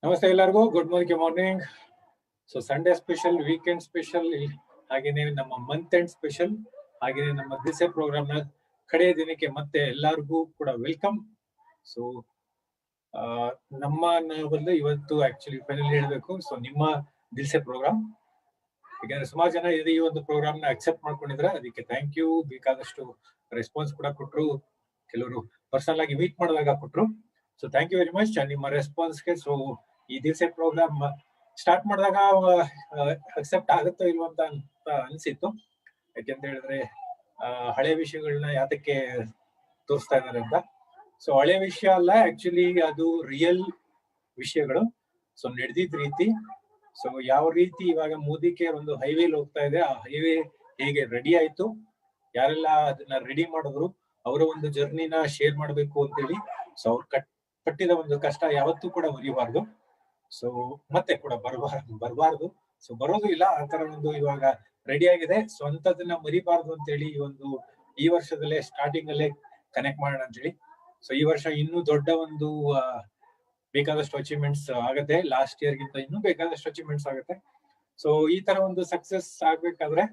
ನಮಸ್ತೆ ಎಲ್ಲರಿಗೂ. Good morning. So Sunday special, weekend special, ಹಾಗೇನೆ ನಮ್ಮ ಮಂತ್ ಎಂಡ್ ಸ್ಪೆಷಲ್, ಹಾಗೇನೆ ನಮ್ಮ ದಿಸೆ ಪ್ರೋಗ್ರಾಮ್ ನ ಕಡೆಯ ದಿನಕ್ಕೆ ಮತ್ತೆ ಎಲ್ಲರಿಗೂ ಕೂಡ ವೆಲ್ಕಮ್. ಸೊ ನಮ್ಮ ನಾವಲ್ಲಿ ಇವತ್ತು ಆಕ್ಚುಲಿ ಫೈನಲ್ ಹೇಳ್ಬೇಕು. ಸೊ ನಿಮ್ಮ ದಿಸೆ ಪ್ರೋಗ್ರಾಮ್, ಯಾಕಂದ್ರೆ ಸುಮಾರು ಜನ ಈ ಒಂದು ಪ್ರೋಗ್ರಾಮ್ ನ ಅಕ್ಸೆಪ್ಟ್ ಮಾಡ್ಕೊಂಡಿದ್ರೆ ಅದಕ್ಕೆ ಥ್ಯಾಂಕ್ ಯು. ಬೇಕಾದಷ್ಟು ರೆಸ್ಪಾನ್ಸ್ ಕೂಡ ಕೊಟ್ರು, ಕೆಲವರು ಪರ್ಸನಲ್ ಆಗಿ ಮೀಟ್ ಮಾಡಿದಾಗ ಕೊಟ್ರು. So thank you very much ನಿಮ್ಮ ರೆಸ್ಪಾನ್ಸ್ಗೆ. ಸೊ ಈ ದಿವಸ ಪ್ರೋಗ್ರಾಮ್ ಸ್ಟಾರ್ಟ್ ಮಾಡಿದಾಗ ಅಕ್ಸೆಪ್ಟ್ ಆಗುತ್ತೋ ಇಲ್ವೋ ಅಂತ ಅನ್ಸಿತ್ತು. ಯಾಕೆಂತ ಹೇಳಿದ್ರೆ ಹಳೆ ವಿಷಯಗಳನ್ನ ಯಾತಕ್ಕೆ ತೋರಿಸ್ತಾ ಇದ್ದಾರೆ ಅಂತ. ಸೊ ಹಳೆ ವಿಷಯ ಅಲ್ಲ, ಆಕ್ಚುಲಿ ಅದು ರಿಯಲ್ ವಿಷಯಗಳು. ಸೊ ನಡೆದಿದ್ದ ರೀತಿ, ಸೊ ಯಾವ ರೀತಿ ಇವಾಗ ಮೋದಿ ಕೇರ್ ಒಂದು ಹೈವೇಲಿ ಹೋಗ್ತಾ ಇದೆ, ಆ ಹೈವೇ ಹೇಗೆ ರೆಡಿ ಆಯ್ತು, ಯಾರೆಲ್ಲ ಅದನ್ನ ರೆಡಿ ಮಾಡಿದ್ರು, ಅವರ ಒಂದು ಜರ್ನಿನ ಶೇರ್ ಮಾಡ್ಬೇಕು ಅಂತೇಳಿ. ಸೊ ಅವ್ರು ಪಟ್ಟಿದ ಒಂದು ಕಷ್ಟ ಯಾವತ್ತೂ ಕೂಡ ಮರಿಬಾರ್ದು. ಸೊ ಮತ್ತೆ ಕೂಡ ಬರಬಾರ್ದು. ಸೊ ಬರೋದು ಇಲ್ಲ, ಆ ತರ ಒಂದು ಇವಾಗ ರೆಡಿ ಆಗಿದೆ. ಸೊ ಅಂತದನ್ನ ಮರಿಬಾರ್ದು ಅಂತೇಳಿ ಈ ವರ್ಷದಲ್ಲೇ ಸ್ಟಾರ್ಟಿಂಗ್ ಅಲ್ಲೇ ಕನೆಕ್ಟ್ ಮಾಡೋಣ ಅಂತೇಳಿ. ಸೊ ಈ ವರ್ಷ ಇನ್ನೂ ದೊಡ್ಡ ಒಂದು ಬೇಕಾದಷ್ಟು ಅಚೀವ್ಮೆಂಟ್ಸ್ ಆಗುತ್ತೆ. ಲಾಸ್ಟ್ ಇಯರ್ ಗಿಂತ ಇನ್ನೂ ಬೇಕಾದಷ್ಟು ಅಚೀವ್ಮೆಂಟ್ಸ್ ಆಗುತ್ತೆ. ಸೊ ಈ ತರ ಒಂದು ಸಕ್ಸಸ್ ಆಗ್ಬೇಕಾದ್ರೆ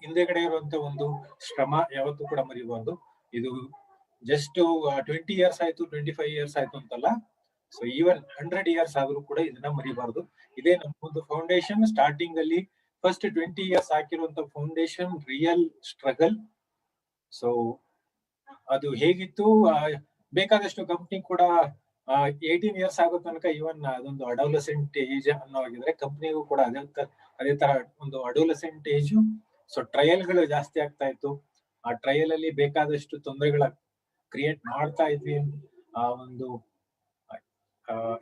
ಹಿಂದೆಗಡೆ ಇರುವಂತ ಒಂದು ಶ್ರಮ ಯಾವತ್ತೂ ಕೂಡ ಮರಿಬಾರ್ದು. ಇದು ಜಸ್ಟ್ 20 ಇಯರ್ಸ್ ಆಯ್ತು, 25 ಇಯರ್ಸ್ ಆಯ್ತು ಅಂತಲ್ಲ. ಸೊ ಈವನ್ 100 ಇಯರ್ಸ್ ಆದ್ರೂ ಕೂಡ ಇದನ್ನ ಮರಿಬಾರ್ದು. ಇದೇ ನಮ್ಮ ಒಂದು ಫೌಂಡೇಶನ್. ಸ್ಟಾರ್ಟಿಂಗ್ ಅಲ್ಲಿ ಫಸ್ಟ್ 20 ಇಯರ್ಸ್ ಹಾಕಿರುವಂತ ಫೌಂಡೇಶನ್ ರಿಯಲ್ ಸ್ಟ್ರಗಲ್. ಸೊ ಅದು ಹೇಗಿತ್ತು, ಬೇಕಾದಷ್ಟು ಕಂಪ್ನಿ ಕೂಡ 18 ಇಯರ್ಸ್ ಆಗೋ ತನಕ ಇವನ್ ಅದೊಂದು ಅಡೋಲಸೆಂಟ್ ಏಜ್ ಅನ್ನೋಗಿದ್ರೆ ಕಂಪ್ನಿಗೂ ಕೂಡ ಅದೇ ತರ ಒಂದು ಅಡೋಲಸೆಂಟ್ ಏಜ್. ಸೊ ಟ್ರಯಲ್ಗಳು ಜಾಸ್ತಿ ಆಗ್ತಾ ಇತ್ತು. ಆ ಟ್ರಯಲ್ ಅಲ್ಲಿ ಬೇಕಾದಷ್ಟು ತೊಂದರೆಗಳ ಕ್ರಿಯೇಟ್ ಮಾಡ್ತಾ ಇದ್ವಿ. ಆ ಒಂದು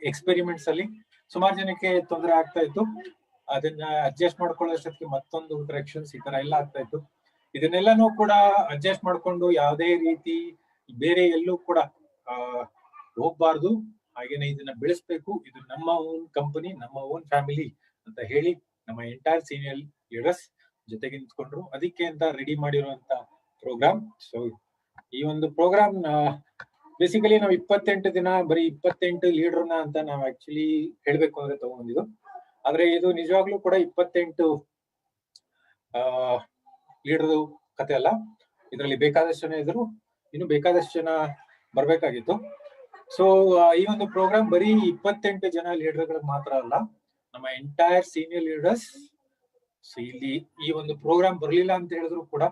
ಎಕ್ಸ್ಪೆರಿಮೆಂಟ್ಸ್ ಅಲ್ಲಿ ಸುಮಾರು ಜನಕ್ಕೆ ತೊಂದರೆ ಆಗ್ತಾ ಇತ್ತು. ಅದನ್ನ ಅಡ್ಜಸ್ಟ್ ಮಾಡ್ಕೊಳ್ಳೋಷ್ಟೊತ್ತಿಗೆ ಮತ್ತೊಂದು ಕರೆಕ್ಷನ್ಸ್ ಈ ತರ ಎಲ್ಲ ಆಗ್ತಾ ಇತ್ತು. ಇದನ್ನೆಲ್ಲಾನು ಕೂಡ ಅಡ್ಜಸ್ಟ್ ಮಾಡ್ಕೊಂಡು ಯಾವುದೇ ರೀತಿ ಬೇರೆ ಎಲ್ಲೂ ಕೂಡ ಹೋಗ್ಬಾರ್ದು. ಹಾಗೇನೆ ಇದನ್ನ ಬೆಳೆಸ್ಬೇಕು. ಇದು ನಮ್ಮ ಓನ್ ಕಂಪನಿ, ನಮ್ಮ ಓನ್ ಫ್ಯಾಮಿಲಿ ಅಂತ ಹೇಳಿ ನಮ್ಮ ಎಂಟೈರ್ ಸೀನಿಯರ್ ಲೀಡರ್ಸ್ ಜೊತೆಗೆ ನಿಂತ್ಕೊಂಡ್ರು. ಅದಕ್ಕೆ ಅಂತ ರೆಡಿ ಮಾಡಿರುವಂತ ಪ್ರೋಗ್ರಾಮ್. ಸೊ ಈ ಒಂದು ಪ್ರೋಗ್ರಾಮ್ ಬೇಸಿಕಲಿ ನಾವು 28 ದಿನ ಬರೀ 28 ಲೀಡರ್ನ ಅಂತ ನಾವು ಆಕ್ಚುಲಿ ಹೇಳ್ಬೇಕು ಅಂದ್ರೆ ತಗೊಂಡಿದ್ದು. ಆದ್ರೆ ಇದು ನಿಜವಾಗ್ಲೂ ಕೂಡ 28 ಲೀಡರ್ ಕತೆ ಅಲ್ಲ. ಇದರಲ್ಲಿ ಬೇಕಾದಷ್ಟು ಜನ ಇದ್ರು, ಇನ್ನು ಬೇಕಾದಷ್ಟು ಜನ ಬರ್ಬೇಕಾಗಿತ್ತು. ಸೊ ಈ ಒಂದು ಪ್ರೋಗ್ರಾಮ್ ಬರೀ 28 ಜನ ಲೀಡರ್ಗಳಿಗೆ ಮಾತ್ರ ಅಲ್ಲ, ನಮ್ಮ ಎಂಟೈರ್ ಸೀನಿಯರ್ ಲೀಡರ್ಸ್. ಸೊ ಇಲ್ಲಿ ಈ ಒಂದು ಪ್ರೋಗ್ರಾಮ್ ಬರ್ಲಿಲ್ಲ ಅಂತ ಹೇಳಿದ್ರು ಕೂಡ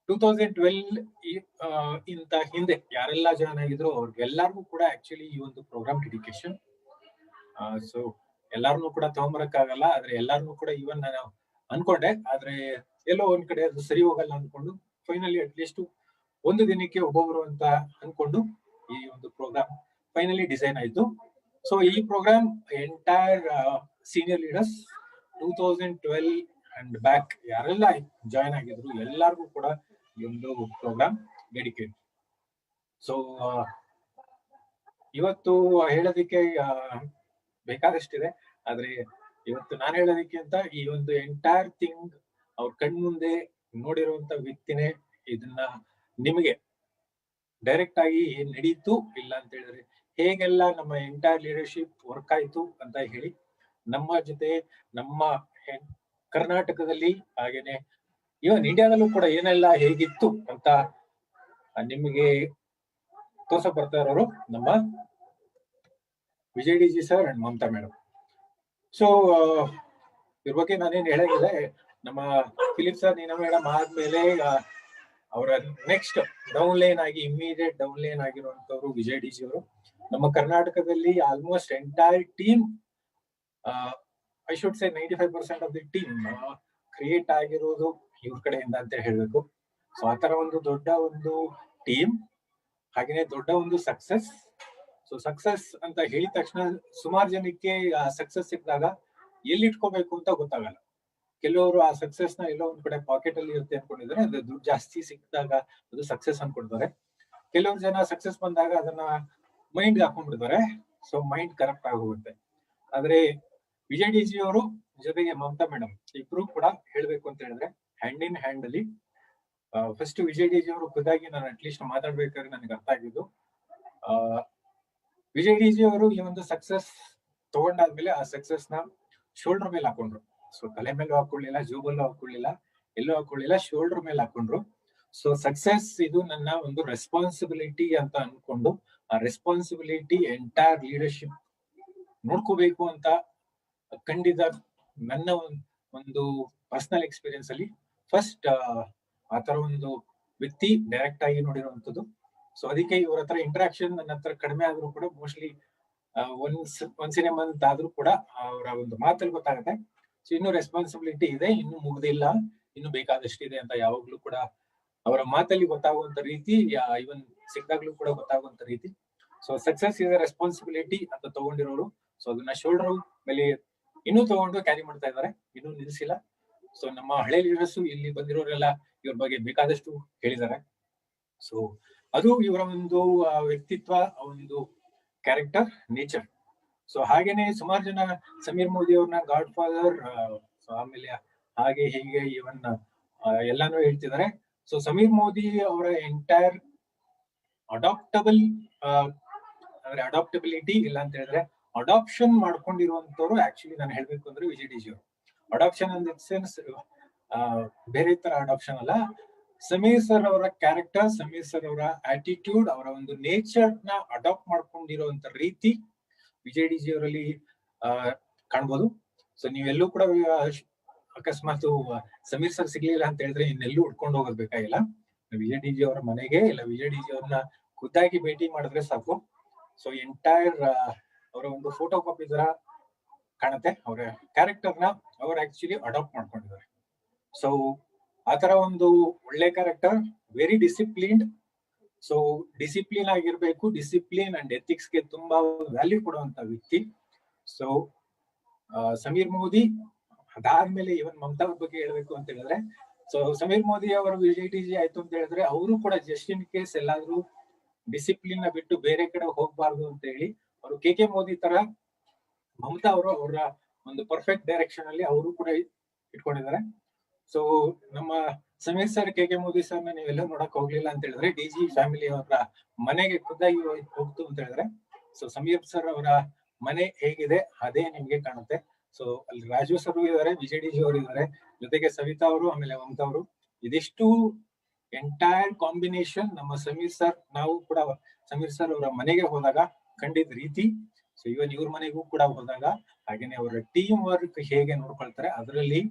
2012 ಇಂತ ಹಿಂದೆ ಯಾರೆಲ್ಲ ಜಾಯ್ನ್ ಆಗಿದ್ರು ಅವ್ರಿಗೆಲ್ಲರಿಗೂ ಕೂಡ ಆಕ್ಚುಲಿ ಈ ಒಂದು ಪ್ರೋಗ್ರಾಮ್ ಡೆಡಿಕೇಶನ್. ಸೊ ಎಲ್ಲಾರನ್ನೂ ಕೂಡ ತಗೊಂಬರಕ್ಕಾಗಲ್ಲ, ಆದ್ರೆ ಎಲ್ಲಾರನ್ನೂ ಕೂಡ ಇವನ್ ನಾನು ಅನ್ಕೊಂಡೆ, ಆದ್ರೆ ಎಲ್ಲೋ ಒಂದ್ ಕಡೆ ಅದು ಸರಿ ಹೋಗಲ್ಲ ಅನ್ಕೊಂಡು ಫೈನಲಿ ಅಟ್ಲೀಸ್ಟ್ ಒಂದು ದಿನಕ್ಕೆ ಒಬ್ಬೊಬ್ರು ಅಂತ ಅನ್ಕೊಂಡು ಈ ಒಂದು ಪ್ರೋಗ್ರಾಮ್ ಫೈನಲಿ ಡಿಸೈನ್ ಆಯ್ತು. ಸೊ ಈ program entire senior leaders 2012 and back ಯಾರೆಲ್ಲ ಜಾಯ್ನ್ ಆಗಿದ್ರು ಎಲ್ಲರಿಗೂ ಕೂಡ ಈ ಒಂದು ಪ್ರೋಗ್ರಾಮ್ ಡೆಡಿಕೇಟ್. ಸೊ ಇವತ್ತು ಹೇಳೋದಿಕ್ಕೆ ಬೇಕಾದಷ್ಟಿದೆ, ಆದ್ರೆ ಇವತ್ತು ನಾನು ಹೇಳೋದಿಕ್ಕೆ ಅಂತ ಈ ಒಂದು ಎಂಟೈರ್ ಥಿಂಗ್ ಅವ್ರ ಕಣ್ಮುಂದೆ ನೋಡಿರುವಂತ ವ್ಯಕ್ತಿನೇ ಇದನ್ನ ನಿಮಗೆ ಡೈರೆಕ್ಟ್ ಆಗಿ ಏನ್ ನಡೀತು ಇಲ್ಲ ಅಂತ ಹೇಳಿದ್ರೆ ಹೇಗೆಲ್ಲ ನಮ್ಮ ಎಂಟೈರ್ ಲೀಡರ್ಶಿಪ್ ವರ್ಕ್ ಆಯ್ತು ಅಂತ ಹೇಳಿ ನಮ್ಮ ಜೊತೆ ನಮ್ಮ ಕರ್ನಾಟಕದಲ್ಲಿ ಹಾಗೇನೆ ಇವನ್ ಇಂಡಿಯಾದಲ್ಲೂ ಕೂಡ ಏನೆಲ್ಲ ಹೇಗಿತ್ತು ಅಂತ ನಿಮಗೆ ತೋರ್ಸ ಬರ್ತಾ ಇರೋರು ನಮ್ಮ Vijay DG sir and Mamata madam. So ಇದ್ರ ಬಗ್ಗೆ ನಾನೇನ್ ಹೇಳಂಗಿಲ್ಲ. ನಮ್ಮ ಫಿಲಿಪ್ ಸರ್, ನೀನಾ ಮೇಡಮ್ ಆದ್ಮೇಲೆ ಅವರ ನೆಕ್ಸ್ಟ್ ಡೌನ್ ಲೈನ್ ಆಗಿ ಇಮಿಡಿಯೇಟ್ ಡೌನ್ ಲೈನ್ ಆಗಿರುವಂತವ್ರು ವಿಜಯ್ ಡಿಜಿ ಅವರು. ನಮ್ಮ ಕರ್ನಾಟಕದಲ್ಲಿ almost entire team, I should say 95% of the team create ಆಗಿರೋದು ಇವ್ರ ಕಡೆಯಿಂದ ಅಂತ ಹೇಳ್ಬೇಕು. ಸೊ ಆತರ ಒಂದು ದೊಡ್ಡ ಒಂದು ಟೀಮ್, ಹಾಗೇನೆ ದೊಡ್ಡ ಒಂದು ಸಕ್ಸಸ್. ಸೊ ಸಕ್ಸಸ್ ಅಂತ ಹೇಳಿದ ತಕ್ಷಣ ಸುಮಾರು ಜನಕ್ಕೆ ಆ ಸಕ್ಸಸ್ ಸಿಕ್ಕಿದಾಗ ಎಲ್ಲಿ ಇಟ್ಕೋಬೇಕು ಅಂತ ಗೊತ್ತಾಗಲ್ಲ. ಕೆಲವರು ಆ ಸಕ್ಸಸ್ ನ ಎಲ್ಲೋ ಒಂದ್ ಕಡೆ ಪಾಕೆಟ್ ಅಲ್ಲಿ ಇರುತ್ತೆ ಅನ್ಕೊಂಡಿದ್ರೆ, ಅದು ದುಡ್ಡು ಜಾಸ್ತಿ ಸಿಕ್ಕಿದಾಗ ಅದು ಸಕ್ಸಸ್ ಅನ್ಕೊಳ್ತಾರೆ. ಕೆಲವರು ಜನ ಸಕ್ಸಸ್ ಬಂದಾಗ ಅದನ್ನ ಮೈಂಡ್ ಹಾಕೊಂಡ್ಬಿಡ್ತಾರೆ. ಸೊ ಮೈಂಡ್ ಕರಪ್ಟ್ ಆಗೋಗುತ್ತೆ. ಆದ್ರೆ ವಿಜಯ್ ಡಿಜಿ ಅವರು ಜೊತೆಗೆ ಮಮತಾ ಮೇಡಮ್ ಇಬ್ರು ಕೂಡ ಹೇಳ್ಬೇಕು ಅಂತ ಹೇಳಿದ್ರೆ ಹ್ಯಾಂಡ್ ಇನ್ ಹ್ಯಾಂಡ್ ಅಲ್ಲಿ. ಫಸ್ಟ್ ವಿಜಯ್ ಡಿಜಿ ಅವರು ಖುದ್ದಾಗಿ ನಾನು ಅಟ್ಲೀಸ್ಟ್ ಮಾತಾಡ್ಬೇಕಾದ್ರೆ ನನಗೆ ಅರ್ಥ ಆಗಿದ್ದು, ವಿಜಯ್ ಡಿಜಿ ಅವರು ಈ ಒಂದು ಸಕ್ಸಸ್ ತಗೊಂಡಾದ್ಮೇಲೆ ಆ ಸಕ್ಸಸ್ ನ ಶೋಲ್ಡರ್ ಮೇಲೆ ಹಾಕೊಂಡ್ರು. ಸೊ ತಲೆ ಮೇಲೂ ಹಾಕೊಳ್ಳಿಲ್ಲ, ಜೋಬಲ್ಲೂ ಹಾಕೊಳ್ಳಿಲ್ಲ, ಎಲ್ಲೂ ಹಾಕೊಳ್ಳಿಲ್ಲ, ಶೋಲ್ಡರ್ ಮೇಲೆ ಹಾಕೊಂಡ್ರು. ಸೊ ಸಕ್ಸಸ್ ಇದು ನನ್ನ ಒಂದು ರೆಸ್ಪಾನ್ಸಿಬಿಲಿಟಿ ಅಂತ ಅನ್ಕೊಂಡು ಆ ರೆಸ್ಪಾನ್ಸಿಬಿಲಿಟಿ ಎಂಟೈರ್ ಲೀಡರ್ಶಿಪ್ ನೋಡ್ಕೋಬೇಕು ಅಂತ ಖಂಡಿತ ನನ್ನ ಒಂದು ಪರ್ಸನಲ್ ಎಕ್ಸ್ಪೀರಿಯನ್ಸ್ ಅಲ್ಲಿ ಫಸ್ಟ್ ಆತರ ಒಂದು ವ್ಯಕ್ತಿ ಡೈರೆಕ್ಟ್ ಆಗಿ ನೋಡಿರುವಂತದ್ದು. ಸೊ ಅದಕ್ಕೆ ಇವ್ರ ಹತ್ರ ಇಂಟ್ರಾಕ್ಷನ್ ನನ್ನ ಹತ್ರ ಕಡಿಮೆ ಆದ್ರೂ ಕೂಡ mostly once in a month ಆದ್ರೂ ಕೂಡ ಅವರ ಒಂದು ಮಾತಲ್ಲಿ ಗೊತ್ತಾಗುತ್ತೆ. ಸೊ ಇನ್ನು ರೆಸ್ಪಾನ್ಸಿಬಿಲಿಟಿ ಇದೆ, ಇನ್ನು ಮುಗ್ದಿಲ್ಲ, ಇನ್ನು ಬೇಕಾದಷ್ಟಿದೆ ಅಂತ ಯಾವಾಗ್ಲೂ ಕೂಡ ಅವರ ಮಾತಲ್ಲಿ ಗೊತ್ತಾಗುವಂತ ರೀತಿ, ಇವನ್ ಸಿಕ್ಕಾಗ್ಲೂ ಕೂಡ ಗೊತ್ತಾಗುವಂತ ರೀತಿ. ಸೊ ಸಕ್ಸಸ್ ಇಸ್ ರೆಸ್ಪಾನ್ಸಿಬಿಲಿಟಿ ಅಂತ ತಗೊಂಡಿರೋರು. ಸೊ ಅದನ್ನ ಶೋಲ್ಡರ್ ಮೇಲೆ ಇನ್ನೂ ತಗೊಂಡು ಕ್ಯಾರಿ ಮಾಡ್ತಾ ಇದ್ದಾರೆ, ಇನ್ನೂ ನಿಲ್ಸಿಲ್ಲ. ಸೊ ನಮ್ಮ ಹಳೆ ಲೀಡರ್ಸ್ ಇಲ್ಲಿ ಬಂದಿರೋರೆಲ್ಲ ಇವ್ರ ಬಗ್ಗೆ ಬೇಕಾದಷ್ಟು ಹೇಳಿದ್ದಾರೆ. ಸೊ ಅದು ಇವರ ಒಂದು ವ್ಯಕ್ತಿತ್ವ, ಒಂದು ಕ್ಯಾರೆಕ್ಟರ್, ನೇಚರ್. ಸೊ ಹಾಗೇನೆ ಸುಮಾರು ಜನ ಸಮೀರ್ ಮೋದಿ ಅವ್ರನ್ನ ಗಾಡ್ ಫಾದರ್, ಆಮೇಲೆ ಹಾಗೆ ಹೀಗೆ ಇವನ್ ಎಲ್ಲಾನು ಹೇಳ್ತಿದ್ದಾರೆ. ಸೊ ಸಮೀರ್ ಮೋದಿ ಅವರ ಎಂಟೈರ್ ಅಡಾಪ್ಟಬಲ್ ಅಂದ್ರೆ ಅಡಾಪ್ಟಬಿಲಿಟಿ ಇಲ್ಲ ಅಂತ ಹೇಳಿದ್ರೆ ಅಡಾಪ್ಷನ್ ಮಾಡ್ಕೊಂಡಿರುವಂತವ್ರು ಆಕ್ಚುಲಿ ನಾನು ಹೇಳ್ಬೇಕು ಅಂದ್ರೆ ವಿಜಯ್ ಡಿ ಜಿ ಅವರು. ಅಡಾಪ್ಷನ್ ಇನ್ ದ ಸೆನ್ಸ್ ಬೇರೆ ತರ ಅಡಾಪ್ಷನ್ ಅಲ್ಲ. ಸಮೀರ್ ಸರ್ ಅವರ ಕ್ಯಾರೆಕ್ಟರ್, ಸಮೀರ್ ಸರ್ ಅವರ ಆಟಿಟ್ಯೂಡ್, ಅವರ ಒಂದು ನೇಚರ್ ನ ಅಡಾಪ್ಟ್ ಮಾಡ್ಕೊಂಡಿರುವಂತ ರೀತಿ ವಿಜಯ್ ಡಿ ಜಿ ಅವರಲ್ಲಿ ಕಾಣ್ಬೋದು. ಸೊ ನೀವೆಲ್ಲೂ ಕೂಡ ಅಕಸ್ಮಾತ್ ಸಮೀರ್ ಸರ್ ಸಿಗ್ಲಿಲ್ಲ ಅಂತ ಹೇಳಿದ್ರೆ ಇನ್ನೆಲ್ಲೂ ಉಡ್ಕೊಂಡು ಹೋಗೋದ್ ಬೇಕಾಗಿಲ್ಲ. ವಿಜಯ್ ಡಿ ಜಿ ಅವರ ಮನೆಗೆ ಇಲ್ಲ ವಿಜಯ್ ಡಿ ಜಿ ಅವ್ರನ್ನ ಖುದ್ದಾಗಿ ಭೇಟಿ ಮಾಡಿದ್ರೆ ಸಾಕು. ಸೊ ಎಂಟೈರ್ ಅವರ ಒಂದು ಫೋಟೋ ಕಾಪಿ ತರ ಕಾಣುತ್ತೆ. ಅವರ ಕ್ಯಾರೆಕ್ಟರ್ ನ ಅವ್ರು ಆಕ್ಚುಲಿ ಅಡಾಪ್ಟ್ ಮಾಡ್ಕೊಂಡಿದ್ದಾರೆ. ಸೊ ಆತರ ಒಂದು ಒಳ್ಳೆ character, very disciplined. So discipline ಆಗಿರ್ಬೇಕು, ಡಿಸಿಪ್ಲಿನ್ ಅಂಡ್ ಎಥಿಕ್ಸ್ ಗೆ ತುಂಬಾ ವ್ಯಾಲ್ಯೂ ಕೊಡುವಂತ ವ್ಯಕ್ತಿ. ಸೊ ಸಮೀರ್ ಮೋದಿ ಅದಾದ್ಮೇಲೆ ಇವನ್ ಮಮತಾ ಅವ್ರ ಬಗ್ಗೆ ಹೇಳ್ಬೇಕು ಅಂತ ಹೇಳಿದ್ರೆ, ಸೊ ಸಮೀರ್ ಮೋದಿ ಅವರು ವಿಜಯ್ ಡಿ ಜಿ ಆಯ್ತು ಅಂತ ಹೇಳಿದ್ರೆ ಅವರು ಕೂಡ ಜಸ್ಟ್ ಇನ್ ಕೇಸ್ ಎಲ್ಲಾದ್ರೂ ಡಿಸಿಪ್ಲಿನ್ ನ ಬಿಟ್ಟು ಬೇರೆ ಕಡೆ ಹೋಗ್ಬಾರ್ದು ಅಂತ ಹೇಳಿ ಅವರು ಕೆ ಮೋದಿ ತರ ಮಮತಾ ಅವರು ಅವರ ಒಂದು ಪರ್ಫೆಕ್ಟ್ ಡೈರೆಕ್ಷನ್ ಅಲ್ಲಿ ಅವರು ಕೂಡ ಇಟ್ಕೊಂಡಿದ್ದಾರೆ. ಸೊ ನಮ್ಮ ಸಮೀರ್ ಸರ್ ಕೆ ಮೋದಿ ಸರ್ನ ನೀವೆಲ್ಲ ನೋಡಕ್ ಹೋಗ್ಲಿಲ್ಲ ಅಂತ ಹೇಳಿದ್ರೆ ಡಿ ಜಿ ಫ್ಯಾಮಿಲಿ ಅವರ ಮನೆಗೆ ಖುದ್ದಾಗಿ ಹೋಗ್ತು ಅಂತ ಹೇಳಿದ್ರೆ, ಸೊ ಸಮೀರ್ ಸರ್ ಅವರ ಮನೆ ಹೇಗಿದೆ ಅದೇ ನಿಮ್ಗೆ ಕಾಣುತ್ತೆ. ಸೊ ಅಲ್ಲಿ ರಾಜು ಸರ್ ಇದ್ದಾರೆ, ವಿಜಯ್ ಡಿ ಜಿ ಅವರು ಇದ್ದಾರೆ, ಜೊತೆಗೆ ಸವಿತಾ ಅವರು, ಆಮೇಲೆ ಮಮತಾ ಅವರು. ಇದಿಷ್ಟು ಎಂಟೈರ್ ಕಾಂಬಿನೇಷನ್ ನಮ್ಮ ಸಮೀರ್ ಸರ್. ನಾವು ಕೂಡ ಸಮೀರ್ ಸರ್ ಅವರ ಮನೆಗೆ ಹೋದಾಗ ಕಂಡಿದ್ದ ರೀತಿ, ಸೊ ಇವನ್ ಇವ್ರ ಮನೆಗೂ ಕೂಡ ಹೋದಾಗ ಹಾಗೇನೆ ಅವರ ಟೀಮ್ ವರ್ಕ್ ಹೇಗೆ ನೋಡ್ಕೊಳ್ತಾರೆ ಅದರಲ್ಲಿ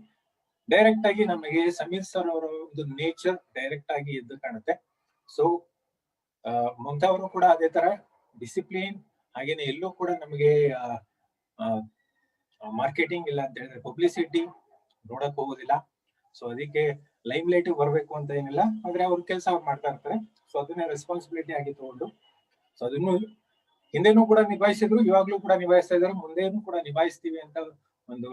ಡೈರೆಕ್ಟ್ ಆಗಿ ನಮಗೆ ಸಮೀರ್ ಸರ್ ಅವರ ಒಂದು ನೇಚರ್ ಡೈರೆಕ್ಟ್ ಆಗಿ ಎದ್ದು ಕಾಣುತ್ತೆ. ಸೊ ಮಮತಾ ಅವರು ಕೂಡ ಅದೇ ತರ ಡಿಸಿಪ್ಲಿನ್, ಹಾಗೇನೆ ಎಲ್ಲೂ ಕೂಡ ನಮಗೆ ಮಾರ್ಕೆಟಿಂಗ್ ಇಲ್ಲ ಅಂತ ಹೇಳಿದ್ರೆ ಪಬ್ಲಿಸಿಟಿ ನೋಡಕ್ ಹೋಗೋದಿಲ್ಲ. ಸೊ ಅದಕ್ಕೆ ಲೈಮ್ ಲೈಟ್ ಬರ್ಬೇಕು ಅಂತ ಏನಿಲ್ಲ, ಆದ್ರೆ ಅವ್ರ ಕೆಲಸ ಅವ್ರು ಮಾಡ್ತಾ ಇರ್ತಾರೆ. ಸೊ ಅದನ್ನೇ ರೆಸ್ಪಾನ್ಸಿಬಿಲಿಟಿ ಆಗಿ ತಗೊಂಡು ಸೊ ಅದನ್ನು ಹಿಂದೆನೂ ಕೂಡ ನಿಭಾಯಿಸಿದ್ರು, ಇವಾಗ್ಲೂ ಕೂಡ ನಿಭಾಯಿಸ್ತಾ ಇದ್ದಾರೆ, ಮುಂದೇನು ಕೂಡ ನಿಭಾಯಿಸ್ತೀವಿ ಅಂತ ಒಂದು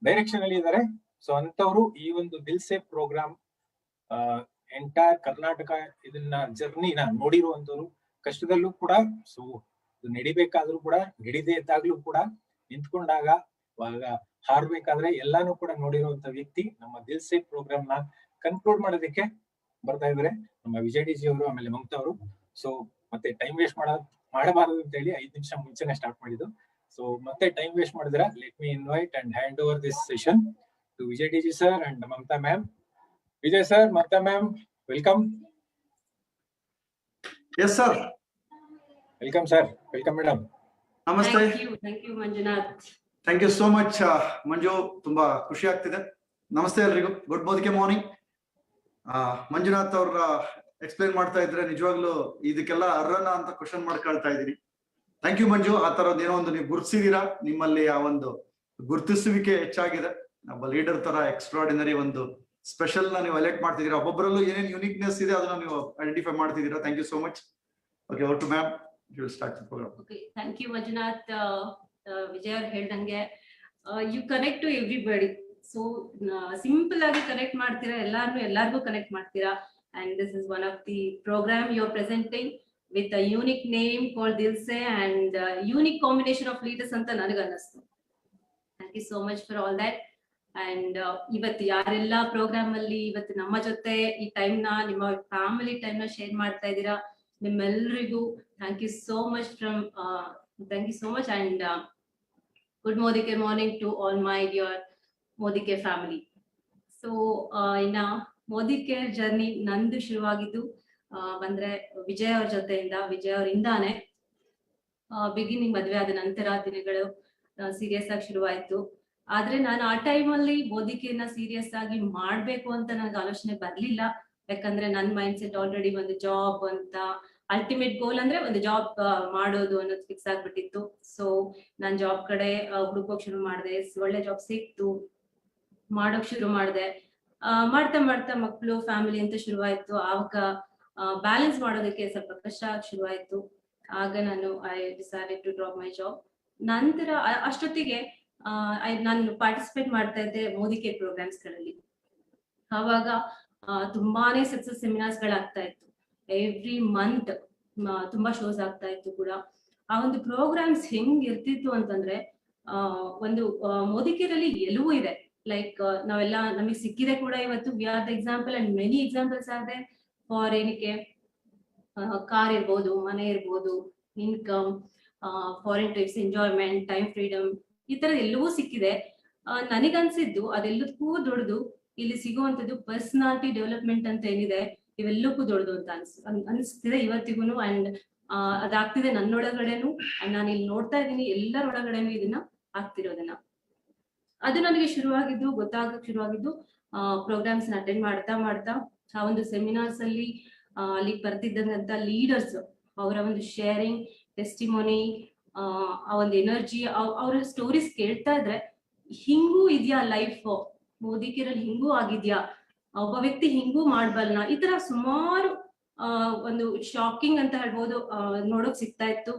ಡೈರೆಕ್ಷನ್ ಅಲ್ಲಿ ಇದ್ದಾರೆ. ಸೊ ಅಂತವ್ರು ಈ ಒಂದು ದಿಲ್ ಸೇ ಪ್ರೋಗ್ರಾಮ್ ಎಂಟೈರ್ ಕರ್ನಾಟಕ ಇದನ್ನ ಜರ್ನಿನ ನೋಡಿರುವಂತವ್ರು, ಕಷ್ಟದಲ್ಲೂ ಕೂಡ ಸೊ ನಡಿಬೇಕಾದ್ರೂ ಕೂಡ, ನಡಿದೇ ಇದ್ದಾಗ್ಲೂ ಕೂಡ, ನಿಂತ್ಕೊಂಡಾಗ ಹಾರ್ಬೇಕಾದ್ರೆ ಎಲ್ಲಾನು ಕೂಡ ನೋಡಿರುವಂತ ವ್ಯಕ್ತಿ. ನಮ್ಮ ದಿಲ್ ಸೇ ಪ್ರೋಗ್ರಾಮ್ ನ ಕನ್ಕ್ಲೂಡ್ ಮಾಡೋದಕ್ಕೆ ಬರ್ತಾ ಇದಾರೆ ನಮ್ಮ ವಿಜಯ್ ಡಿ ಜಿ ಅವರು, ಆಮೇಲೆ ಮಮತಾ ಅವರು. ಸೊ ಮತ್ತೆ ಟೈಮ್ ವೇಸ್ಟ್ ಮಾಡಬಾರದು ಅಂತ ಹೇಳಿ 5 ನಿಮಿಷ ಮುಂಚೆನೆ ಸ್ಟಾರ್ಟ್ ಮಾಡಿದ್ದು. ಸೊ ಮತ್ತೆ ಟೈಮ್ ವೇಸ್ಟ್ ಮಾಡಿದ್ರ let me invite and hand over this session to Vijay D G sir and Mamata ma'am. Vijay sir, Mamata ma'am, welcome. Yes sir. Welcome sir. Welcome madam. Namaste. Thank you Manjunath. Thank you so much Manju, ತುಂಬಾ ಖುಷಿ ಆಗ್ತಿದೆ. ನಮಸ್ತೆ ಎಲ್ರಿಗೂ, good ಬೋದಿಕೆ morning. Manjunath ಅವ್ರ explain ಮಾಡ್ತಾ ಇದ್ರೆ ನಿಜವಾಗ್ಲೂ ಇದಕ್ಕೆಲ್ಲ ಅರ್ಹನ ಅಂತ ಕ್ವಶನ್ ಮಾಡ್ಕೊಳ್ತಾ ಇದ್ದೀನಿ. ಥ್ಯಾಂಕ್ ಯು ಮಂಜು. ಆ ತರದ್ ಏನೋ ಒಂದು ನೀವು ಗುರ್ತಿಸಿದೀರಾ, ನಿಮ್ಮಲ್ಲಿ ಆ ಒಂದು ಗುರ್ತಿಸುವಿಕೆ ಹೆಚ್ಚಾಗಿದೆ. ಒಬ್ಬ ಲೀಡರ್ ತರ ಎಕ್ಸ್ಟ್ರಾರ್ಡಿನರಿ ಒಂದು ಸ್ಪೆಷಲ್ ನ ನೀವು ಎಲೆಕ್ಟ್ ಮಾಡ್ತಿದ್ದೀರಾ. ಒಬ್ಬೊಬ್ಬರಲ್ಲೂ ಏನೇನು ಯುನಿಕ್ನೆಸ್ ಇದೆ ಅದನ್ನ ನೀವು ಐಡೆಂಟಿಫೈ ಮಾಡ್ತಿದ್ದೀರಾ. Thank you so much. Okay, over to ma'am. You will start the programme. Okay, thank you Manjunath. Vijay ಅವ್ರು ಹೇಳ್ದಂಗೆ you connect to everybody. So simple ಆಗಿ ಕನೆಕ್ಟ್ ಮಾಡ್ತೀರಾ, ಎಲ್ಲಾರ್ಗೂ ಕನೆಕ್ಟ್ ಮಾಡ್ತೀರಾ. And this is one of the program you're presenting with a unique name called Dil Se and unique combination of leaders anta ನನಗೆ ಅನ್ನಿಸ್ತು. Thank you so much for all that. And ಇವತ್ತು ಯಾರೆಲ್ಲ program ಅಲ್ಲಿ ಇವತ್ತು ನಮ್ಮ ಜೊತೆ ಈ time ನ, ನಿಮ್ಮ ಫ್ಯಾಮಿಲಿ ಟೈಮ್ ನ ಶೇರ್ ಮಾಡ್ತಾ ಇದ್ದೀರಾ, ನಿಮ್ಮೆಲ್ಲರಿಗೂ thank you so much. And Good Modike morning to all my dear Modike family. So ಇನ್ನ ಮೋದಿಕೇರ್ ಜರ್ನಿ ನಂದು ಶುರುವಾಗಿದ್ದು ಬಂದ್ರೆ ವಿಜಯ್ ಅವ್ರ ಜೊತೆಯಿಂದ, ವಿಜಯ್ ಅವರಿಂದಾನೆ ಬಿಗಿನಿಂಗ್ ಮದ್ವೆ ಆದ ನಂತರ ದಿನಗಳು ಸೀರಿಯಸ್ ಆಗಿ ಶುರುವಾಯ್ತು. ಆದ್ರೆ ನಾನು ಆ ಟೈಮಲ್ಲಿ ಮೋದಿಕೇರ್ನ ಸೀರಿಯಸ್ ಆಗಿ ಮಾಡ್ಬೇಕು ಅಂತ ನನಗೆ ಆಲೋಚನೆ ಬರ್ಲಿಲ್ಲ. ಯಾಕಂದ್ರೆ ನನ್ನ ಮೈಂಡ್ ಸೆಟ್ ಆಲ್ರೆಡಿ ಒಂದು ಜಾಬ್ ಅಂತ, ಅಲ್ಟಿಮೇಟ್ ಗೋಲ್ ಅಂದ್ರೆ ಒಂದು ಜಾಬ್ ಮಾಡೋದು ಅನ್ನೋದು ಫಿಕ್ಸ್ ಆಗ್ಬಿಟ್ಟಿತ್ತು. ಸೊ ನಾನ್ ಜಾಬ್ ಕಡೆ ಹುಡುಕೋಕ್ ಶುರು ಮಾಡಿದೆ. ಒಳ್ಳೆ ಜಾಬ್ ಸಿಕ್ತು, ಮಾಡೋಕ್ ಶುರು ಮಾಡಿದೆ. ಮಾಡ್ತಾ ಮಾಡ್ತಾ ಮಕ್ಕಳು, ಫ್ಯಾಮಿಲಿ ಅಂತ ಶುರುವಾಯ್ತು. ಆವಾಗ ಬ್ಯಾಲೆನ್ಸ್ ಮಾಡೋದಕ್ಕೆ ಸ್ವಲ್ಪ ಕಷ್ಟ ಆಗಿ ಶುರುವಾಯ್ತು. ಆಗ ನಾನು I decided to drop my job. ನಂತರ ಅಷ್ಟೊತ್ತಿಗೆ ನಾನು ಪಾರ್ಟಿಸಿಪೇಟ್ ಮಾಡ್ತಾ ಇದ್ದೆ ಮೋದಿಕೇರ್ ಪ್ರೋಗ್ರಾಮ್ಸ್ ಗಳಲ್ಲಿ. ಆವಾಗ ತುಂಬಾನೇ ಸಕ್ಸಸ್ ಸೆಮಿನಾರ್ಸ್ ಗಳಾಗ್ತಾ ಇತ್ತು. ಎವ್ರಿ ಮಂತ್ ತುಂಬಾ ಶೋಸ್ ಆಗ್ತಾ ಇತ್ತು ಕೂಡ. ಆ ಒಂದು ಪ್ರೋಗ್ರಾಮ್ಸ್ ಹೆಂಗ್ ಇರ್ತಿತ್ತು ಅಂತಂದ್ರೆ, ಒಂದು ಮೋದಿಕೇರಲ್ಲಿ ಎಲ್ಲವೂ ಇದೆ. ಲೈಕ್ ನಾವೆಲ್ಲ ನಮಗೆ ಸಿಕ್ಕಿದೆ ಕೂಡ ಇವತ್ತು. We are the example and many examples are there for ಏನಕ್ಕೆ ಕಾರ್ ಇರ್ಬೋದು, ಮನೆ ಇರ್ಬೋದು, income, foreign trips, enjoyment, time freedom, ಈ ತರ ಎಲ್ಲವೂ ಸಿಕ್ಕಿದೆ. ನನಗನ್ಸಿದ್ದು ಅದೆಲ್ಲದಕ್ಕೂ ದೊಡ್ಡದು ಇಲ್ಲಿ ಸಿಗುವಂತದ್ದು ಪರ್ಸನಾಲಿಟಿ ಡೆವಲಪ್ಮೆಂಟ್ ಅಂತ ಏನಿದೆ, ಇವೆಲ್ಲಕ್ಕೂ ದೊಡ್ಡದು ಅಂತ ಅನಿಸ್ತಿದೆ ಇವತ್ತಿಗೂ. ಅಂಡ್ ಅದಾಗ್ತಿದೆ ನನ್ನೊಳಗಡೆನು. ಅಂಡ್ ನಾನು ಇಲ್ಲಿ ನೋಡ್ತಾ ಇದ್ದೀನಿ ಎಲ್ಲರೊಳಗಡೆನು ಇದನ್ನ ಆಗ್ತಿರೋದನ್ನ. ಅದು ನನಗೆ ಶುರುವಾಗಿದ್ದು, ಗೊತ್ತಾಗಕ್ ಶುರುವಾಗಿದ್ದು ಪ್ರೋಗ್ರಾಮ್ಸ್ ಅಟೆಂಡ್ ಮಾಡ್ತಾ ಮಾಡ್ತಾ. ಆ ಒಂದು ಸೆಮಿನಾರ್ಸ್ ಅಲ್ಲಿ ಅಲ್ಲಿಗೆ ಬರ್ತಿದ್ದಂತ ಲೀಡರ್ಸ್, ಅವರ ಒಂದು ಶೇರಿಂಗ್, ಟೆಸ್ಟಿಮೋನಿ, ಆ ಒಂದು ಎನರ್ಜಿ, ಅವರ ಸ್ಟೋರೀಸ್ ಕೇಳ್ತಾ ಇದ್ರೆ ಹಿಂಗೂ ಇದ್ಯಾ ಲೈಫ್, ಮೋದಿಕೇರಲ್ಲಿ ಹಿಂಗೂ ಆಗಿದ್ಯಾ, ಒಬ್ಬ ವ್ಯಕ್ತಿ ಹಿಂಗೂ ಮಾಡ್ಬಲ್ನ, ಈ ತರ ಸುಮಾರು ಒಂದು ಶಾಕಿಂಗ್ ಅಂತ ಹೇಳ್ಬೋದು ನೋಡೋಕ್ ಸಿಗ್ತಾ ಇತ್ತು.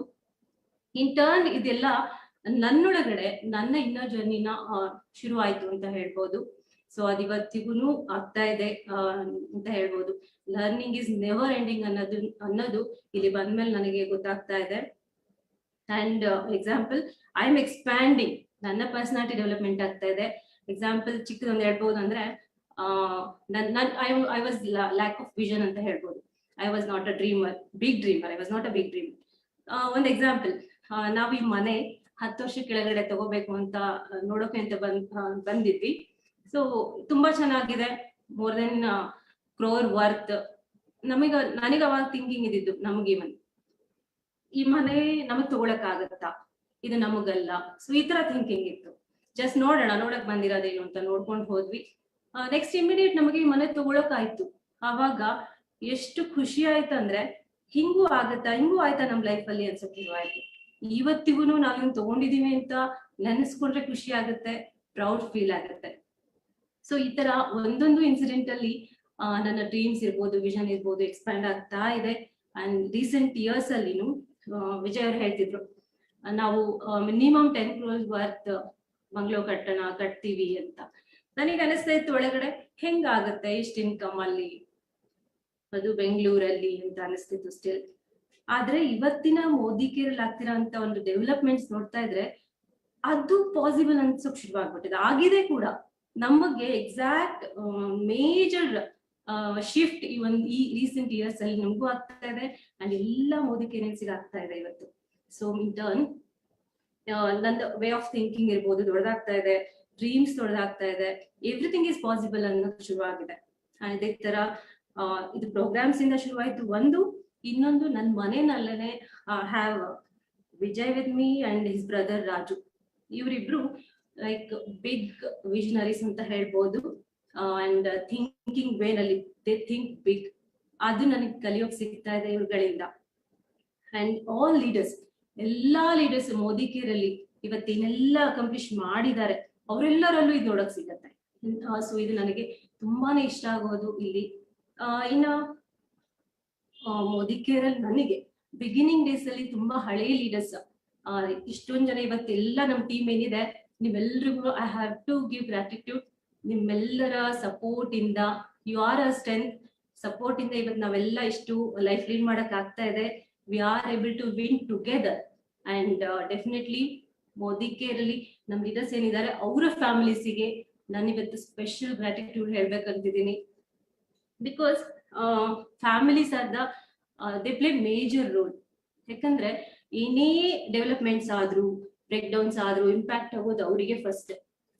ಇನ್ ಟರ್ನ್ ಇದೆಲ್ಲ ನನ್ನೊಳಗಡೆ ನನ್ನ ಇನ್ನರ್ ಜರ್ನಿನ ಶುರು ಆಯ್ತು ಅಂತ ಹೇಳ್ಬೋದು. ಸೊ ಅದಿವತ್ತಿಗೂ ಆಗ್ತಾ ಇದೆ ಅಂತ ಹೇಳ್ಬೋದು. ಲರ್ನಿಂಗ್ ಇಸ್ ನೆವರ್ ಎಂಡಿಂಗ್ ಅನ್ನೋದು ಇಲ್ಲಿ ಬಂದ್ಮೇಲೆ ನನಗೆ ಗೊತ್ತಾಗ್ತಾ ಇದೆ. And example, I am expanding, ನನ್ನ ಪರ್ಸನಾಲಿಟಿ ಡೆವಲಪ್ಮೆಂಟ್ ಆಗ್ತಾ ಇದೆ. ಎಕ್ಸಾಂಪಲ್ ಚಿಕ್ಕದೊಂದು ಹೇಳ್ಬೋದು ಅಂದ್ರೆ, I was lack of vision ಅಂತ ಹೇಳ್ಬೋದು. I was not a dreamer, big dreamer. I was not a big dreamer. ಒಂದು ಎಕ್ಸಾಂಪಲ್, ನಾವು ಈ ಮನೆ 10 ವರ್ಷ ಕೆಳಗಡೆ ತಗೋಬೇಕು ಅಂತ ನೋಡೋಕೆ ಅಂತ ಬಂದಿದ್ವಿ. ಸೊ ತುಂಬಾ ಚೆನ್ನಾಗಿದೆ, ಮೋರ್ ದೆನ್ ಕ್ರೋರ್ ವರ್ತ್. ನನಗೆ ಅವಾಗ ಥಿಂಕಿಂಗ್ ಇದ್ದಿದ್ದು, ನಮ್ಗೆ ಈ ಮನೆ ನಮಗ್ ತಗೊಳಕ್ ಆಗತ್ತಾ, ಇದು ನಮಗಲ್ಲ. ಸೊ ಈ ತರ ಥಿಂಕಿಂಗ್ ಇತ್ತು. ಜಸ್ಟ್ ನೋಡಕ್ ಬಂದಿರೋದೇನು ಅಂತ ನೋಡ್ಕೊಂಡು ಹೋದ್ವಿ. ನೆಕ್ಸ್ಟ್ ಇಮಿಡಿಯೇಟ್ ನಮಗೆ ಈ ಮನೆ ತಗೊಳಕ್ ಆಯ್ತು. ಆವಾಗ ಎಷ್ಟು ಖುಷಿ ಆಯ್ತಂದ್ರೆ, ಹಿಂಗೂ ಆಯ್ತಾ ನಮ್ ಲೈಫ್ ಅಲ್ಲಿ ಅನ್ಸಕ್ ಆಯ್ತು. ಇವತ್ತಿಗೂ ನಾವೇನ್ ತಗೊಂಡಿದೀವಿ ಅಂತ ನೆನೆಸ್ಕೊಂಡ್ರೆ ಖುಷಿ ಆಗುತ್ತೆ, ಪ್ರೌಡ್ ಫೀಲ್ ಆಗುತ್ತೆ. ಸೊ ಈ ತರ ಒಂದೊಂದು ಇನ್ಸಿಡೆಂಟ್ ಅಲ್ಲಿ ನನ್ನ ಡ್ರೀಮ್ಸ್ ಇರ್ಬೋದು, ವಿಷನ್ ಇರ್ಬೋದು, ಎಕ್ಸ್ಪ್ಯಾಂಡ್ ಆಗ್ತಾ ಇದೆ. ಅಂಡ್ ರೀಸೆಂಟ್ ಇಯರ್ಸ್ ಅಲ್ಲಿನು ವಿಜಯ್ ಅವ್ರು ಹೇಳ್ತಿದ್ರು, ನಾವು ಮಿನಿಮಮ್ 10 crores ವರ್ತ್ ಬಂಗ್ಲೋ ಕಟ್ತೀವಿ ಅಂತ. ನನಗೆ ಅನಿಸ್ತಾ ಇತ್ತು ಒಳಗಡೆ, ಹೆಂಗಾಗತ್ತೆ ಇಷ್ಟ ಇನ್ಕಮ್ ಅಲ್ಲಿ, ಅದು ಬೆಂಗಳೂರಲ್ಲಿ ಅಂತ ಅನಿಸ್ತಿತ್ತು ಸ್ಟಿಲ್. ಆದ್ರೆ ಇವತ್ತಿನ ಮೋದಿಕೇರಲ್ಲಿ ಆಗ್ತಿರೋ ಅಂತ ಒಂದು ಡೆವಲಪ್ಮೆಂಟ್ಸ್ ನೋಡ್ತಾ ಇದ್ರೆ ಅದು ಪಾಸಿಬಲ್ ಅನ್ಸೋಕ್ ಶುರುವಾಗ್ಬಿಟ್ಟಿದೆ, ಆಗಿದೆ ಕೂಡ. ನಮಗೆ ಎಕ್ಸಾಕ್ಟ್ ಮೇಜರ್ ಶಿಫ್ಟ್ ಈ ರೀಸೆಂಟ್ ಇಯರ್ಸ್ ಅಲ್ಲಿ ನಮಗೂ ಆಗ್ತಾ ಇದೆ. ಅಂಡ್ ಎಲ್ಲ ಮೋದಿಕೇರಿಯನ್ಸಿಗೆ ಆಗ್ತಾ ಇದೆ ಇವತ್ತು. ಸೊ ಇನ್ ಟರ್ನ್ ನಂದು ವೇ ಆಫ್ ಥಿಂಕಿಂಗ್ ಇರ್ಬೋದು ದೊಡ್ಡದಾಗ್ತಾ ಇದೆ, ಡ್ರೀಮ್ಸ್ ದೊಡ್ಡದಾಗ್ತಾ ಇದೆ, ಎವ್ರಿಥಿಂಗ್ ಇಸ್ ಪಾಸಿಬಲ್ ಅನ್ನೋದು ಶುರುವಾಗಿದೆ. ಅದೇ ತರ ಇದು ಪ್ರೋಗ್ರಾಮ್ಸ್ ಇಂದ ಶುರುವಾಯ್ತು ಒಂದು. ಇನ್ನೊಂದು, ನನ್ನ ಮನೆಯಲ್ಲೇ have Vijay with me and his brother Raju. ಇವರಿಬ್ರು ಲೈಕ್ ಬಿಗ್ ವಿಷನರೀಸ್ ಅಂತ ಹೇಳ್ಬೋದು. ಅಂಡ್ ಥಿಂಕಿಂಗ್ ವೇನಲ್ಲಿ ದೇ ಥಿಂಕ್ ಬಿಗ್. ಅದು ನನಗೆ ಕಲಿಯೋಕ್ ಸಿಗ್ತಾ ಇದೆ ಇವ್ರುಗಳಿಂದ. ಅಂಡ್ ಆಲ್ ಲೀಡರ್ಸ್, ಎಲ್ಲಾ ಲೀಡರ್ಸ್ ಮೋದಿಕೇರಲ್ಲಿ ಇವತ್ತೇನೆಲ್ಲ ಅಕಂಪ್ಲಿಷ್ ಮಾಡಿದ್ದಾರೆ, ಅವರೆಲ್ಲರಲ್ಲೂ ಇದು ನೋಡಕ್ ಸಿಗತ್ತೆ. ಸೊ ಇದು ನನಗೆ ತುಂಬಾನೇ ಇಷ್ಟ ಆಗೋದು ಇಲ್ಲಿ. ಇನ್ನ ಮೋದಿಕೇರಲ್ಲಿ ನನಗೆ ಬಿಗಿನಿಂಗ್ ಡೇಸ್ ಅಲ್ಲಿ ತುಂಬಾ ಹಳೆ ಲೀಡರ್ಸ್, ಇಷ್ಟೊಂದ್ ಜನ ಇವತ್ತೆಲ್ಲ ನಮ್ ಟೀಮ್ ಏನಿದೆ, ನಿಮ್ಮೆಲ್ರಿಗೂ I have to give gratitude. ನಿಮ್ಮೆಲ್ಲರ ಸಪೋರ್ಟ್ ಇಂದ, you are a strength. Support ಇಂದ ಇವತ್ತು ನಾವೆಲ್ಲ ಇಷ್ಟು ಲೈಫ್ ಲೀಡ್ ಮಾಡಕ್ ಆಗ್ತಾ ಇದೆ. We are able to win together. And definitely ಮೋದಿಕೇರಲ್ಲಿ ನಮ್ ಲೀಡರ್ಸ್ ಏನಿದ್ದಾರೆ ಅವರ ಫ್ಯಾಮಿಲೀಸಿಗೆ ನಾನು ಇವತ್ತು ಸ್ಪೆಷಲ್ ಗ್ರಾಟಿಟ್ಯೂಡ್ ಹೇಳ್ಬೇಕಂತಿದ್ದೀನಿ. Because families are they play major role. ಯಾಕಂದ್ರೆ ಏನೇ ಡೆವಲಪ್ಮೆಂಟ್ಸ್ ಆದ್ರೂ, ಬ್ರೇಕ್ ಡೌನ್ಸ್ ಆದ್ರು ಇಂಪ್ಯಾಕ್ಟ್ ಆಗೋದು ಅವರಿಗೆ ಫಸ್ಟ್.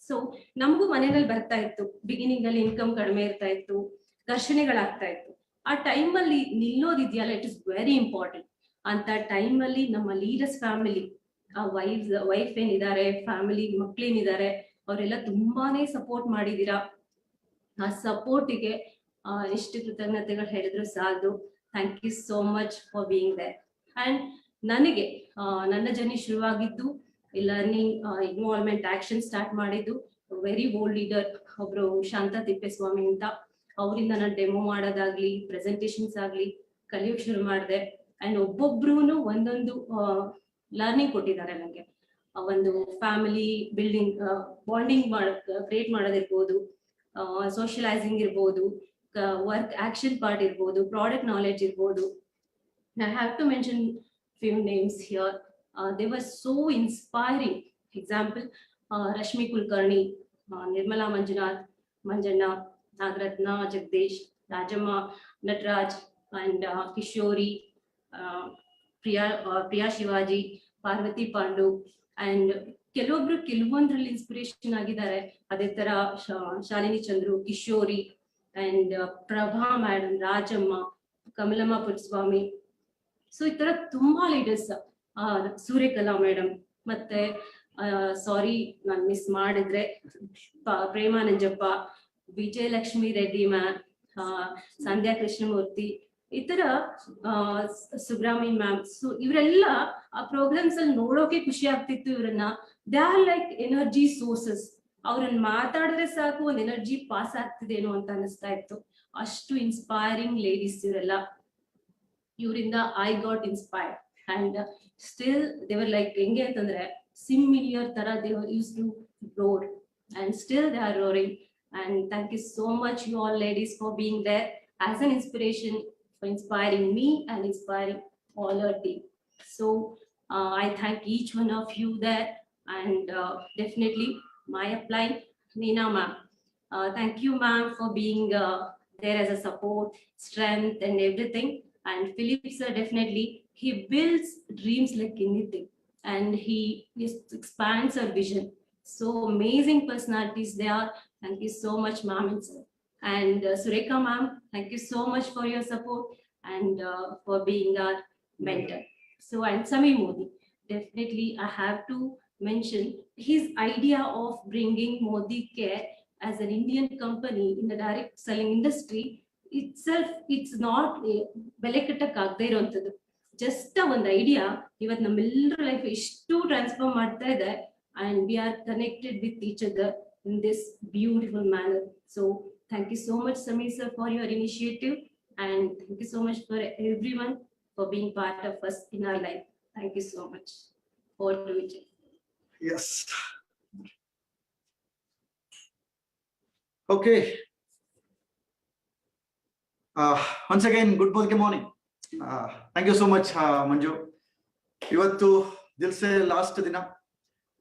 ಸೊ ನಮಗೂ ಮನೆಯಲ್ಲಿ ಬರ್ತಾ ಇತ್ತು, ಬಿಗಿನಿಂಗ್ ಅಲ್ಲಿ ಇನ್ಕಮ್ ಕಡಿಮೆ ಇರ್ತಾ ಇತ್ತು, ಘರ್ಷಣೆಗಳಾಗ್ತಾ ಇತ್ತು. ಆ ಟೈಮಲ್ಲಿ ನಿಲ್ಲೋದಿದೆಯಲ್ಲ, ಇಟ್ ಇಸ್ ವೆರಿ ಇಂಪಾರ್ಟೆಂಟ್. ಅಂತ ಟೈಮಲ್ಲಿ ನಮ್ಮ ಲೀಡರ್ಸ್ ಫ್ಯಾಮಿಲಿ, ಆ ವೈಫ್ ಏನಿದ್ದಾರೆ, ಫ್ಯಾಮಿಲಿ ಮಕ್ಳೇನಿದ್ದಾರೆ, ಅವರೆಲ್ಲ ತುಂಬಾನೇ ಸಪೋರ್ಟ್ ಮಾಡಿದೀರಾ. ಆ ಸಪೋರ್ಟಿಗೆ ಎಷ್ಟು ಕೃತಜ್ಞತೆಗಳು ಹೇಳಿದ್ರು ಸಾಲದು. Thank you so much for being there. And ನನಗೆ ನನ್ನ ಜರ್ನಿ ಶುರುವಾಗಿದ್ದು ಲರ್ನಿಂಗ್ ಇನ್ವಾಲ್ವ್ಮೆಂಟ್ ಆಕ್ಷನ್ ಸ್ಟಾರ್ಟ್ ಮಾಡಿದ್ದು ವೆರಿ ಓಲ್ಡ್ ಲೀಡರ್ ಒಬ್ರು ಶಾಂತ ತಿಪ್ಪೇಸ್ವಾಮಿ ಅಂತ. ಅವರಿಂದ ನಾನು ಡೆಮೋ ಮಾಡೋದಾಗ್ಲಿ, ಪ್ರೆಸೆಂಟೇಷನ್ಸ್ ಆಗ್ಲಿ ಕಲಿಯೋಕ್ ಶುರು ಮಾಡಿದೆ. ಅಂಡ್ ಒಬ್ಬೊಬ್ರು ಒಂದೊಂದು ಲರ್ನಿಂಗ್ ಕೊಟ್ಟಿದ್ದಾರೆ ನನಗೆ. ಒಂದು ಫ್ಯಾಮಿಲಿ ಬಿಲ್ಡಿಂಗ್, ಬಾಂಡಿಂಗ್ ಕ್ರಿಯೇಟ್ ಮಾಡೋದಿರ್ಬೋದು, ಸೋಷಿಯಲೈಸಿಂಗ್ ಇರ್ಬೋದು, ವರ್ಕ್ ಆಕ್ಷನ್ ಪಾರ್ಟ್ ಇರ್ಬೋದು, ಪ್ರಾಡಕ್ಟ್ ನಾಲೆಡ್ಜ್ ಇರ್ಬೋದು. I have to mention few names here. They were so inspiring. Example, Rashmi Kulkarni, Nirmala Manjunath, Manjanna, Nagratna, Jagdish, Rajamma, Natraj, and Kishori, Priya Shivaji, Parvati Pandu, and ಕೆಲವೊಂದ್ರಲ್ಲಿ inspiration ಆಗಿದ್ದಾರೆ. ಅದೇ ತರ Shalini Chandru, Kishori, and Prabha madam, Rajamma, Kamalamma Puttaswamy. So ಈ ತರ ತುಂಬಾ leaders, ಸೂರ್ಯಕಲಾ madam, ಮತ್ತೆ ಸಾರಿ ನಾನು miss ಮಾಡಿದ್ರೆ ಪ್ರೇಮಾ ನಂಜಪ್ಪ, ವಿಜಯಲಕ್ಷ್ಮಿ ರೆಡ್ಡಿ ಮ್ಯಾಮ್, ಸಂಧ್ಯಾ ಕೃಷ್ಣಮೂರ್ತಿ, ಈ ತರ ಸುಬ್ರಹ್ಮಣ್ಯ ಮ್ಯಾಮ್. ಸೊ ಇವರೆಲ್ಲ ಆ ಪ್ರೋಗ್ರಾಮ್ಸ್ ಅಲ್ಲಿ ನೋಡೋಕೆ ಖುಷಿ ಆಗ್ತಿತ್ತು. ಇವರನ್ನ they are like energy sources. ಅವ್ರನ್ನ ಮಾತಾಡಿದ್ರೆ ಸಾಕು ಒಂದ್ ಎನರ್ಜಿ ಪಾಸ್ ಆಗ್ತಿದೇನೋ ಅಂತ ಅನಿಸ್ತಾ ಇತ್ತು. ಅಷ್ಟು ಇನ್ಸ್ಪೈರಿಂಗ್ ಲೇಡೀಸ್ ಇವರೆಲ್ಲ. ಇವರಿಂದ I got inspired and still they were like ಹೆಂಗೆ ಅಂತಂದ್ರೆ ಸಿಮಿಲಿಯರ್ ತರ they were used to roar and still they are roaring. And thank you so much you all ladies for being there as an inspiration, for inspiring me and inspiring all our team. So I thank each one of you there, and definitely my upline Neena ma'am. Thank you ma'am for being there as a support, strength and everything. And Philip sir, definitely he builds dreams like anything, and he expands our vision. So amazing personalities they are. Thank you so much ma'am and sir. And Sureka ma'am, thank you so much for your support and for being our mentor. So, and Sami Modi, definitely I have to mention his idea of bringing Modi Care as an Indian company in the direct selling industry itself. It's not belekattak agde iruntadu, just a one idea ivat nammellರ life ಎಷ್ಟು transform ಮಾಡ್ತಾ ಇದೆ, and we are connected with each other in this beautiful manner. So thank you so much Sami sir for your initiative, and thank you so much for everyone for being part of us in our life. Thank you so much. Over to Vijay. Yes. Okay. Once again, good morning. Thank you so much, Manju. ಇವತ್ತು Dil Se last ದಿನ,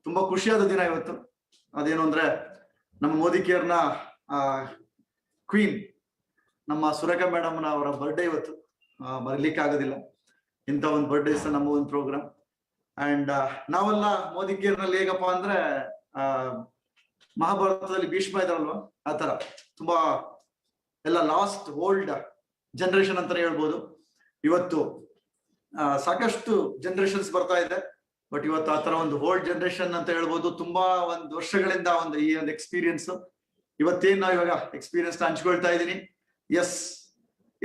ತುಂಬಾ ಖುಷಿಯಾದ ದಿನ ಇವತ್ತು. ಅದೇನು ಅಂದ್ರೆ ನಮ್ಮ Modi ಕೇರ್ನ queen ನಮ್ಮ ಸುರೇಖಾ ಮೇಡಮ್ ಅವರ ಬರ್ಡೇ ಇವತ್ತು. ಮರಿಲಿಕ್ಕೆ ಆಗೋದಿಲ್ಲ ಇಂಥ ಒಂದು ಬರ್ಡೇ ಸಹ ನಮ್ಮ ಒಂದು ಪ್ರೋಗ್ರಾಮ್. ಅಂಡ್ ನಾವೆಲ್ಲ ಮೋದಿ ಕೇರ್ ನಲ್ಲಿ ಹೇಗಪ್ಪ ಅಂದ್ರೆ ಮಹಾಭಾರತದಲ್ಲಿ ಭೀಷ್ಮ ಇದಾರಲ್ವಾ, ಆ ತರ ತುಂಬಾ ಎಲ್ಲ ಲಾಸ್ಟ್ ಓಲ್ಡ್ ಜನರೇಷನ್ ಅಂತಾನೆ ಹೇಳ್ಬೋದು. ಇವತ್ತು ಸಾಕಷ್ಟು ಜನರೇಷನ್ಸ್ ಬರ್ತಾ ಇದೆ, ಬಟ್ ಇವತ್ತು ಆ ತರ ಒಂದು ಓಲ್ಡ್ ಜನರೇಷನ್ ಅಂತ ಹೇಳ್ಬೋದು. ತುಂಬಾ ಒಂದು ವರ್ಷಗಳಿಂದ ಒಂದು ಈ ಒಂದು ಎಕ್ಸ್ಪೀರಿಯನ್ಸ್ ಇವತ್ತೇನ್ ನಾವು ಇವಾಗ ಎಕ್ಸ್ಪೀರಿಯನ್ಸ್ ಹಂಚ್ಕೊಳ್ತಾ ಇದ್ದೀನಿ. ಎಸ್,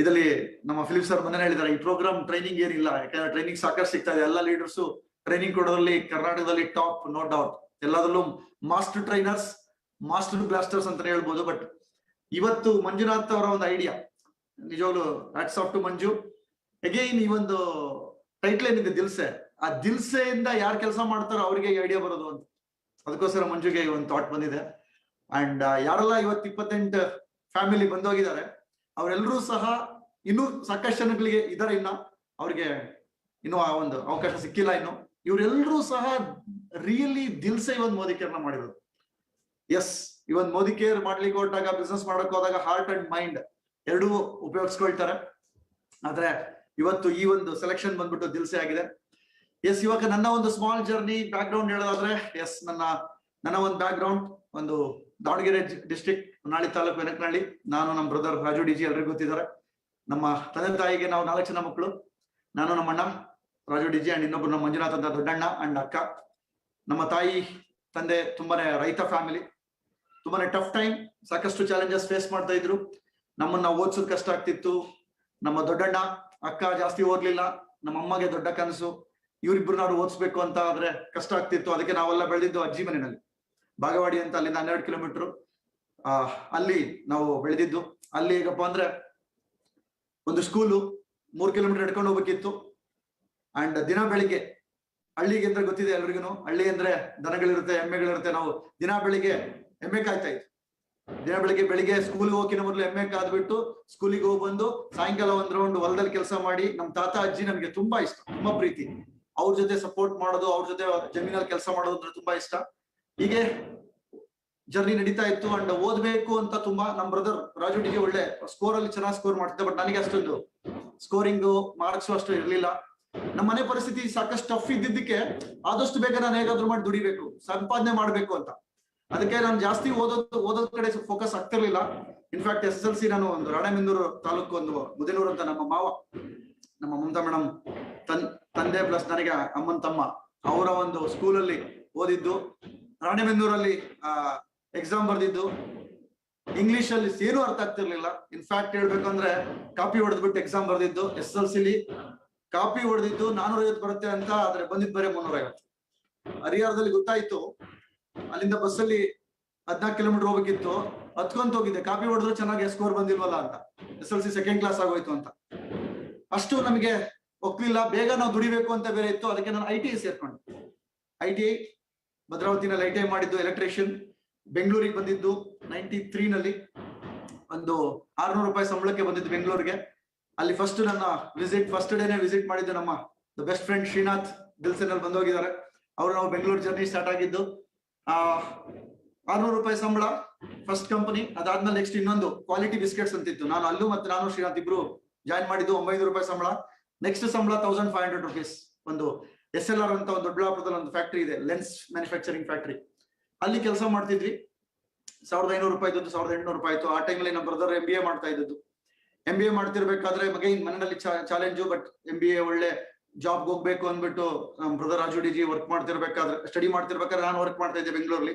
ಇದರಲ್ಲಿ ನಮ್ಮ ಫಿಲಿಪ್ ಸರ್ ಮನೆ ಹೇಳಿದ್ದಾರೆ, ಈ ಪ್ರೋಗ್ರಾಮ್ ಟ್ರೈನಿಂಗ್ ಏನಿಲ್ಲ, ಯಾಕಂದ್ರೆ ಟ್ರೈನಿಂಗ್ ಸಾಕಷ್ಟು ಸಿಗ್ತಾ ಇದೆ. ಎಲ್ಲ ಲೀಡರ್ಸು ಟ್ರೈನಿಂಗ್ ಕೊಡೋದ್ರಲ್ಲಿ ಕರ್ನಾಟಕದಲ್ಲಿ ಟಾಪ್, ನೋ ಡೌಟ್. ಎಲ್ಲದರಲ್ಲೂ ಮಾಸ್ಟರ್ ಟ್ರೈನರ್ಸ್, ಮಾಸ್ಟರ್ ಬ್ಲಾಸ್ಟರ್ಸ್ ಅಂತ ಹೇಳ್ಬೋದು. ಬಟ್ ಇವತ್ತು ಮಂಜುನಾಥ್ ಅವರ ಒಂದು ಐಡಿಯಾ ನಿಜವಾಗ್ಲು hats off to Manju. Again ಈ ಒಂದು ಟೈಟ್ಲ್ ಏನಿದೆ ದಿಲ್ಸೆ, ಆ ದಿಲ್ಸೆಯಿಂದ ಯಾರು ಕೆಲಸ ಮಾಡ್ತಾರೋ ಅವ್ರಿಗೆ ಐಡಿಯಾ ಬರೋದು ಅಂತ. ಅದಕ್ಕೋಸ್ಕರ ಮಂಜುಗೆ ಒಂದು ಥಾಟ್ ಬಂದಿದೆ. ಅಂಡ್ ಯಾರೆಲ್ಲ ಇವತ್ತು 28 ಫ್ಯಾಮಿಲಿ ಬಂದೋಗಿದ್ದಾರೆ ಅವರೆಲ್ಲರೂ ಸಹ ಇನ್ನೂ ಸಾಕಷ್ಟು ಜನಗಳಿಗೆ ಇದಾರೆ, ಇನ್ನ ಅವ್ರಿಗೆ ಇನ್ನೂ ಆ ಒಂದು ಅವಕಾಶ ಸಿಕ್ಕಿಲ್ಲ ಇನ್ನು. ಇವರೆಲ್ಲರೂ ಸಹ ರಿಯಲಿ ದಿಲ್ಸೆ ಈ ಒಂದು ಮೋದಿ ಕೇರ್ನ ಮಾಡಿರೋದು. ಎಸ್, ಈ ಒಂದು ಮೋದಿ ಕೇರ್ ಮಾಡ್ಲಿಕ್ಕೆ ಹೊರಟಾಗ, ಬಿಸ್ನೆಸ್ ಮಾಡಕ್ ಹೋದಾಗ ಹಾರ್ಟ್ ಅಂಡ್ ಮೈಂಡ್ ಎರಡೂ ಉಪಯೋಗಿಸ್ಕೊಳ್ತಾರೆ. ಆದ್ರೆ ಇವತ್ತು ಈ ಒಂದು ಸೆಲೆಕ್ಷನ್ ಬಂದ್ಬಿಟ್ಟು ದಿಲ್ಸೆ ಆಗಿದೆ. ಎಸ್, ಇವಾಗ ನನ್ನ ಒಂದು ಸ್ಮಾಲ್ ಜರ್ನಿ ಬ್ಯಾಕ್ ಗ್ರೌಂಡ್ ಹೇಳೋದಾದ್ರೆ, ಎಸ್, ನನ್ನ ಒಂದು ಬ್ಯಾಕ್ ಗ್ರೌಂಡ್ ಒಂದು ದಾವಣಗೆರೆ ಡಿಸ್ಟ್ರಿಕ್ಟ್ ಹೊನ್ನಾಳಿ ತಾಲೂಕು ವೆನಕನಹಳ್ಳಿ. ನಾನು ನಮ್ಮ ಬ್ರದರ್ ರಾಜು ಡಿಜಿ ಎಲ್ರಿಗೂ ಗೊತ್ತಿದ್ದಾರೆ. ನಮ್ಮ ತಂದೆ ತಾಯಿಗೆ ನಾವು 4 ಜನ ಮಕ್ಕಳು. ನಾನು ನಮ್ಮ ಅಣ್ಣ ರಾಜು ಡಿಜಿ ಅಂಡ್ ಇನ್ನೊಬ್ರು ನಮ್ಮ ಮಂಜುನಾಥ್ ಅಂತ ದೊಡ್ಡಣ್ಣ ಅಂಡ್ ಅಕ್ಕ. ನಮ್ಮ ತಾಯಿ ತಂದೆ ತುಂಬಾನೇ ರೈತ ಫ್ಯಾಮಿಲಿ, ತುಂಬಾನೇ ಟಫ್ ಟೈಮ್, ಸಾಕಷ್ಟು ಚಾಲೆಂಜಸ್ ಫೇಸ್ ಮಾಡ್ತಾ ಇದ್ರು. ನಮ್ಮನ್ನ ಓದಿಸೋದು ಕಷ್ಟ ಆಗ್ತಿತ್ತು. ನಮ್ಮ ದೊಡ್ಡಣ್ಣ ಅಕ್ಕ ಜಾಸ್ತಿ ಓದ್ಲಿಲ್ಲ. ನಮ್ಮ ಅಮ್ಮಗೆ ದೊಡ್ಡ ಕನಸು, ಇವ್ರಿಬ್ರು ಓದಿಸ್ಬೇಕು ಅಂತ ಆದ್ರೆ ಕಷ್ಟ ಆಗ್ತಿತ್ತು. ಅದಕ್ಕೆ ನಾವೆಲ್ಲ ಬೆಳೆದಿದ್ದು ಅಜ್ಜಿ ಮನೆಯಲ್ಲಿ, ಬಾಗವಾಡಿ ಅಂತ, ಅಲ್ಲಿಂದ 12 ಕಿಲೋಮೀಟರ್. ಅಲ್ಲಿ ನಾವು ಬೆಳೆದಿದ್ದು. ಅಲ್ಲಿ ಹೇಗಪ್ಪ ಅಂದ್ರೆ ಒಂದು ಸ್ಕೂಲು 3 ಕಿಲೋಮೀಟರ್ ನಡ್ಕೊಂಡು ಹೋಗ್ಬೇಕಿತ್ತು. ಅಂಡ್ ದಿನ ಬೆಳಿಗ್ಗೆ ಹಳ್ಳಿಗೆ ಅಂದ್ರೆ ಗೊತ್ತಿದೆ ಎಲ್ರಿಗೂ, ಹಳ್ಳಿ ಅಂದ್ರೆ ದನಗಳಿರುತ್ತೆ, ಎಮ್ಮೆಗಳಿರುತ್ತೆ. ನಾವು ದಿನ ಬೆಳಿಗ್ಗೆ ಎಮ್ಮೆ ಕಾಯ್ತಾ ಇದ್ವಿ. ದಿನ ಬೆಳಿಗ್ಗೆ ಸ್ಕೂಲ್ಗೆ ಹೋಗಿನ ಮೊದಲು ಎಮ್ಮೆ ಕಾದ್ಬಿಟ್ಟು ಸ್ಕೂಲಿಗೆ ಹೋಗಿ ಬಂದು ಸಾಯಂಕಾಲ 1 ರೌಂಡ್ ಹೊಲದಲ್ಲಿ ಕೆಲಸ ಮಾಡಿ. ನಮ್ಮ ತಾತ ಅಜ್ಜಿ ನಮ್ಗೆ ತುಂಬಾ ಇಷ್ಟ, ತುಂಬಾ ಪ್ರೀತಿ. ಅವ್ರ ಜೊತೆ ಸಪೋರ್ಟ್ ಮಾಡೋದು, ಅವ್ರ ಜೊತೆ ಜಮೀನಲ್ಲಿ ಕೆಲಸ ಮಾಡೋದು ಅಂದ್ರೆ ತುಂಬಾ ಇಷ್ಟ. ಹೀಗೆ ಜರ್ನಿ ನಡೀತಾ ಇತ್ತು. ಅಂಡ್ ಓದ್ಬೇಕು ಅಂತ ತುಂಬಾ, ನಮ್ಮ ಬ್ರದರ್ ರಾಜು ಡಿಗೆ ಒಳ್ಳೆ ಸ್ಕೋರ್ ಅಲ್ಲಿ ಚೆನ್ನಾಗಿ ಸ್ಕೋರ್ ಮಾಡ್ತಿದ್ದೆ. ಬಟ್ ನನಗೆ ಅಷ್ಟೊಂದು ಸ್ಕೋರಿಂಗ್ ಮಾರ್ಕ್ಸ್ ಅಷ್ಟು ಇರ್ಲಿಲ್ಲ. ನಮ್ಮ ಮನೆ ಪರಿಸ್ಥಿತಿ ಸಾಕಷ್ಟು ಟಫ್ ಇದ್ದಿದ್ದಕ್ಕೆ ಆದಷ್ಟು ಬೇಗ ನಾನು ಹೇಗಾದ್ರೂ ಮಾಡಿ ದುಡಿಬೇಕು, ಸಂಪಾದನೆ ಮಾಡ್ಬೇಕು ಅಂತ. ಅದಕ್ಕೆ ನಾನು ಜಾಸ್ತಿ ಓದೋದ್ ಕಡೆ ಫೋಕಸ್ ಆಗ್ತಿರ್ಲಿಲ್ಲ. ಇನ್ಫ್ಯಾಕ್ಟ್ SSLC ನಾನು ಒಂದು ರಾಣೆಬೆನ್ನೂರು ತಾಲೂಕು ಒಂದು ಮುದೇನೂರು ಅಂತ, ನಮ್ಮ ಮಾವ, ನಮ್ಮ ಮಮತಾ ಮೇಡಮ್ ತಂದೆ ಪ್ಲಸ್ ನನಗೆ ಅಮ್ಮನ ತಮ್ಮ, ಅವರ ಒಂದು ಸ್ಕೂಲಲ್ಲಿ ಓದಿದ್ದು. ರಾಣೆಬೆನ್ನೂರಲ್ಲಿ ಎಕ್ಸಾಮ್ ಬರ್ದಿದ್ದು. ಇಂಗ್ಲಿಷ್ ಅಲ್ಲಿ ಏನೂ ಅರ್ಥ ಆಗ್ತಿರ್ಲಿಲ್ಲ. ಇನ್ಫ್ಯಾಕ್ಟ್ ಹೇಳ್ಬೇಕಂದ್ರೆ ಕಾಪಿ ಹೊಡೆದ್ಬಿಟ್ಟು ಎಕ್ಸಾಮ್ ಬರ್ದಿದ್ದು. SSLC ಕಾಪಿ ಹೊಡೆದಿದ್ದು 450 ಬರುತ್ತೆ ಅಂತ, ಆದ್ರೆ ಬಂದಿದ್ ಬರೀ 350. ಹರಿಹರದಲ್ಲಿ ಗೊತ್ತಾಯ್ತು. ಅಲ್ಲಿಂದ ಬಸ್ಸಲ್ಲಿ 14 ಕಿಲೋಮೀಟರ್ ಹೋಗ್ಬೇಕಿತ್ತು. ಹತ್ಕೊಂತ ಹೋಗಿದ್ದೆ, ಕಾಪಿ ಹೊಡೆದ್ರು ಚೆನ್ನಾಗಿ ಸ್ಕೋರ್ ಬಂದಿಲ್ವಲ್ಲ ಅಂತ. SSLC ಸೆಕೆಂಡ್ ಕ್ಲಾಸ್ ಆಗೋಯ್ತು ಅಂತ. ಅಷ್ಟು ನಮಗೆ ಒಪ್ಲಿಲ್ಲ. ಬೇಗ ನಾವು ದುಡಿಬೇಕು ಅಂತ ಬೇರೆ ಇತ್ತು. ಅದಕ್ಕೆ ನಾನು ITI ಸೇರ್ಕೊಂಡೆ. ITI ಭದ್ರಾವತಿನಲ್ಲಿ ITI ಮಾಡಿದ್ದು, ಎಲೆಕ್ಟ್ರಿಷಿಯನ್. ಬೆಂಗಳೂರಿಗೆ ಬಂದಿದ್ದು 93 ನಲ್ಲಿ. ಒಂದು 600 ರೂಪಾಯಿ ಸಂಬಳಕ್ಕೆ ಬಂದಿದ್ದು ಬೆಂಗಳೂರಿಗೆ. ಅಲ್ಲಿ ಫಸ್ಟ್ ಡೇನೆ ವಿಸಿಟ್ ಮಾಡಿದ್ದು ನಮ್ಮ ಬೆಸ್ಟ್ ಫ್ರೆಂಡ್ ಶ್ರೀನಾಥ್ ದಿಲ್ಸನ್ ಅಲ್ಲಿ ಬಂದೋಗಿದ್ದಾರೆ. ಅವ್ರು ನಾವು ಬೆಂಗಳೂರು ಜರ್ನಿ ಸ್ಟಾರ್ಟ್ ಆಗಿದ್ದು. 600 ರೂಪಾಯಿ ಸಂಬಳ ಫಸ್ಟ್ ಕಂಪನಿ. ಅದಾದ್ಮೇಲೆ ನೆಕ್ಸ್ಟ್ ಇನ್ನೊಂದು ಕ್ವಾಲಿಟಿ ಬಿಸ್ಕೆಟ್ಸ್ ಅಂತಿತ್ತು. ನಾನು ಶ್ರೀನಾಥ್ ಇಬ್ರು ಜಾಯಿನ್ ಮಾಡಿದ್ದು. 900 ರೂಪಾಯಿ ಸಂಬಳ. ನೆಕ್ಸ್ಟ್ ಸಂಬಳ 1500 rupees. ಒಂದು SLR ಅಂತ ಒಂದು ದೊಡ್ಡಬಳ್ಳಾಪುರದಲ್ಲಿ ಒಂದು ಫ್ಯಾಕ್ಟ್ರಿ ಇದೆ, ಲೆನ್ಸ್ ಮ್ಯಾನುಫ್ಯಾಕ್ಚರಿಂಗ್ ಫ್ಯಾಕ್ಟ್ರಿ. ಅಲ್ಲಿ ಕೆಲಸ ಮಾಡ್ತಿದ್ವಿ. 1500 ರೂಪಾಯಿ ಇದ್ದು 1800 ರೂಪಾಯಿ ಆಯ್ತು. ಆ ಟೈಮಲ್ಲಿ ನಮ್ಮ ಬ್ರದರ್ MBA ಮಾಡ್ತಾ ಇದ್ದದ್ದು. MBA ಮಾಡ್ತಿರ್ಬೇಕಾದ್ರೆ ಮನೆಯಲ್ಲಿ ಚಾಲೆಂಜು. ಬಟ್ MBA ಒಳ್ಳೆ ಜಾಬ್ ಹೋಗ್ಬೇಕು ಅಂದ್ಬಿಟ್ಟು ನಮ್ಮ ಬ್ರದರ್ ರಾಜು ಡಿಜಿ ಸ್ಟಡಿ ಮಾಡ್ತಿರ್ಬೇಕಾದ್ರೆ ನಾನು ವರ್ಕ್ ಮಾಡ್ತಾ ಇದ್ದೆ ಬೆಂಗಳೂರಲ್ಲಿ.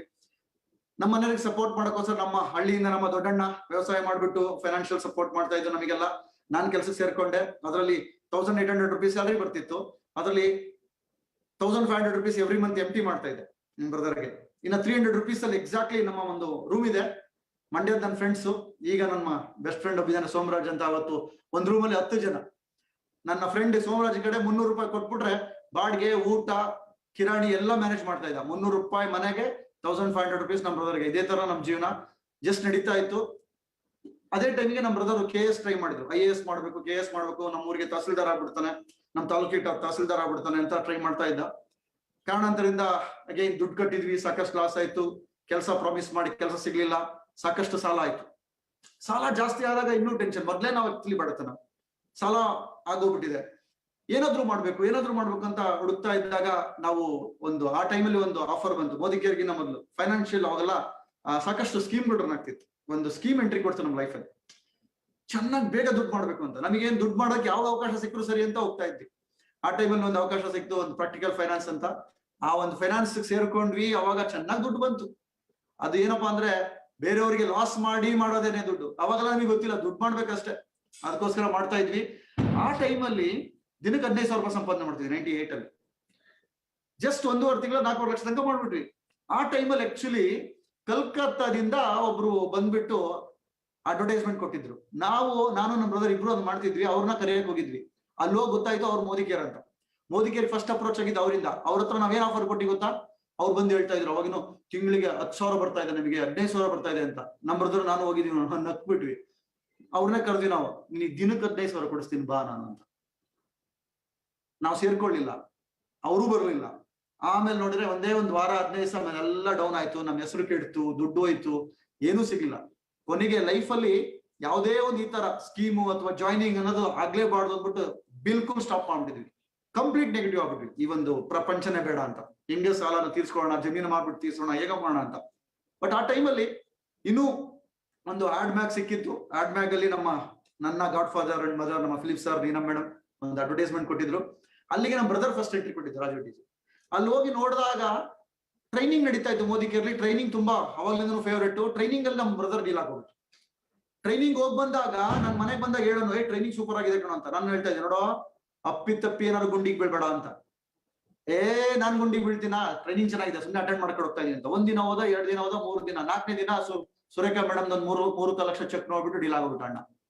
ನಮ್ಮ ಮನೆಯವ್ರಿಗೆ ಸಪೋರ್ಟ್ ಮಾಡೋಕ್ಕೋಸ್ಕರ ನಮ್ಮ ಹಳ್ಳಿಯಿಂದ ನಮ್ಮ ದೊಡ್ಡಣ್ಣ ವ್ಯವಸಾಯ ಮಾಡ್ಬಿಟ್ಟು ಫೈನಾನ್ಷಿಯಲ್ ಸಪೋರ್ಟ್ ಮಾಡ್ತಾ ಇದ್ದು ನಮಗೆಲ್ಲ. ನಾನು ಕೆಲಸಕ್ಕೆ ಸೇರ್ಕೊಂಡೆ. ಅದರಲ್ಲಿ 1800 ರೂಪೀಸ್ ಸ್ಯಾಲರಿ ಬರ್ತಿತ್ತು. ಅದರಲ್ಲಿ 1500 ರೂಪೀಸ್ ಎವ್ರಿ ಮಂತ್ MT ಮಾಡ್ತಾ ಇದ್ದೆ ನಿಮ್ ಬ್ರದರ್ಗೆ. ಇನ್ನ 300 ರೂಪೀಸ್ ಅಲ್ಲಿ ಎಕ್ಸಾಕ್ಟ್ಲಿ ನಮ್ಮ ಒಂದು ರೂಮ್ ಇದೆ ಮಂಡ್ಯದ ನನ್ನ ಫ್ರೆಂಡ್ಸು. ಈಗ ನಮ್ಮ ಬೆಸ್ಟ್ ಫ್ರೆಂಡ್ ಒಬ್ಬಿದ್ದಾನೆ ಸೋಮರಾಜ್ ಅಂತ. ಅವತ್ತು ಒಂದು ರೂಮಲ್ಲಿ 10 ಜನ. ನನ್ನ ಫ್ರೆಂಡ್ ಸೋಮರಾಜ್ ಕಡೆ 300 ರೂಪಾಯಿ ಕೊಟ್ಬಿಟ್ರೆ ಬಾಡಿಗೆ, ಊಟ, ಕಿರಾಣಿ ಎಲ್ಲ ಮ್ಯಾನೇಜ್ ಮಾಡ್ತಾ ಇದ್ದ. 300 ರೂಪಾಯಿ ಮನೆಗೆ, 1500 ರೂಪೀಸ್ ನಮ್ಮ ಬ್ರದರ್ಗೆ. ಇದೇ ತರ ನಮ್ಮ ಜೀವನ ಜಸ್ಟ್ ನಡೀತಾ ಇತ್ತು. ಅದೇ ಟೈಮಿಗೆ ನಮ್ಮ ಬ್ರದರ್ KS ಟ್ರೈ ಮಾಡಿದ್ರು. IAS ಮಾಡ್ಬೇಕು, KS ಮಾಡ್ಬೇಕು, ನಮ್ಮ ಊರಿಗೆ ತಹಸೀಲ್ದಾರ್ ಆಗ್ಬಿಡ್ತಾನೆ, ನಮ್ಮ ತಾಲೂಕಿಗೆ ತಹಸೀಲ್ದಾರ್ ಆಗ್ಬಿಡ್ತಾನೆ ಅಂತ ಟ್ರೈ ಮಾಡ್ತಾ ಇದ್ದ. ಕಾರಣಾಂತರದಿಂದ ಅಗೈನ್ ದುಡ್ಡು ಕಟ್ಟಿದ್ವಿ, ಸಾಕಷ್ಟು ಲಾಸ್ ಆಯ್ತು. ಕೆಲಸ ಪ್ರಾಮಿಸ್ ಮಾಡಿ ಕೆಲಸ ಸಿಗ್ಲಿಲ್ಲ, ಸಾಕಷ್ಟು ಸಾಲ ಆಯ್ತು. ಸಾಲ ಜಾಸ್ತಿ ಆದಾಗ ಇನ್ನೂ ಟೆನ್ಷನ್. ಮೊದ್ಲೇ ನಾವು ಆಕ್ಚುಲಿ ಬಡತನ, ಸಾಲ ಆಗೋಗ್ಬಿಟ್ಟಿದೆ. ಏನಾದ್ರೂ ಮಾಡ್ಬೇಕು ಅಂತ ಹುಡುಕ್ತಾ ಇದ್ದಾಗ ನಾವು ಆ ಟೈಮಲ್ಲಿ ಒಂದು ಆಫರ್ ಬಂತು ಮೋದಿ ಕೇರ್ಗಿನ ಮೊದಲು. ಫೈನಾನ್ಷಿಯಲ್ ಅವಾಗೆಲ್ಲ ಸಾಕಷ್ಟು ಸ್ಕೀಮ್ಗಳು ರನ್ ಆಗ್ತಿತ್ತು. ಒಂದು ಸ್ಕೀಮ್ ಎಂಟ್ರಿ ಕೊಡ್ತು ನಮ್ಮ ಲೈಫಲ್ಲಿ. ಚೆನ್ನಾಗಿ ಬೇಗ ದುಡ್ಡು ಮಾಡ್ಬೇಕು ಅಂತ. ನಮಗೇನ್ ದುಡ್ಡು ಮಾಡೋಕೆ ಯಾವ ಅವಕಾಶ ಸಿಕ್ಕರು ಸರಿ ಅಂತ ಹೋಗ್ತಾ ಇದ್ವಿ. ಆ ಟೈಮಲ್ಲಿ ಒಂದು ಅವಕಾಶ ಸಿಕ್ತು, ಒಂದು ಪ್ರಾಕ್ಟಿಕಲ್ ಫೈನಾನ್ಸ್ ಅಂತ. ಆ ಒಂದು ಫೈನಾನ್ಸ್ ಸೇರ್ಕೊಂಡ್ವಿ. ಅವಾಗ ಚೆನ್ನಾಗಿ ದುಡ್ಡು ಬಂತು. ಅದು ಏನಪ್ಪಾ ಅಂದ್ರೆ ಬೇರೆಯವರಿಗೆ ಲಾಸ್ ಮಾಡಿ ಮಾಡೋದೇನೆ ದುಡ್ಡು. ಅವಾಗೆಲ್ಲ ನಮಗೆ ಗೊತ್ತಿಲ್ಲ, ದುಡ್ಡು ಮಾಡ್ಬೇಕಷ್ಟೇ, ಅದಕ್ಕೋಸ್ಕರ ಮಾಡ್ತಾ ಇದ್ವಿ. ಆ ಟೈಮಲ್ಲಿ ದಿನಕ್ಕೆ 15,000 ರೂಪಾಯಿ ಸಂಪಾದನೆ ಮಾಡ್ತಿದ್ವಿ 98 ಅಲ್ಲಿ. ಜಸ್ಟ್ 1.5 ತಿಂಗಳ 4 ಲಕ್ಷ ತನಕ ಮಾಡ್ಬಿಟ್ವಿ. ಆ ಟೈಮಲ್ಲಿ ಆಕ್ಚುಲಿ ಕಲ್ಕತ್ತಾದಿಂದ ಒಬ್ರು ಬಂದ್ಬಿಟ್ಟು ಅಡ್ವರ್ಟೈಸ್ಮೆಂಟ್ ಕೊಟ್ಟಿದ್ರು. ನಾನು ನಮ್ಮ ಬ್ರದರ್ ಇಬ್ರು ಅದು ಮಾಡ್ತಿದ್ವಿ. ಅವ್ರನ್ನ ಕರೆಯಕ್ ಹೋಗಿದ್ವಿ. ಅಲ್ಲಿ ಹೋಗಿ ಗೊತ್ತಾಯ್ತು ಅವ್ರು ಮೋದಿ ಕೇರ್ ಅಂತ. ಮೋದಿ ಕೇರ್ ಫಸ್ಟ್ ಅಪ್ರೋಚ್ ಆಗಿದ್ದು ಅವರಿಂದ. ಅವ್ರ ಹತ್ರ ನಾವೇನ್ ಆಫರ್ ಕೊಟ್ಟಿ ಗೊತ್ತಾ? ಅವ್ರು ಬಂದು ಹೇಳ್ತಾ ಇದ್ರು ಅವಾಗಿನ ತಿಂಗಳಿಗೆ 10,000 ಬರ್ತಾ ಇದೆ, ನಮಗೆ 15,000 ಬರ್ತಾ ಇದೆ ಅಂತ. ನಮ್ಮ ಬ್ರದರ್ ನಾನು ಹೋಗಿದ್ವಿ, ನಕ್ಬಿಟ್ವಿ. ಅವ್ರನ್ನೇ ಕರೆದ್ವಿ ನಾವು, ನೀ ದಿನಕ್ಕೆ 15,000 ಕೊಡಿಸ್ತೀನಿ ಬಾ ನಾನು ಅಂತ. ನಾವು ಸೇರ್ಕೊಳ್ಳಿಲ್ಲ, ಅವರೂ ಬರ್ಲಿಲ್ಲ. ಆಮೇಲೆ ನೋಡಿದ್ರೆ ಒಂದೇ ಒಂದು ವಾರ 15 ದಿವಸ ಮೇಲೆ ಎಲ್ಲ ಡೌನ್ ಆಯ್ತು. ನಮ್ಮ ಹೆಸರು ಕೆಡ್ತು, ದುಡ್ಡು ಹೋಯ್ತು, ಏನೂ ಸಿಗ್ಲಿಲ್ಲ. ಕೊನೆಗೆ ಲೈಫಲ್ಲಿ ಯಾವುದೇ ಒಂದು ಈ ತರ ಸ್ಕೀಮು ಅಥವಾ ಜಾಯ್ನಿಂಗ್ ಅನ್ನೋದು ಆಗ್ಲೇಬಾರ್ದು ಅಂದ್ಬಿಟ್ಟು ಬಿಲ್ಕುಲ್ ಸ್ಟಾಪ್ ಮಾಡ್ಬಿಟ್ಟಿದ್ವಿ. ಕಂಪ್ಲೀಟ್ ನೆಗೆಟಿವ್ ಆಗ್ಬಿಟ್ವಿ. ಈ ಒಂದು ಪ್ರಪಂಚನೇ ಬೇಡ ಅಂತ, ಹೆಂಗೆ ಸಾಲನ ತೀರ್ಸ್ಕೊಳ್ಳೋಣ, ಜಮೀನು ಮಾಡ್ಬಿಟ್ಟು ತೀರ್ಸೋಣ, ಹೇಗ ಮಾಡೋಣ ಅಂತ. ಬಟ್ ಆ ಟೈಮಲ್ಲಿ ಇನ್ನೂ ಒಂದು ಆಡ್ ಮ್ಯಾಗ್ ಸಿಕ್ಕಿತ್ತು. ಆಡ್ ಮ್ಯಾಗ್ ಅಲ್ಲಿ ನನ್ನ ಗಾಡ್ ಫಾದರ್ ಅಂಡ್ ಮದರ್, ನಮ್ಮ ಫಿಲಿಪ್ ಸರ್, ನೀನಾ ಮೇಡಮ್ ಒಂದು ಅಡ್ವರ್ಟೈಸ್ಮೆಂಟ್ ಕೊಟ್ಟಿದ್ರು. ಅಲ್ಲಿಗೆ ನಮ್ಮ ಬ್ರದರ್ ಫಸ್ಟ್ ಎಂಟ್ರಿ ಕೊಟ್ಟಿದ್ರು, ರಾಜು ಟೀಚರ್. ಅಲ್ಲಿ ಹೋಗಿ ನೋಡಿದಾಗ ಟ್ರೈನಿಂಗ್ ನಡೀತಾ ಇತ್ತು ಮೋದಿ ಕೇರ್ಲಿ. ಟ್ರೈನಿಂಗ್ ತುಂಬಾ ಅವಾಗ್ಲಿಂದನೂ ಫೇವರೇಟ್. ಟ್ರೈನಿಂಗ್ ಅಲ್ಲಿ ನಮ್ಮ ಬ್ರದರ್ ಡೀಲ್ ಆಗೋದು. ಟ್ರೈನಿಂಗ್ ಹೋಗಿ ಬಂದಾಗ ನಾನು ಮನೆಗೆ ಬಂದಾಗ ಹೇಳೋನು, ಟ್ರೈನಿಂಗ್ ಸೂಪರ್ ಆಗಿದೆ ಕಣೋ ಅಂತ. ನಾನು ಹೇಳ್ತಾ ಇದ್ದೆ, ನೋಡೋ ಅಪ್ಪಿ ಏನಾದ್ರು ಗುಂಡಿಗೆ ಬೀಳ್ಬೇಡ ಅಂತ. ನಾನ್ ಗುಂಡಿಗೆ ಬೀಳ್ತೀನ, ಟ್ರೈನಿಂಗ್ ಚೆನ್ನಾಗಿದೆ, ಸುಮ್ಮನೆ ಅಟೆಂಡ್ ಮಾಡ್ಕೊಂಡು ಹೋಗ್ತಾ ಇದೀನಿ ಅಂತ. 1 ದಿನ ಹೋದ, 2 ದಿನ ಹೋದ, 3 ದಿನ, 4ನೇ ದಿನ ಸುರೇಖಾ ಮೇಡಮ್ ಒಂದು 3 ಲಕ್ಷ ಚೆಕ್ ನೋಡ್ಬಿಟ್ಟು ಡೀಲ್ ಆಗ್ಬಿಟ್ಟು ಅಣ್ಣ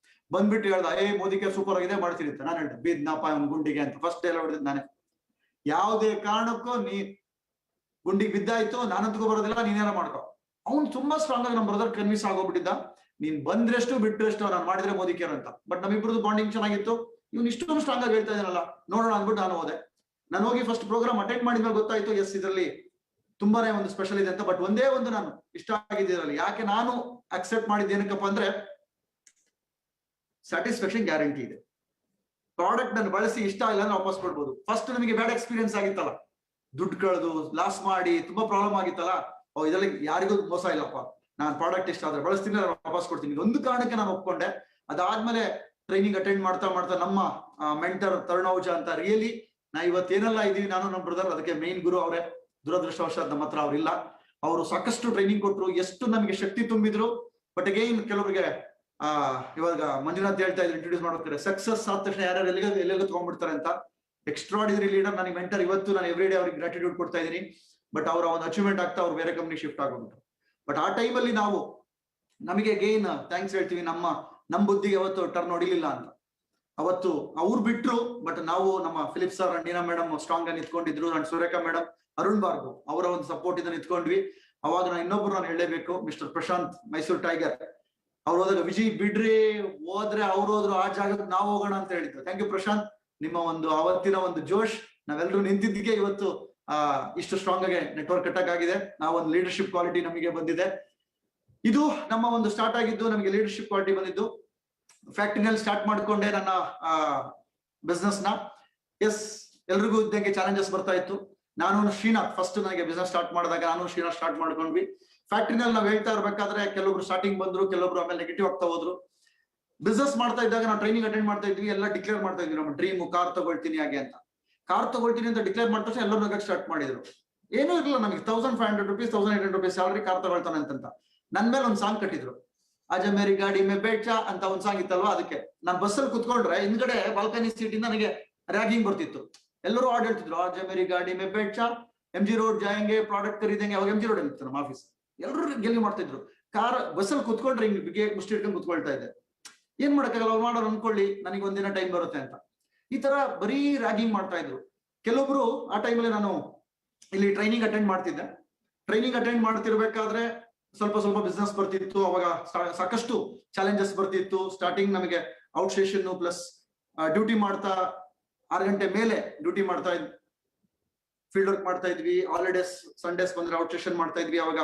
ಬಂದ್ಬಿಟ್ಟು ಹೇಳ್ದ, ಮೋದಿ ಕೇರ್ ಸೂಪರ್ ಆಗಿದೆ, ಮಾಡ್ತೀನಿ ಅಂತ. ನಾನು ಹೇಳ್ದೆ, ಬಿದ್ನಪ್ಪ ಗುಂಡಿಗೆ ಅಂತ. ಫಸ್ಟ್ ಡೇಲ್ ಹೊಡೆದಿದ್ದು ನಾನೇ. ಯಾವುದೇ ಕಾರಣಕ್ಕೂ ನೀ ಗುಂಡಿಗೆ ಬಿದ್ದಾಯ್ತು, ನಾನಂತಗೂ ಬರೋದಿಲ್ಲ, ನೀನೇನ ಮಾಡ್ಕೊ. ಅವ್ನು ತುಂಬಾ ಸ್ಟ್ರಾಂಗ್ ಆಗಿ ನಮ್ಮ ಬ್ರದರ್ ಕನ್ವಿನ್ಸ್ ಆಗೋಗ್ಬಿಟ್ಟಿದ್ದ. ನೀನ್ ಬಂದ್ರೆಷ್ಟು ಬಿಟ್ರೆಷ್ಟು ನಾನು ಮಾಡಿದ್ರೆ ಮೋದಿ ಕೇರ್ ಅಂತ. ಬಟ್ ನಮ್ಮಿಬ್ರದ್ದು ಬಾಂಡಿಂಗ್ ಚೆನ್ನಾಗಿತ್ತು. ಇವ್ನು ಇಷ್ಟೊಂದು ಸ್ಟ್ರಾಂಗ್ ಆಗಿ ಹೇಳ್ತಾ ಇದ್ದಾನಲ್ಲ, ನೋಡೋಣ ಅಂದ್ಬಿಟ್ಟು ನಾನು ಹೋದೆ. ನಾನು ಹೋಗಿ ಫಸ್ಟ್ ಪ್ರೋಗ್ರಾಮ್ ಅಟೆಂಡ್ ಮಾಡಿದ್ಮೇಲೆ ಗೊತ್ತಾಯ್ತು, ಎಸ್ ಇದರಲ್ಲಿ ತುಂಬಾನೇ ಒಂದು ಸ್ಪೆಷಲ್ ಇದೆ ಅಂತ. ಬಟ್ ಒಂದೇ ಒಂದು ನಾನು ಇಷ್ಟ ಆಗಿದ್ದೀರಲ್ಲಿ, ಯಾಕೆ ನಾನು ಅಕ್ಸೆಪ್ಟ್ ಮಾಡಿದ್ದೇನಕ್ಕಪ್ಪ ಅಂದ್ರೆ, ಸ್ಯಾಟಿಸ್ಫ್ಯಾಕ್ಷನ್ ಗ್ಯಾರಂಟಿ ಇದೆ. ಪ್ರಾಡಕ್ಟ್ ನಾನು ಬಳಸಿ ಇಷ್ಟ ಇಲ್ಲ ಅಂದ್ರೆ ವಾಪಸ್ ಕೊಡ್ಬೋದು. ಫಸ್ಟ್ ನಮಗೆ ಬ್ಯಾಡ್ ಎಕ್ಸ್ಪೀರಿಯನ್ಸ್ ಆಗಿತ್ತಲ್ಲ, ದುಡ್ಡು ಕಳೆದು ಲಾಸ್ ಮಾಡಿ ತುಂಬಾ ಪ್ರಾಬ್ಲಮ್ ಆಗಿತ್ತಲ್ಲ. ಇದರಲ್ಲಿ ಯಾರಿಗೂ ಮೋಸ ಇಲ್ಲಪ್ಪ, ನಾನು ಪ್ರಾಡಕ್ಟ್ ಇಷ್ಟ ಆದ್ರೆ ಬಳಸ್ತೀನಿ, ವಾಪಸ್ ಕೊಡ್ತೀನಿ. ಒಂದು ಕಾರಣಕ್ಕೆ ನಾನು ಒಪ್ಕೊಂಡೆ. ಅದಾದ್ಮೇಲೆ ಟ್ರೈನಿಂಗ್ ಅಟೆಂಡ್ ಮಾಡ್ತಾ ನಮ್ಮ ಮೆಂಟರ್ ತರುಣ್ ಆಹುಜಾ ಅಂತ, ರಿಯಲಿ ನಾ ಇವತ್ತೇನೆಲ್ಲ ಇದೀವಿ ನಾನು ನಮ್ಮ ಬ್ರದರ್, ಅದಕ್ಕೆ ಮೇನ್ ಗುರು ಅವರೇ. ದುರದೃಷ್ಟವಶಾತ್ ನಮ್ಮ ಹತ್ರ ಅವ್ರಿಲ್ಲ. ಅವರು ಸಾಕಷ್ಟು ಟ್ರೈನಿಂಗ್ ಕೊಟ್ರು, ಎಷ್ಟು ನಮಗೆ ಶಕ್ತಿ ತುಂಬಿದ್ರು. ಬಟ್ ಅಗೈನ್ ಕೆಲವರಿಗೆ ಇವಾಗ ಮಂಜುನಾಥ್ ಹೇಳ್ತಾ ಇದ್ರು, ಇಂಟ್ರೊಡ್ಯೂಸ್ ಮಾಡ್ತಾರೆ, ಸಕ್ಸಸ್ ಆದ ತಕ್ಷಣ ಯಾರ್ಯಾರು ಎಲ್ಲೆಲ್ಲ ತಗೊಂಡ್ಬಿಡ್ತಾರೆ ಅಂತ. ಎಕ್ಸ್ಟ್ರಾರ್ಡಿನರಿ ಲೀಡರ್ ನನಗೆ ಮೆಂಟರ್. ಇವತ್ತು ನಾನು ಎವ್ರಿ ಡೇ ಅವ್ರಿಗೆ ಗ್ರಾಟಿಟ್ಯೂಡ್ ಕೊಡ್ತಾ ಇದ್ದೀನಿ. ಬಟ್ ಅವರ ಒಂದು ಅಚೀವ್ಮೆಂಟ್ ಆಗ್ತಾ ಅವ್ರು ಬೇರೆ ಕಂಪ್ನಿ ಶಿಫ್ಟ್ ಆಗೋಗ್ಬಿಟ್ರು. ಬಟ್ ಆ ಟೈಮಲ್ಲಿ ನಾವು ನಮಗೆ ಅಗೈನ್ ಥ್ಯಾಂಕ್ಸ್ ಹೇಳ್ತೀವಿ, ನಮ್ಮ ಬುದ್ಧಿಗೆ ಅವತ್ತು ಟರ್ನ್ ಹೊಡಿಲಿಲ್ಲ ಅಂತ. ಅವತ್ತು ಅವ್ರು ಬಿಟ್ರು, ಬಟ್ ನಾವು ನಮ್ಮ Philip sir and Neena madam strong ಆಗಿ ನಿಂತ್ಕೊಂಡಿದ್ರು. ಅಂಡ್ ಸುರೇಖಾ ಮೇಡಮ್, ಅರುಣ್ ಭಾರ್ಗವ್ ಅವರ ಒಂದು ಸಪೋರ್ಟ್ ಇಂದ ನಿಂತ್ಕೊಂಡ್ವಿ. ಅವಾಗ ನಾನು ಹೇಳಲೇಬೇಕು, ಮಿಸ್ಟರ್ ಪ್ರಶಾಂತ್ ಮೈಸೂರು ಟೈಗರ್. ಅವ್ರು ಹೋದಾಗ, ವಿಜಯ್ ಬಿಡ್ರಿ, ಹೋದ್ರೆ ಅವ್ರು ಹೋದ್ರು, ಆ ಜಾಗಕ್ಕೆ ನಾವು ಹೋಗೋಣ ಅಂತ ಹೇಳಿದ್ರು. ಥ್ಯಾಂಕ್ ಯು ಪ್ರಶಾಂತ್, ನಿಮ್ಮ ಒಂದು ಅವತ್ತಿನ ಒಂದು ಜೋಶ್, ನಾವೆಲ್ಲರೂ ನಿಂತಿದ್ದಕ್ಕೆ ಇವತ್ತು ಇಷ್ಟು ಸ್ಟ್ರಾಂಗ್ ಆಗಿ ನೆಟ್ವರ್ಕ್ ಕಟ್ಟಕ್ ಆಗಿದೆ. ಒಂದು ಲೀಡರ್ಶಿಪ್ ಕ್ವಾಲಿಟಿ ನಮಗೆ ಬಂದಿದೆ. ಇದು ನಮ್ಮ ಒಂದು ಸ್ಟಾರ್ಟ್ ಆಗಿದ್ದು, ನಮಗೆ ಲೀಡರ್ಶಿಪ್ ಕ್ವಾಲಿಟಿ ಬಂದಿದ್ದು ಫ್ಯಾಕ್ಟರಿನಲ್ಲಿ ಸ್ಟಾರ್ಟ್ ಮಾಡ್ಕೊಂಡೆ ನನ್ನ ಬಿಸ್ನೆಸ್ ನ. ಎಸ್, ಎಲ್ರಿಗೂ ಇದ್ದಂಗೆ ಚಾಲೆಂಜಸ್ ಬರ್ತಾ ಇತ್ತು. ನಾನು ಶ್ರೀನಾಥ್ ಫಸ್ಟ್ ನನಗೆ ಬಿಸ್ನೆಸ್ ಸ್ಟಾರ್ಟ್ ಮಾಡಿದಾಗ ನಾನು ಶ್ರೀನಾಥ್ ಸ್ಟಾರ್ಟ್ ಮಾಡ್ಕೊಂಡ್ವಿ. ಫ್ಯಾಕ್ಟ್ರಿನಲ್ಲಿ ನಾವು ಹೇಳ್ತಾ ಇರ್ಬೇಕಾದ್ರೆ ಕೆಲವೊಬ್ರು ಸ್ಟಾರ್ಟಿಂಗ್ ಬಂದ್ರು, ಕೆಲವೊಬ್ರು ಆಮೇಲೆ ನೆಗೆಟಿವ್ ಆಗ್ತಾ ಹೋದ್ರು. ಬಿಸ್ನೆಸ್ ಮಾಡ್ತಾ ಇದ್ದಾಗ ನಾವು ಟ್ರೈನಿಂಗ್ ಅಟೆಂಡ್ ಮಾಡ್ತಾ ಇದ್ವಿ, ಎಲ್ಲ ಡಿಕ್ಲೇರ್ ಮಾಡ್ತಾ ಇದ್ವಿ ನಮ್ಮ ಡ್ರೀಮ್, ಕಾರ್ ತಗೊಳ್ತೀನಿ ಹಾಗೆ ಅಂತ. ಕಾರ್ ತಗೊಳ್ತೀನಿ ಅಂತ ಡಿಕ್ಲೇರ್ ಮಾಡಿದ ತಕ್ಷಣ ಎಲ್ಲರೂ ನಗಕ್ಕೆ ಸ್ಟಾರ್ಟ್ ಮಾಡಿದ್ರು. ಏನೂ ಇರಲಿಲ್ಲ ನಮಗೆ, 1500 ರೂಪೀಸ್ 1800 ರೂಪೀಸ್ ಸ್ಯಾಲರಿ, ಕಾರ್ ತಗೊಳ್ತಾನೆ ಅಂತ. ನನ್ ಮೇಲೆ ಒಂದು ಸಾಂಗ್ ಕಟ್ಟಿದ್ರು, ಆಜ ಮೇರಿ ಗಾಡಿ ಮೇ ಬೇಟ್ಚಾ ಅಂತ ಒಂದು ಸಾಂಗ್ ಇತ್ತಲ್ವಾ. ಅದಕ್ಕೆ ನಾನು ಬಸ್ಸಲ್ಲಿ ಕುತ್ಕೊಂಡ್ರೆ ಹಿಂದ್ಗಡೆ ಬಾಲ್ಕನಿ ಸೀಟಿಂದ ನನಗೆ ರ್ಯಾಗಿಂಗ್ ಬರ್ತಿತ್ತು. ಎಲ್ಲರೂ ಆಡ್ ಹೇಳ್ತಿದ್ರು, ಆಜ ಮೇರಿ ಗಾಡಿ ಮೇ ಬೇಟ್ಚಾ, MG ರೋಡ್ ಜಾಯಂಗೆ, ಪ್ರಾಡಕ್ಟ್ ಖರೀದಂಗೆ. ಅವಾಗ MG ರೋಡ್ ಅಲ್ಲಿ ಇತ್ತು ನಮ್ಮ ಆಫೀಸ್. ಎಲ್ಲರೂ ಗೆಲ್ಲಿ ಮಾಡ್ತಾ ಇದ್ರು. ಬಸ್ಸಲ್ಲಿ ಕುತ್ಕೊಂಡ್ರೆ ಹಿಂಗ್ ಬಿಗೆ ಮುಷ್ಟಿ ಇಟ್ಕೊಂಡು ಕುತ್ಕೊಳ್ತಾ ಇದ್ದೆ. ಏನ್ ಮಾಡಕ್ಕಾಗಲ್ಲ, ಅವ್ರು ಮಾಡೋರು ಅನ್ಕೊಳ್ಳಿ, ನನಗೆ ಒಂದಿನ ಟೈಮ್ ಬರುತ್ತೆ ಅಂತ. ಈ ತರ ಬರೀ ರ್ಯಾಗಿಂಗ್ ಮಾಡ್ತಾ ಇದ್ರು ಕೆಲವೊಬ್ರು. ಆ ಟೈಮಲ್ಲಿ ನಾನು ಇಲ್ಲಿ ಟ್ರೈನಿಂಗ್ ಅಟೆಂಡ್ ಮಾಡ್ತಿದ್ದೆ. ಟ್ರೈನಿಂಗ್ ಅಟೆಂಡ್ ಮಾಡ್ತಿರ್ಬೇಕಾದ್ರೆ ಸ್ವಲ್ಪ ಬಿಸ್ನೆಸ್ ಬರ್ತಿತ್ತು. ಅವಾಗ ಸಾಕಷ್ಟು ಚಾಲೆಂಜಸ್ ಬರ್ತಿತ್ತು. ಸ್ಟಾರ್ಟಿಂಗ್ ನಮಗೆ ಔಟ್ ಸ್ಟೇಷನ್ ಪ್ಲಸ್ ಡ್ಯೂಟಿ ಮಾಡ್ತಾ 6 ಗಂಟೆ ಮೇಲೆ ಡ್ಯೂಟಿ ಮಾಡ್ತಾ ಇದ್ವಿ, ಫೀಲ್ಡ್ ವರ್ಕ್ ಮಾಡ್ತಾ ಇದ್ವಿ. ಹಾಲಿಡೇಸ್ ಸಂಡೇಸ್ ಬಂದ್ರೆ ಔಟ್ ಸ್ಟೇಷನ್ ಮಾಡ್ತಾ ಇದ್ವಿ. ಅವಾಗ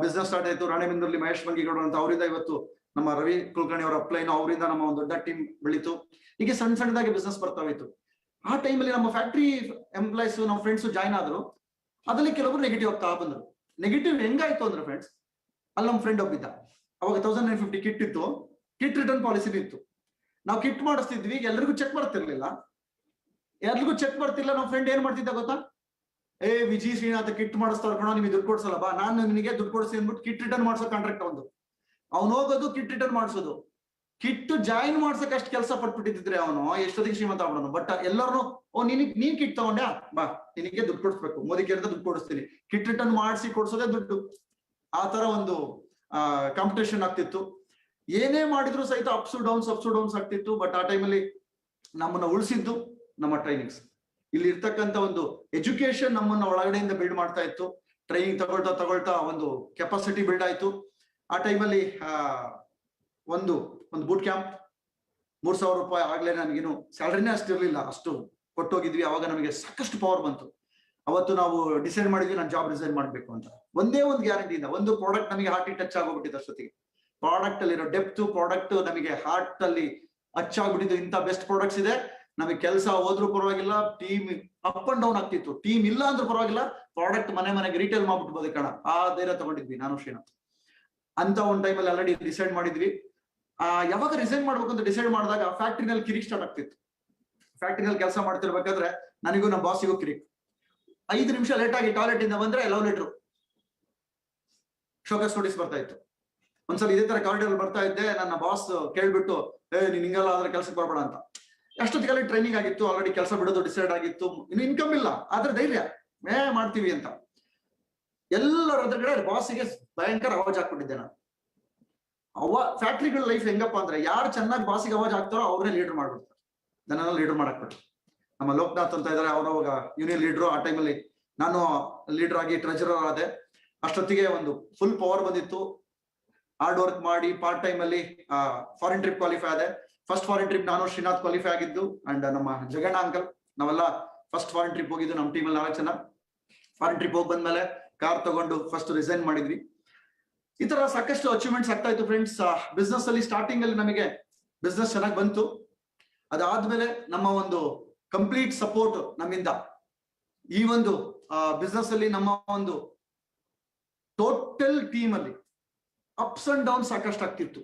ಬಿಸ್ನೆಸ್ ಸ್ಟಾರ್ಟ್ ಆಯ್ತು. ರಾಣೆಬೆನ್ನೂರಲ್ಲಿ ಮಹೇಶ್ ಬಂಗಿಗೌಡ ಅಂತ, ಅವರಿಂದ ಇವತ್ತು ನಮ್ಮ ರವಿ ಕುಲಕರ್ಣಿ ಅವರ ಅಪ್ಲೈನ್, ಅವರಿಂದ ನಮ್ಮ ಒಂದು ದೊಡ್ಡ ಟೀಮ್ ಬೆಳೀತು. ಹೀಗೆ ಸಣ್ಣದಾಗಿ ಬಿಸ್ನೆಸ್ ಬರ್ತಾ ಹೋಯ್ತು. ಆ ಟೈಮಲ್ಲಿ ನಮ್ಮ ಫ್ಯಾಕ್ಟ್ರಿ ಎಂಪ್ಲಾಯ್ಸ್, ನಮ್ಮ ಫ್ರೆಂಡ್ಸ್ ಜಾಯ್ನ್ ಆದ್ರು. ಅದ್ರಲ್ಲಿ ಕೆಲವರು ನೆಗೆಟಿವ್ ಆಗ್ತಾ ಬಂದ್ರು. ನೆಗೆಟಿವ್ ಹೆಂಗಾಯ್ತು ಅಂದ್ರೆ ಫ್ರೆಂಡ್ಸ್, ಅಲ್ಲಿ ನಮ್ಮ ಫ್ರೆಂಡ್ ಒಬ್ಬಿದ್ದ. ಅವಾಗ 1950 ಕಿಟ್ ಇತ್ತು, ಕಿಟ್ ರಿಟರ್ನ್ ಪಾಲಿಸಿನೂ ಇತ್ತು. ನಾವು ಕಿಟ್ ಮಾಡಿಸ್ತಿದ್ವಿ, ಎಲ್ರಿಗೂ ಚೆಕ್ ಬರ್ತಿರ್ಲಿಲ್ಲ. ನಮ್ಮ ಫ್ರೆಂಡ್ ಏನ್ ಮಾಡ್ತಿದ್ದ ಗೊತ್ತಾ, ವಿಜಿ ಶ್ರೀನಾಥ್ ಕಿಟ್ ಮಾಡಿಸ್ತಾರ ಕಣೋ, ನಿಮಗೆ ದುಡ್ಡು ಕೊಡ್ಸಲ್ಲ ಬಾ, ನಾನು ನಿನಗೆ ದುಡ್ಡು ಕೊಡಿಸಿ ಅಂದ್ಬಿಟ್ಟು ಕಿಟ್ ರಿಟರ್ನ್ ಮಾಡ್ಸೋ ಕಾಂಟ್ರಾಕ್ಟ್ ಅವ್ನು ಹೋಗೋದು, ಕಿಟ್ ರಿಟರ್ನ್ ಮಾಡಿಸೋದು. ಕಿಟ್ ಜಾಯಿನ್ ಮಾಡ್ಸಕ್ ಅಷ್ಟು ಕೆಲಸ ಪಟ್ಬಿಟ್ಟಿದ್ರೆ ಅವನು ಎಷ್ಟೊತ್ತಿಗೆ ಶ್ರೀಮಂತ ಆಗ್ಬಿಡೋನು. ಬಟ್ ಎಲ್ಲರೂ, ನೀನ್ ಕಿಟ್ ತಗೊಂಡ್ಯಾ, ಬಾ ನಿನಗೆ ದುಡ್ಡು ಕೊಡಿಸ್ಬೇಕು, ಮೋದಿ ಕೇಳಿದ್ರೆ ದುಡ್ಡು ಕೊಡಿಸ್ತೀನಿ. ಕಿಟ್ ರಿಟರ್ನ್ ಮಾಡಿಸಿ ಕೊಡ್ಸೋದೇ ದುಡ್ಡು. ಆ ತರ ಒಂದು ಕಾಂಪಿಟೇಷನ್ ಆಗ್ತಿತ್ತು. ಏನೇ ಮಾಡಿದ್ರು ಸಹಿತ ಅಪ್ಸ್ ಡೌನ್ಸ್ ಆಗ್ತಿತ್ತು. ಬಟ್ ಆ ಟೈಮಲ್ಲಿ ನಮ್ಮನ್ನ ಉಳಿಸಿದ್ದು ನಮ್ಮ ಟ್ರೈನಿಂಗ್ಸ್. ಇಲ್ಲಿ ಇರ್ತಕ್ಕಂಥ ಒಂದು ಎಜುಕೇಶನ್ ನಮ್ಮನ್ನ ಒಳಗಡೆಯಿಂದ ಬಿಲ್ಡ್ ಮಾಡ್ತಾ ಇತ್ತು. ಟ್ರೈನಿಂಗ್ ತಗೊಳ್ತಾ ಒಂದು ಕೆಪಾಸಿಟಿ ಬಿಲ್ಡ್ ಆಯ್ತು. ಆ ಟೈಮಲ್ಲಿ ಒಂದು ಬೂಟ್ ಕ್ಯಾಂಪ್ 3000 ರೂಪಾಯಿ ಆಗ್ಲೇ, ನನಗೇನು ಸ್ಯಾಲರಿನೇ ಅಷ್ಟಿರ್ಲಿಲ್ಲ, ಅಷ್ಟು ಕೊಟ್ಟೋಗಿದ್ವಿ. ಅವಾಗ ನಮಗೆ ಸಾಕಷ್ಟು ಪವರ್ ಬಂತು. ಅವತ್ತು ನಾವು ಡಿಸೈಡ್ ಮಾಡಿದ್ವಿ ನಾನು ಜಾಬ್ ರಿಸೈನ್ ಮಾಡ್ಬೇಕು ಅಂತ. ಒಂದೇ ಒಂದು ಗ್ಯಾರಂಟಿ ಇಂದ, ಒಂದು ಪ್ರಾಡಕ್ಟ್ ನಮಗೆ ಹಾರ್ಟ್ ಟಚ್ ಆಗೋಗ್ಬಿಟ್ಟಿದ್ದು ಅಷ್ಟೊತ್ತಿಗೆ. ಪ್ರಾಡಕ್ಟ್ ಅಲ್ಲಿರೋ ಡೆಪ್ತ್, ಪ್ರಾಡಕ್ಟ್ ನಮಗೆ ಹಾರ್ಟ್ ಅಲ್ಲಿ ಟಚ್ ಆಗ್ಬಿಟ್ಟಿದ್ದು. ಇಂಥ ಬೆಸ್ಟ್ ಪ್ರಾಡಕ್ಟ್ಸ್ ಇದೆ, ನಮಗೆ ಕೆಲಸ ಹೋದ್ರೂ ಪರವಾಗಿಲ್ಲ, ಟೀಮ್ ಅಪ್ ಅಂಡ್ ಡೌನ್ ಆಗ್ತಿತ್ತು. ಟೀಮ್ ಇಲ್ಲ ಅಂದ್ರೂ ಪರವಾಗಿಲ್ಲ, ಪ್ರಾಡಕ್ಟ್ ಮನೆಗೆ ರಿಟೇಲ್ ಮಾಡ್ಬಿಟ್ಬೋದು ಕಣ, ಆ ಧೈರ್ಯ ತಗೊಂಡಿದ್ವಿ ನಾನು ಶ್ರೀನಾಥ್. ಅಂತ ಒಂದು ಟೈಮಲ್ಲಿ ಆಲ್ರೆಡಿ ಡಿಸೈಡ್ ಮಾಡಿದ್ವಿ. ಯಾವಾಗ ರಿಸೈನ್ ಮಾಡ್ಬೇಕು ಅಂತ ಡಿಸೈಡ್ ಮಾಡಿದಾಗ ಫ್ಯಾಕ್ಟ್ರಿನಲ್ಲಿ ಕಿರಿಕ್ ಸ್ಟಾರ್ಟ್ ಆಗ್ತಿತ್ತು. ಫ್ಯಾಕ್ಟ್ರಿನಲ್ಲಿ ಕೆಲಸ ಮಾಡ್ತಿರ್ಬೇಕಾದ್ರೆ ನನಗೂ ನಮ್ಮ ಬಾಸಿಗೂ ಕಿರಿಕ್. 5 ನಿಮಿಷ ಲೇಟ್ ಆಗಿ ಟಾಯ್ಲೆಟ್ ಇಂದ ಬಂದ್ರೆ ಲವ್ ಲೆಟ್ರು, ಶೋಕಸ್ ನೋಟಿಸ್ ಬರ್ತಾ ಇತ್ತು. ಒಂದ್ಸಲ ಇದೇ ತರ ಕಾರಿಡಾರ್ ಬರ್ತಾ ಇದ್ದೆ, ನನ್ನ ಬಾಸ್ ಕೇಳ್ಬಿಟ್ಟು ನೀನ್ ಹಿಂಗೆಲ್ಲ ಆದ್ರೆ ಕೆಲ್ಸಕ್ಕೆ ಬರ್ಬೇಡ ಅಂತ. ಅಷ್ಟೊತ್ತಿಗೆಲ್ಲ ಟ್ರೈನಿಂಗ್ ಆಗಿತ್ತು, ಆಲ್ರೆಡಿ ಕೆಲಸ ಬಿಡೋದು ಡಿಸೈಡ್ ಆಗಿತ್ತು, ಇನ್ನು ಇನ್ಕಮ್ ಇಲ್ಲ, ಆದ್ರೆ ಧೈರ್ಯ ಮಾಡ್ತೀವಿ ಅಂತ. ಎಲ್ಲರ ಎದುರುಗಡೆ ಬಾಸಿಗೆ ಭಯಂಕರ ಅವಾಜ್ ಹಾಕ್ಬಿಟ್ಟಿದ್ದೆ ನಾನು. ಫ್ಯಾಕ್ಟ್ರಿಗಳ ಲೈಫ್ ಹೆಂಗಪ್ಪ ಅಂದ್ರೆ, ಯಾರು ಚೆನ್ನಾಗಿ ಬಾಸಿಗೆ ಅವಾಜ್ ಹಾಕ್ತಾರೋ ಅವ್ರನ್ನೇ ಲೀಡರ್ ಮಾಡ್ಬಿಡ್ತಾರೆ. ನನ್ನೆಲ್ಲ ಲೀಡರ್ ಮಾಡಾಕ್ಬಿಟ್ಟು ನಮ್ಮ ಲೋಕನಾಥ್ ಅಂತ ಇದಾರೆ, ಅವ್ರವಾಗ ಯೂನಿಯನ್ ಲೀಡರು. ಆ ಟೈಮಲ್ಲಿ ನಾನು ಲೀಡರ್ ಆಗಿ ಟ್ರೆಜರರ್ ಆದೆ. ಅಷ್ಟೊತ್ತಿಗೆ ಒಂದು ಫುಲ್ ಪವರ್ ಬಂದಿತ್ತು. ಹಾರ್ಡ್ ವರ್ಕ್ ಮಾಡಿ ಪಾರ್ಟ್ ಟೈಮ್ ಅಲ್ಲಿ ಫಾರಿನ್ ಟ್ರಿಪ್ ಕ್ವಾಲಿಫೈ ಆದೆ. ಫಸ್ಟ್ ಫಾರಿನ್ ಟ್ರಿಪ್ ನಾನು ಶ್ರೀನಾಥ್ ಕ್ವಾಲಿಫೈ ಆಗಿದ್ದು, ಅಂಡ್ ನಮ್ಮ ಜಗಣ್ಣ ಅಂಕಲ್ ನಾವೆಲ್ಲ ಫಸ್ಟ್ ಫಾರಿನ್ ಟ್ರಿಪ್ ಹೋಗಿದ್ದು. ನಮ್ಮ ಟೀಮಲ್ಲಿ 4 ಜನ ಫಾರಿನ್ ಟ್ರಿಪ್ ಹೋಗಿ ಬಂದ್ಮೇಲೆ ಕಾರ್ ತಗೊಂಡು ಫಸ್ಟ್ ರಿಸೈನ್ ಮಾಡಿದ್ವಿ. ಈ ತರ ಸಾಕಷ್ಟು ಅಚೀವ್ಮೆಂಟ್ಸ್ ಆಗ್ತಾ ಇತ್ತು ಫ್ರೆಂಡ್ಸ್. ಬಿಸ್ನೆಸ್ ಅಲ್ಲಿ ಸ್ಟಾರ್ಟಿಂಗ್ ಅಲ್ಲಿ ನಮಗೆ ಬಿಸ್ನೆಸ್ ಚೆನ್ನಾಗಿ ಬಂತು. ಅದಾದ್ಮೇಲೆ ನಮ್ಮ ಒಂದು ಕಂಪ್ಲೀಟ್ ಸಪೋರ್ಟ್ ನಮ್ಮಿಂದ ಈ ಒಂದು ಬಿಸ್ನೆಸ್ ಅಲ್ಲಿ ನಮ್ಮ ಒಂದು ಟೋಟಲ್ ಟೀಮ್ ಅಲ್ಲಿ ಅಪ್ಸ್ ಅಂಡ್ ಡೌನ್ಸ್ ಸಾಕಷ್ಟು ಆಗ್ತಿತ್ತು.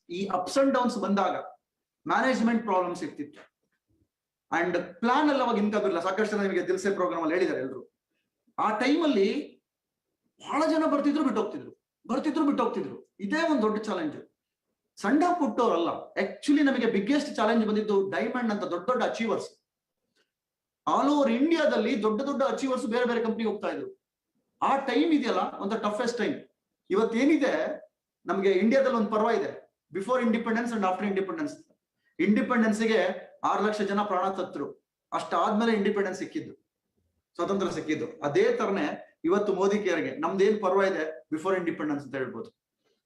ಈ ಅಪ್ಸ್ ಅಂಡ್ ಡೌನ್ಸ್ ಬಂದಾಗ ಮ್ಯಾನೇಜ್ಮೆಂಟ್ ಪ್ರಾಬ್ಲಮ್ಸ್ ಇರ್ತಿತ್ತು. ಅಂಡ್ ಪ್ಲಾನ್ ಎಲ್ಲ ಅವಾಗ ಇನ್ಕಮ್ ಇರಲ್ಲ. ಸಾಕಷ್ಟು ಜನ ನಿಮಗೆ ದಿಲ್ಸೆ ಪ್ರೋಗ್ರಾಮ್ ಅಲ್ಲಿ ಹೇಳಿದ್ದಾರೆ ಎಲ್ರು. ಆ ಟೈಮಲ್ಲಿ ಬಹಳ ಜನ ಬರ್ತಿದ್ರು ಬಿಟ್ಟು ಹೋಗ್ತಿದ್ರು. ಇದೇ ಒಂದು ದೊಡ್ಡ ಚಾಲೆಂಜ್. ಸಣ್ಣ ಪುಟ್ಟವರಲ್ಲ, ಆಕ್ಚುಲಿ ನಮಗೆ ಬಿಗ್ಗೆಸ್ಟ್ ಚಾಲೆಂಜ್ ಬಂದಿದ್ದು ಡೈಮಂಡ್ ಅಂತ ದೊಡ್ಡ ಅಚೀವರ್ಸ್. ಆಲ್ ಓವರ್ ಇಂಡಿಯಾದಲ್ಲಿ ದೊಡ್ಡ ಅಚೀವರ್ಸ್ ಬೇರೆ ಬೇರೆ ಕಂಪ್ನಿ ಹೋಗ್ತಾ ಇದ್ರು. ಆ ಟೈಮ್ ಇದೆಯಲ್ಲ ಒಂದು ಟಫೆಸ್ಟ್ ಟೈಮ್. ಇವತ್ತೇನಿದೆ ನಮಗೆ ಇಂಡಿಯಾದಲ್ಲಿ ಒಂದು ಪರ್ವ ಇದೆ, before independence and after independence. ಇಂಡಿಪೆಂಡೆನ್ಸ್ಗೆ 6 ಲಕ್ಷ ಜನ ಪ್ರಾಣ ತತ್ತರು. ಅಷ್ಟಾದ್ಮೇಲೆ ಇಂಡಿಪೆಂಡೆನ್ಸ್ ಸಿಕ್ಕಿದ್ದು, ಸ್ವತಂತ್ರ ಸಿಕ್ಕಿದ್ದು. ಅದೇ ತರನೇ ಇವತ್ತು ಮೋದಿ ಕೇರ್ಗೆ ನಮ್ದೇನ್ ಪರ್ವ ಇದೆ ಬಿಫೋರ್ ಇಂಡಿಪೆಂಡೆನ್ಸ್ ಅಂತ ಹೇಳ್ಬೋದು.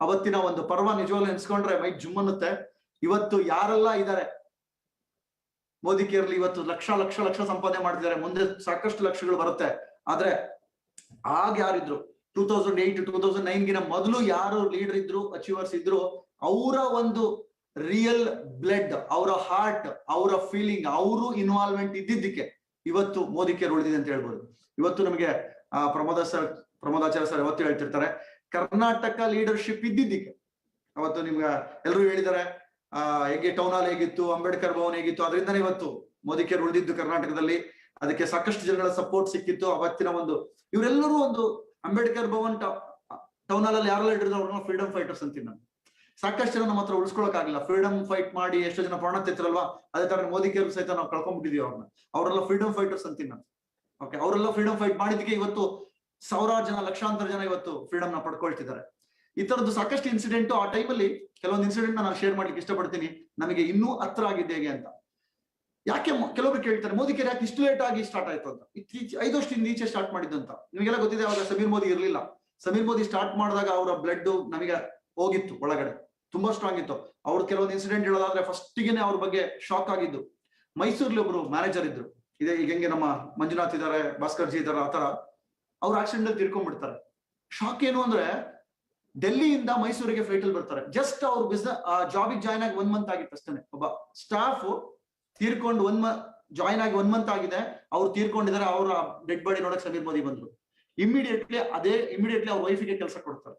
ಅವತ್ತಿನ ಒಂದು ಪರ್ವ ನಿಜವಾಗ್ಲೂ ನೆನ್ಸ್ಕೊಂಡ್ರೆ ಮೈ ಜುಮ್ ಅನ್ನುತ್ತೆ. ಇವತ್ತು ಯಾರೆಲ್ಲ ಇದ್ದಾರೆ ಮೋದಿ ಕೇರ್ಲಿ, ಇವತ್ತು ಲಕ್ಷ ಸಂಪಾದನೆ ಮಾಡ್ತಿದ್ದಾರೆ. ಮುಂದೆ ಸಾಕಷ್ಟು ಲಕ್ಷಗಳು ಬರುತ್ತೆ. ಆದ್ರೆ ಆಗ ಯಾರಿದ್ರು 2008 2009ಗಿನ ಮೊದಲು ಯಾರು ಲೀಡರ್ ಇದ್ರು, ಅಚೀವರ್ಸ್ ಇದ್ರು, ಅವರ ಒಂದು ರಿಯಲ್ ಬ್ಲಡ್, ಅವರ ಹಾರ್ಟ್, ಅವರ ಫೀಲಿಂಗ್, ಅವರು ಇನ್ವಾಲ್ವ್ಮೆಂಟ್ ಇದ್ದಿದ್ದಕ್ಕೆ ಇವತ್ತು ಮೋದಿ ಕೇರ್ ಉಳಿದಿದೆ ಅಂತ ಹೇಳ್ಬೋದು. ಇವತ್ತು ನಮಗೆ ಪ್ರಮೋದಾಚಾರ್ಯ ಸರ್ ಯಾವತ್ತು ಹೇಳ್ತಿರ್ತಾರೆ, ಕರ್ನಾಟಕ ಲೀಡರ್ಶಿಪ್ ಇದ್ದಿದ್ದಕ್ಕೆ. ಅವತ್ತು ನಿಮ್ಗೆ ಎಲ್ಲರೂ ಹೇಳಿದ್ದಾರೆ ಹೇಗೆ ಟೌನ್ ಹಾಲ್ ಹೇಗಿತ್ತು, ಅಂಬೇಡ್ಕರ್ ಭವನ್ ಹೇಗಿತ್ತು, ಅದರಿಂದನೇ ಇವತ್ತು ಮೋದಿ ಕೇರ್ ಉಳಿದಿದ್ದು ಕರ್ನಾಟಕದಲ್ಲಿ. ಅದಕ್ಕೆ ಸಾಕಷ್ಟು ಜನಗಳ ಸಪೋರ್ಟ್ ಸಿಕ್ಕಿತ್ತು. ಅವತ್ತಿನ ಒಂದು ಇವರೆಲ್ಲರೂ ಒಂದು ಅಂಬೇಡ್ಕರ್ ಭವನ್ ಟೌನ್ ಹಾಲ್ ಅಲ್ಲಿ ಯಾರೆಲ್ಲ ಇಟ್ಟಿದ್ರು ಅವ್ರನ್ನ ಫ್ರೀಡಮ್ ಫೈಟರ್ಸ್ ಅಂತೀನಿ ನಾನು. ಸಾಕಷ್ಟು ಜನ ನಮ್ಮ ಹತ್ರ ಉಳಿಸ್ಕೊಳಕ್ಕಾಗಿಲ್ಲ, ಫ್ರೀಡಮ್ ಫೈಟ್ ಮಾಡಿ ಎಷ್ಟೋ ಜನ ಪ್ರಾಣ ತೆತ್ತರಲ್ವಾ. ಅದೇ ತರ ಮೋದಿ ಕೇರ್ ಸಹಿತ ನಾವು ಕಳ್ಕೊಂಡ್ಬಿಟ್ಟಿದೀವಿ ಅವ್ರನ್ನ. ಅವರೆಲ್ಲ ಫ್ರೀಡಮ್ ಫೈಟರ್ಸ್ ಅಂತೀನಿ ನಾನು. ಓಕೆ, ಅವರೆಲ್ಲ ಫ್ರೀಡಮ್ ಫೈಟ್ ಮಾಡಿದಕ್ಕೆ ಇವತ್ತು ಸಾವಿರಾರು ಜನ, ಲಕ್ಷಾಂತರ ಜನ ಇವತ್ತು ಫ್ರೀಡಮ್ ನ ಪಡ್ಕೊಳ್ತಿದ್ದಾರೆ. ಈ ತರದ್ದು ಸಾಕಷ್ಟು ಇನ್ಸಿಡೆಂಟ್ ಆ ಟೈಮಲ್ಲಿ ಕೆಲವೊಂದು ಇನ್ಸಿಡೆಂಟ್ ನಾನು ಶೇರ್ ಮಾಡ್ಲಿಕ್ಕೆ ಇಷ್ಟಪಡ್ತೀನಿ, ನಮಗೆ ಇನ್ನೂ ಹತ್ರ ಆಗಿದ್ದೆ ಹೇಗೆ ಅಂತ. ಯಾಕೆ ಕೆಲವರು ಕೇಳ್ತಾರೆ ಮೋದಿ ಕೇರ್ ಯಾಕೆ ಇಷ್ಟು ಲೇಟ್ ಆಗಿ ಸ್ಟಾರ್ಟ್ ಆಯ್ತು ಅಂತ. 5 ವರ್ಷದಿಂದ ಈಚೆ ಸ್ಟಾರ್ಟ್ ಮಾಡಿದ್ದು ಅಂತ. ನಿಮಗೆಲ್ಲ ಗೊತ್ತಿದೆ, ಅವಾಗ ಸಮೀರ್ ಮೋದಿ ಇರ್ಲಿಲ್ಲ. ಸಮೀರ್ ಮೋದಿ ಸ್ಟಾರ್ಟ್ ಮಾಡಿದಾಗ ಅವರ ಬ್ಲಡ್ ನಮಗೆ ಹೋಗಿತ್ತು ಒಳಗಡೆ, ತುಂಬಾ ಸ್ಟ್ರಾಂಗ್ ಇತ್ತು. ಅವ್ರ ಕೆಲವೊಂದು ಇನ್ಸಿಡೆಂಟ್ ಹೇಳೋದಾದ್ರೆ ಫಸ್ಟಿಗೆನೆ ಅವ್ರ ಬಗ್ಗೆ ಶಾಕ್ ಆಗಿದ್ದು, ಮೈಸೂರ್ಲಿ ಒಬ್ರು ಮ್ಯಾನೇಜರ್ ಇದ್ರು. ಇದೇ ಈಗ ಹೆಂಗೆ ನಮ್ಮ ಮಂಜುನಾಥ್ ಇದ್ದಾರೆ, ಭಾಸ್ಕರ್ ಜಿ ಇದಾರೆ, ಆತರ ಅವ್ರು ಆಕ್ಸಿಡೆಂಟ್ ಅಲ್ಲಿ ತಿರ್ಕೊಂಡ್ಬಿಡ್ತಾರೆ. ಶಾಕ್ ಏನು ಅಂದ್ರೆ, ಡೆಲ್ಲಿಯಿಂದ ಮೈಸೂರಿಗೆ ಫ್ಲೈಟ್ ಅಲ್ಲಿ ಬರ್ತಾರೆ. ಜಸ್ಟ್ ಅವ್ರ ಬಿಸ್ನೆಸ್ ಜಾಬಿಗೆ ಜಾಯ್ನ್ ಆಗಿ 1 ಮಂತ್ ಆಗಿತ್ತು ಅಷ್ಟೇ. ಒಬ್ಬ ಸ್ಟಾಫ್ ತೀರ್ಕೊಂಡು ಜಾಯ್ನ್ ಆಗಿ 1 ಮಂತ್ ಆಗಿದೆ, ಅವ್ರು ತೀರ್ಕೊಂಡಿದ್ದಾರೆ. ಅವರ ಡೆಡ್ ಬಾಡಿ ನೋಡಕ್ ಸಮೀರ್ ಮೋದಿ ಬಂದ್ರು. ಇಮಿಡಿಯೇಟ್ಲಿ ಅವ್ರ ವೈಫಿಗೆ ಕೆಲಸ ಕೊಡ್ತಾರೆ.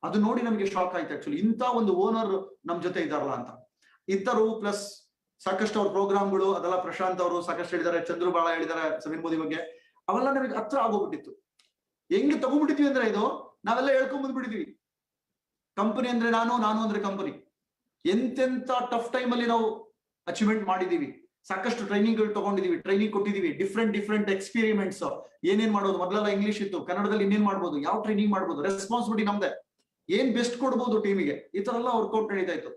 ಅದು ನೋಡಿ ನಮಗೆ ಶಾಕ್ ಆಯ್ತು. ಆಕ್ಚುಲಿ ಇಂಥ ಒಂದು ಓನರ್ ನಮ್ ಜೊತೆ ಇದಾರಲ್ಲ ಅಂತ. ಇದ್ದರು ಪ್ಲಸ್ ಸಾಕಷ್ಟು ಅವ್ರ ಪ್ರೋಗ್ರಾಮ್ಗಳು ಅದೆಲ್ಲ ಪ್ರಶಾಂತ್ ಅವರು ಸಾಕಷ್ಟು ಹೇಳಿದ್ದಾರೆ, ಚಂದ್ರು ಬಾಳ ಹೇಳಿದ್ದಾರೆ ಸಮೀರ್ ಮೋದಿ ಬಗ್ಗೆ. ಅವೆಲ್ಲ ನಮಗೆ ಹತ್ರ ಆಗೋಗ್ಬಿಟ್ಟಿತ್ತು. ಹೆಂಗೆ ತಗೊಂಡ್ಬಿಟ್ಟಿದ್ವಿ ಅಂದ್ರೆ, ಇದು ನಾವೆಲ್ಲ ಹೇಳ್ಕೊಂಡ್ ಬಂದ್ಬಿಟ್ಟಿದ್ವಿ. ಕಂಪನಿ ಅಂದ್ರೆ ನಾನು ಅಂದ್ರೆ ಕಂಪನಿ. ಎಂತೆಂತ ಟಫ್ ಟೈಮ್ ಅಲ್ಲಿ ನಾವು ಅಚೀವ್ಮೆಂಟ್ ಮಾಡಿದೀವಿ. ಸಾಕಷ್ಟು ಟ್ರೈನಿಂಗ್ಗಳು ತಗೊಂಡಿದೀವಿ, ಟ್ರೈನಿಂಗ್ ಕೊಟ್ಟಿದೀವಿ, ಡಿಫ್ರೆಂಟ್ ಎಕ್ಸ್ಪೀರಿಮೆಂಟ್ಸ್. ಏನೇನ್ ಮಾಡೋದು, ಮೊದಲೆಲ್ಲ ಇಂಗ್ಲಿಷ್ ಇತ್ತು, ಕನ್ನಡದಲ್ಲಿ ಇನ್ನೇನ್ ಮಾಡ್ಬೋದು, ಯಾವ ಟ್ರೈನಿಂಗ್ ಮಾಡ್ಬೋದು, ರೆಸ್ಪಾನ್ಸಿಬಿಲಿಟಿ ನಮ್ದೆ, ಏನ್ ಬೆಸ್ಟ್ ಕೊಡ್ಬೋದು ಟೀಮಿಗೆ, ಈ ತರ ಎಲ್ಲ ವರ್ಕೌಟ್ ನಡೀತಾ ಇತ್ತು.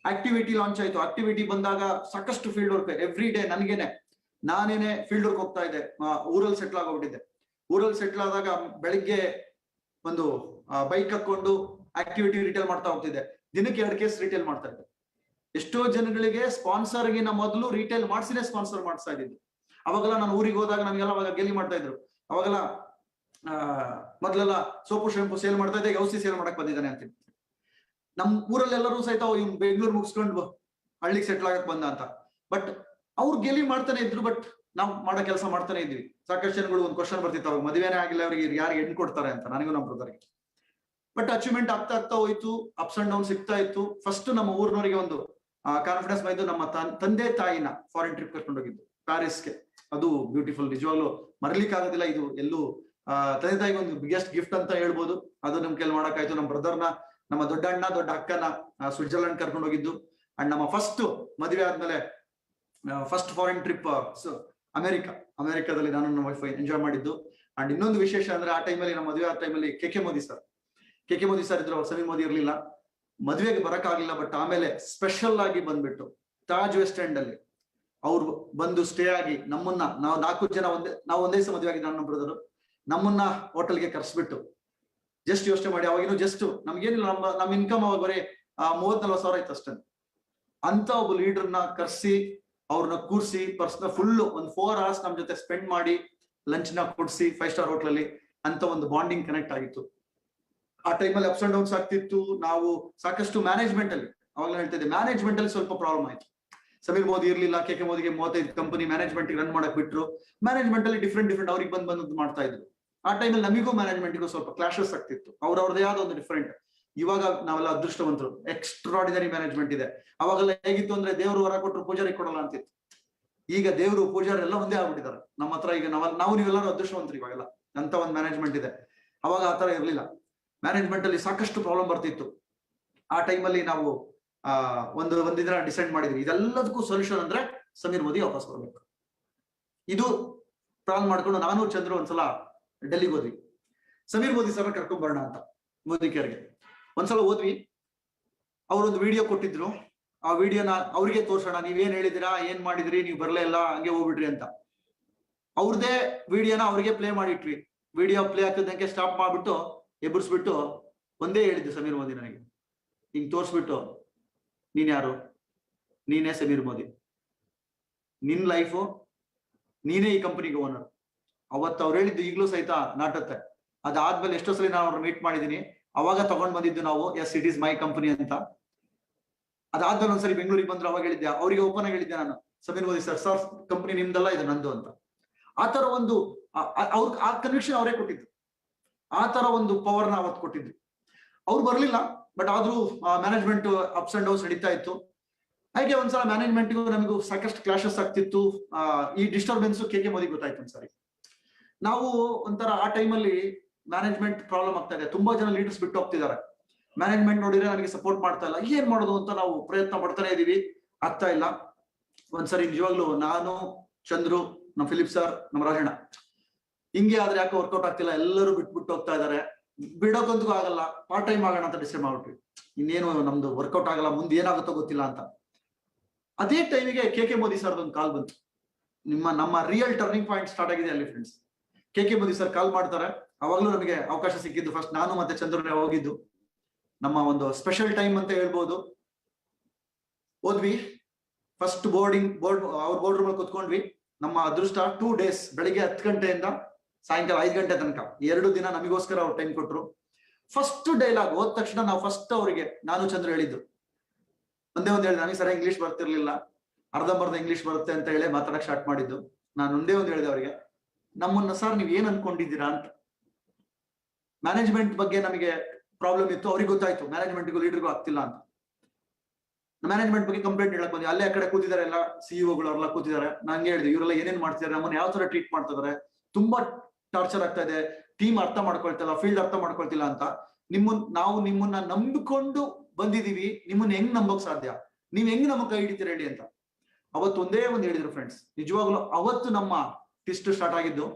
ಆಕ್ಟಿವಿಟಿ ಲಾಂಚ್ ಆಯ್ತು. ಆಕ್ಟಿವಿಟಿ ಬಂದಾಗ ಸಾಕಷ್ಟು ಫೀಲ್ಡ್ ವರ್ಕ್ ಎವ್ರಿ ಡೇ. ನಾನೇನೆ ಫೀಲ್ಡ್ ವರ್ಕ್ ಹೋಗ್ತಾ ಇದ್ದೆ. ಊರಲ್ಲಿ ಸೆಟ್ಲ್ ಆಗೋಗ್ಬಿಟ್ಟಿದ್ದೆ. ಊರಲ್ಲಿ ಸೆಟ್ಲ್ ಆದಾಗ ಬೆಳಿಗ್ಗೆ ಒಂದು ಬೈಕ್ ಹಾಕೊಂಡು ಆಕ್ಟಿವಿಟಿ ರಿಟೇಲ್ ಮಾಡ್ತಾ ಹೋಗ್ತಿದ್ದೆ. ದಿನಕ್ಕೆ 2 ಕೇಸ್ ರಿಟೇಲ್ ಮಾಡ್ತಾ ಇದ್ದೆ. ಎಷ್ಟೋ ಜನಗಳಿಗೆ ಸ್ಪಾನ್ಸರ್ಗಿನ ಮೊದಲು ರಿಟೇಲ್ ಮಾಡಿಸಿನೇ ಸ್ಪಾನ್ಸರ್ ಮಾಡಿಸ್ತಾ ಇದ್ದಿದ್ದು. ಅವಾಗೆಲ್ಲ ನಾನು ಊರಿಗೆ ಹೋದಾಗ ನಮಗೆಲ್ಲ ಅವಾಗ ಗೆಲ್ಲಿ ಮಾಡ್ತಾ ಇದ್ರು. ಅವಾಗೆಲ್ಲ ಮೊದಲೆಲ್ಲ ಸೋಪು ಶೆಂಪು ಸೇಲ್ ಮಾಡ್ತಾ ಇದ್ದೆ, ಔಷಧಿ ಸೇಲ್ ಮಾಡಕ್ ಬಂದಿದ್ದಾನೆ ಅಂತ. ನಮ್ ಊರಲ್ಲಿ ಎಲ್ಲರೂ ಸಹಿತ ಇವ್ನು ಬೆಂಗಳೂರು ಮುಗಿಸ್ಕೊಂಡು ಹಳ್ಳಿಗೆ ಸೆಟ್ಲ್ ಆಗಕ್ ಬಂದ ಅಂತ. ಬಟ್ ಅವ್ರು ಗೆಲಿ ಮಾಡ್ತಾನೆ ಇದ್ರು, ಬಟ್ ನಾವು ಮಾಡೋ ಕೆಲಸ ಮಾಡ್ತಾನೆ ಇದ್ವಿ. ಸಾಕಷ್ಟು ಜನಗಳು ಒಂದು ಕ್ವಶನ್ ಬರ್ತಿತ್ತು, ಅವಾಗ ಮದುವೆನೇ ಆಗಿಲ್ಲ ಅವ್ರಿಗೆ ಯಾರಿಗೆ ಹೆಣ್ಣು ಕೊಡ್ತಾರೆ ಅಂತ, ನನಗೂ ನಮ್ಮ ಬ್ರದರ್ಗೆ. ಬಟ್ ಅಚೀವ್ಮೆಂಟ್ ಆಗ್ತಾ ಆಗ್ತಾ ಹೋಯ್ತು, ಅಪ್ಸ್ ಅಂಡ್ ಡೌನ್ ಸಿಗ್ತಾ ಇತ್ತು. ಫಸ್ಟ್ ನಮ್ಮ ಊರಿನವರಿಗೆ ಒಂದು ಕಾನ್ಫಿಡೆನ್ಸ್ ಬಂದು ನಮ್ಮ ತಂದೆ ತಾಯಿನ ಫಾರಿನ್ ಟ್ರಿಪ್ ಕರ್ಕೊಂಡು ಹೋಗಿದ್ದು ಪ್ಯಾರಿಸ್ಗೆ. ಅದು ಬ್ಯೂಟಿಫುಲ್, ನಿಜವಾಗ್ಲೂ ಮರಲಿಕ್ಕೆ ಆಗೋದಿಲ್ಲ. ಇದು ಎಲ್ಲೂ ತಂದೆ ತಾಯಿಗೆ ಒಂದು ಬಿಗ್ಗೆಸ್ಟ್ ಗಿಫ್ಟ್ ಅಂತ ಹೇಳ್ಬೋದು. ಅದು ನಮ್ ಕೈಲಿ ಮಾಡಕ್ಕಾಯ್ತು. ನಮ್ಮ ಬ್ರದರ್ನ, ನಮ್ಮ ದೊಡ್ಡ ಅಣ್ಣ ದೊಡ್ಡ ಅಕ್ಕನ ಸ್ವಿಟ್ಜರ್ಲೆಂಡ್ ಕರ್ಕೊಂಡು ಹೋಗಿದ್ದು. ಅಂಡ್ ನಮ್ಮ ಫಸ್ಟ್ ಮದುವೆ ಆದ್ಮೇಲೆ ಫಸ್ಟ್ ಫಾರಿನ್ ಟ್ರಿಪ್ ಅಮೆರಿಕಾದಲ್ಲಿ ನಾನು ನನ್ನ ವೈಫ್ ಎಂಜಾಯ್ ಮಾಡಿದ್ದು. ಅಂಡ್ ಇನ್ನೊಂದು ವಿಶೇಷ ಅಂದ್ರೆ, ಆ ಟೈಮಲ್ಲಿ ನಮ್ಮ ಮದುವೆ ಆ ಟೈಮಲ್ಲಿ ಕೆ ಮೋದಿ ಸರ್ ಇದ್ರು, ಸಮೀರ್ ಮೋದಿ ಇರ್ಲಿಲ್ಲ. ಮದುವೆಗೆ ಬರಕ್ಕಾಗ್ಲಿಲ್ಲ, ಬಟ್ ಆಮೇಲೆ ಸ್ಪೆಷಲ್ ಆಗಿ ಬಂದ್ಬಿಟ್ಟು ತಾಜ್ ವೆಸ್ಟ್ ಎಂಡ್ ಅಲ್ಲಿ ಅವ್ರು ಬಂದು ಸ್ಟೇ ಆಗಿ ನಮ್ಮನ್ನ, ನಾವು 4 ಜನ ಒಂದೇ ದಿವಸ ಮದುವೆ ಆಗಿದ್ದು, ನನ್ನ ಬ್ರದರು ನಮ್ಮನ್ನ ಹೋಟೆಲ್ಗೆ ಕರ್ಸ್ಬಿಟ್ಟು, ಜಸ್ಟ್ ಯೋಚನೆ ಮಾಡಿ, ಅವಾಗಿನೂ ಜಸ್ಟ್ ನಮ್ಗೇನಿಲ್ಲ, ನಮ್ಮ ಇನ್ಕಮ್ ಅವಾಗ ಬರೀ 30-40 ಸಾವಿರ ಇತ್ತು ಅಷ್ಟೇ. ಅಂತ ಒಬ್ಬ ಲೀಡರ್ನ ಕರ್ಸಿ ಅವ್ರನ್ನ ಕೂರ್ಸಿ ಪರ್ಸನಲ್ ಫುಲ್ ಒಂದು 4 hours ನಮ್ ಜೊತೆ ಸ್ಪೆಂಡ್ ಮಾಡಿ ಲಂಚ್ ನ ಕೊಡ್ಸಿ 5 ಸ್ಟಾರ್ ಹೋಟೆಲ್ ಅಲ್ಲಿ ಅಂತ ಒಂದು ಬಾಂಡಿಂಗ್ ಕನೆಕ್ಟ್ ಆಗಿತ್ತು. ಆ ಟೈಮಲ್ಲಿ ಅಪ್ಸ್ ಅಂಡ್ ಡೌನ್ಸ್ ಆಗ್ತಿತ್ತು. ನಾವು ಸಾಕಷ್ಟು ಮ್ಯಾನೇಜ್ಮೆಂಟ್ ಅಲ್ಲಿ, ಅವಾಗ ಹೇಳ್ತಿದ್ದೆ, ಮ್ಯಾನೇಜ್ಮೆಂಟ್ ಅಲ್ಲಿ ಸ್ವಲ್ಪ ಪ್ರಾಬ್ಲಮ್ ಆಯ್ತು. ಸಮೀರ್ ಮೋದಿ ಇರ್ಲಿಲ್ಲ, ಕೆ ಮೋದಿಗೆ 35 ಕಂಪನಿ ಮ್ಯಾನೇಜ್ಮೆಂಟ್ ರನ್ ಮಾಡಕ್ ಬಿಟ್ರು. ಮ್ಯಾನೇಜ್ಮೆಂಟ್ ಅಲ್ಲಿ ಡಿಫ್ರೆಂಟ್ ಅವ್ರಿಗೆ ಬಂದು ಮಾಡ್ತಾ ಇದ್ರು. ಆ ಟೈಮಲ್ಲಿ ನಮಿಗೂ ಮ್ಯಾನೇಜ್ಮೆಂಟ್ಗೂ ಸ್ವಲ್ಪ ಕ್ಲಾಶಸ್ ಆಗ್ತಿತ್ತು. ಅವ್ರವ್ರದೇ ಆದ ಒಂದು ಡಿಫ್ರೆಂಟ್. ಇವಾಗ ನಾವೆಲ್ಲ ಅದೃಷ್ಟವಂತರು, ಎಕ್ಸ್ಟ್ರಾರ್ಡಿನರಿ ಮ್ಯಾನೇಜ್ಮೆಂಟ್ ಇದೆ. ಅವಾಗೆಲ್ಲ ಹೇಗಿತ್ತು ಅಂದ್ರೆ, ದೇವ್ರು ಹೊರ ಕೊಟ್ಟರು ಪೂಜಾರಿ ಕೊಡಲ್ಲ ಅಂತಿತ್ತು. ಈಗ ದೇವ್ರು ಪೂಜಾರಿ ಎಲ್ಲ ಒಂದೇ ಆಗ್ಬಿಟ್ಟಿದ್ದಾರೆ ನಮ್ಮ ಹತ್ರ. ಈಗ ನಾವು ನೀವೆಲ್ಲರೂ ಅದೃಷ್ಟವಂತರು ಇವಾಗೆಲ್ಲ, ಅಂತ ಒಂದು ಮ್ಯಾನೇಜ್ಮೆಂಟ್ ಇದೆ. ಅವಾಗ ಆತರ ಇರ್ಲಿಲ್ಲ. ಮ್ಯಾನೇಜ್ಮೆಂಟ್ ಅಲ್ಲಿ ಸಾಕಷ್ಟು ಪ್ರಾಬ್ಲಮ್ ಬರ್ತಿತ್ತು. ಆ ಟೈಮಲ್ಲಿ ನಾವು ಒಂದು ದಿನ ಡಿಸೈಡ್ ಮಾಡಿದ್ವಿ, ಇದೆಲ್ಲದಕ್ಕೂ ಸೊಲ್ಯೂಷನ್ ಅಂದ್ರೆ ಸಮೀರ್ ಮೋದಿ ವಾಪಸ್ ಬರ್ಬೇಕು. ಇದು ಪ್ಲಾನ್ ಮಾಡ್ಕೊಂಡು ನಾನು ಚಂದ್ರು ಒಂದ್ಸಲ ಡೆಲ್ಲಿಗೆ ಹೋದ್ವಿ. ಸಮೀರ್ ಮೋದಿ ಸರ್ ಕರ್ಕೊಂಡ್ ಬರೋಣ ಅಂತ ಮೋದಿ ಕೇರ್ಗೆ ಒಂದ್ಸಲ ಹೋದ್ವಿ. ಅವ್ರೊಂದು ವಿಡಿಯೋ ಕೊಟ್ಟಿದ್ರು. ಆ ವಿಡಿಯೋನ ಅವ್ರಿಗೆ ತೋರ್ಸೋಣ, ನೀವೇನ್ ಹೇಳಿದಿರಾ, ಏನ್ ಮಾಡಿದ್ರಿ, ನೀವು ಬರ್ಲೇ ಇಲ್ಲ, ಹಂಗೆ ಹೋಗ್ಬಿಟ್ರಿ ಅಂತ. ಅವ್ರದೇ ವಿಡಿಯೋನ ಅವ್ರಿಗೆ ಪ್ಲೇ ಮಾಡಿಟ್ವಿ. ವಿಡಿಯೋ ಪ್ಲೇ ಆಗ್ತಿದ್ದಂಗೆ ಸ್ಟಾಪ್ ಮಾಡ್ಬಿಟ್ಟು ಎಬ್ಬರಿಸ್ಬಿಟ್ಟು ಒಂದೇ ಹೇಳಿದ್ದು ಸಮೀರ್ ಮೋದಿ ನನಗೆ, ಹಿಂಗ್ ತೋರ್ಸ್ಬಿಟ್ಟು, ನೀನ್ ಯಾರು, ನೀನೇ ಸಮೀರ್ ಮೋದಿ, ನಿನ್ ಲೈಫು, ನೀನೇ ಈ ಕಂಪನಿಗೆ ಓನರ್. ಅವತ್ತು ಅವ್ರು ಹೇಳಿದ್ದು ಈಗಲೂ ಸಹಿತ ನಾಟತ್ತೆ. ಅದಾದ್ಮೇಲೆ ಎಷ್ಟೋ ಸಲ ನಾನು ಅವ್ರನ್ನ ಮೀಟ್ ಮಾಡಿದೀನಿ. ಅವಾಗ ತಗೊಂಡ್ ಬಂದಿದ್ದು ನಾವು, yes it is my company ಅಂತ. ಅದಾದ್ಮೇಲೆ ಒಂದ್ಸರಿ ಬೆಂಗಳೂರಿಗೆ ಬಂದ್ರು, ಅವಾಗ ಹೇಳಿದ್ದೆ, ಅವ್ರಿಗೆ ಓಪನ್ ಆಗಿ ಹೇಳಿದ್ದೆ ನಾನು, ಸಮೀರ್ ಮೋದಿ ಸರ್ ಕಂಪನಿ ನಿಮ್ದಲ್ಲ, ಇದು ನಂದು ಅಂತ. ಆ ತರ ಒಂದು ಆ ಕನ್ವಿಕ್ಷನ್ ಅವರೇ ಕೊಟ್ಟಿದ್ದು. ಆ ತರ ಒಂದು ಪವರ್ನ ಅವತ್ತು ಕೊಟ್ಟಿದ್ರು. ಅವ್ರು ಬರ್ಲಿಲ್ಲ, ಬಟ್ ಆದ್ರೂ ಮ್ಯಾನೇಜ್ಮೆಂಟ್ ಅಪ್ಸ್ ಅಂಡ್ ಡೌನ್ಸ್ ನಡೀತಾ ಇತ್ತು. ಹಾಗೆ ಒಂದ್ಸಲ ಮ್ಯಾನೇಜ್ಮೆಂಟ್ಗೂ ನಮಗೂ ಸಾಕಷ್ಟು ಕ್ಲಾಶಸ್ ಆಗ್ತಿತ್ತು. ಈ ಡಿಸ್ಟರ್ಬೆನ್ಸ್ ಕೆ ಮೋದಿ ಗೊತ್ತಾಯ್ತು ಒಂದ್ಸರಿ. ನಾವು ಒಂಥರ ಆ ಟೈಮಲ್ಲಿ ಮ್ಯಾನೇಜ್ಮೆಂಟ್ ಪ್ರಾಬ್ಲಮ್ ಆಗ್ತಾ ಇದೆ, ತುಂಬಾ ಜನ ಲೀಡರ್ಸ್ ಬಿಟ್ಟು ಹೋಗ್ತಿದ್ದಾರೆ. ಮ್ಯಾನೇಜ್ಮೆಂಟ್ ನೋಡಿದ್ರೆ ನನಗೆ ಸಪೋರ್ಟ್ ಮಾಡ್ತಾ ಇಲ್ಲ, ಏನ್ ಮಾಡೋದು ಅಂತ ನಾವು ಪ್ರಯತ್ನ ಪಡ್ತಾನೆ ಇದೀವಿ, ಆಗ್ತಾ ಇಲ್ಲ. ಒಂದ್ಸರಿ ನಿಜವಾಗ್ಲೂ ನಾನು, ಚಂದ್ರು, ನಮ್ಮ ಫಿಲಿಪ್ ಸರ್, ನಮ್ಮ ರಾಜಣ್ಣ, ಹಿಂಗೆ ಆದ್ರೆ ಯಾಕೆ ವರ್ಕೌಟ್ ಆಗ್ತಿಲ್ಲ, ಎಲ್ಲರೂ ಬಿಟ್ಬಿಟ್ಟು ಹೋಗ್ತಾ ಇದಾರೆ, ಬಿಡೋಕಂತೂ ಆಗಲ್ಲ, ಪಾರ್ಟ್ ಟೈಮ್ ಆಗೋಣ ಅಂತ ಡಿಸೈಡ್ ಮಾಡ್ಬಿಟ್ವಿ. ಇನ್ನೇನು ನಮ್ದು ವರ್ಕೌಟ್ ಆಗಲ್ಲ, ಮುಂದೆ ಏನಾಗುತ್ತೋ ಗೊತ್ತಿಲ್ಲ ಅಂತ. ಅದೇ ಟೈಮಿಗೆ ಕೆ ಮೋದಿ ಸರ್ ಒಂದು ಕಾಲ್ ಬಂತು. ನಮ್ಮ ರಿಯಲ್ ಟರ್ನಿಂಗ್ ಪಾಯಿಂಟ್ ಸ್ಟಾರ್ಟ್ ಆಗಿದೆ ಅಲ್ಲಿ friends. K Modi sir call ಮಾಡ್ತಾರೆ. ಅವಾಗ್ಲೂ ನಮಗೆ ಅವಕಾಶ ಸಿಕ್ಕಿದ್ದು, ಫಸ್ಟ್ ನಾನು ಮತ್ತೆ ಚಂದ್ರನೇ ಹೋಗಿದ್ದು. ನಮ್ಮ ಒಂದು ಸ್ಪೆಷಲ್ ಟೈಮ್ ಅಂತ ಹೇಳ್ಬೋದು. ಹೋದ್ವಿ, ಫಸ್ಟ್ ಅವ್ರ ಬೋರ್ಡ್ ರೂಮ್ ಅಲ್ಲಿ ಕುತ್ಕೊಂಡ್ವಿ. ನಮ್ಮ ಅದೃಷ್ಟ 2 days, ಬೆಳಿಗ್ಗೆ 10 ಗಂಟೆಯಿಂದ ಸಾಯಂಕಾಲ 5 ಗಂಟೆ ತನಕ 2 ದಿನ ನಮಗೋಸ್ಕರ ಅವ್ರು ಟೈಮ್ ಕೊಟ್ರು. ಫಸ್ಟ್ ಡೈಲಾಗ್ ಹೋದ ತಕ್ಷಣ ನಾವು ಫಸ್ಟ್ ಅವರಿಗೆ, ನಾನು ಚಂದ್ರ ಹೇಳಿದ್ದು ಒಂದೇ ಹೇಳಿದೆ, ನನಗೆ ಸರಿಯಾಗಿ ಇಂಗ್ಲಿಷ್ ಬರ್ತಿರ್ಲಿಲ್ಲ, ಅರ್ಧಂಬರ್ಧ ಇಂಗ್ಲಿಷ್ ಬರುತ್ತೆ ಅಂತ ಹೇಳಿ ಮಾತಾಡಕ್ ಸ್ಟಾರ್ಟ್ ಮಾಡಿದ್ದು. ನಾನು ಒಂದೇ ಹೇಳಿದೆ ಅವರಿಗೆ, ನಮ್ಮನ್ನ ಸರ್ ನೀವ್ ಏನ್ ಅನ್ಕೊಂಡಿದ್ದೀರಾ ಅಂತ. ಮ್ಯಾನೇಜ್ಮೆಂಟ್ ಬಗ್ಗೆ ನಮಗೆ ಪ್ರಾಬ್ಲಮ್ ಇತ್ತು, ಅವ್ರಿಗೆ ಗೊತ್ತಾಯ್ತು ಮ್ಯಾನೇಜ್ಮೆಂಟ್ಗೂ ಲೀಡರ್ಗೂ ಆಗ್ತಿಲ್ಲ ಅಂತ. ಮ್ಯಾನೇಜ್ಮೆಂಟ್ ಬಗ್ಗೆ ಕಂಪ್ಲೇಂಟ್ ಹೇಳಕ್ ಬಂದ್ವಿ. ಅಲ್ಲೇ ಆ ಕಡೆ ಕೂತಿದ್ದಾರೆ, ಎಲ್ಲ ಸಿಇಒಗಳು ಅವರೆಲ್ಲ ಕೂತಿದ್ದಾರೆ. ನಂಗೆ ಹೇಳಿದೆ, ಇವರೆಲ್ಲ ಏನೇನ್ ಮಾಡ್ತಿದ್ದಾರೆ, ನಮ್ಮನ್ನ ಯಾವ ತರ ಟ್ರೀಟ್ ಮಾಡ್ತಿದ್ದಾರೆ, ತುಂಬಾ ಟಾರ್ಚರ್ ಆಗ್ತಾ ಇದೆ, ಟೀಮ್ ಅರ್ಥ ಮಾಡ್ಕೊಳ್ತಿಲ್ಲ, ಫೀಲ್ಡ್ ಅರ್ಥ ಮಾಡ್ಕೊಳ್ತಿಲ್ಲ ಅಂತ. ನಾವು ನಿಮ್ಮನ್ನ ನಂಬಿಕೊಂಡು ಬಂದಿದೀವಿ, ನಿಮ್ಮನ್ನ ಹೆಂಗ್ ನಂಬಕ್ ಸಾಧ್ಯ, ನೀವ್ ಹೆಂಗ್ ನಮಗ್ ಕೈ ಹಿಡಿತೀರ ಹೇಳಿ ಅಂತ. ಅವತ್ತು ಒಂದೇ ಒಂದು ಹೇಳಿದ್ರು ಫ್ರೆಂಡ್ಸ್. ನಿಜವಾಗ್ಲೂ ಅವತ್ತು ನಮ್ಮ ಟ್ವಿಸ್ಟ್ ಸ್ಟಾರ್ಟ್ ಆಗಿದ್ದು.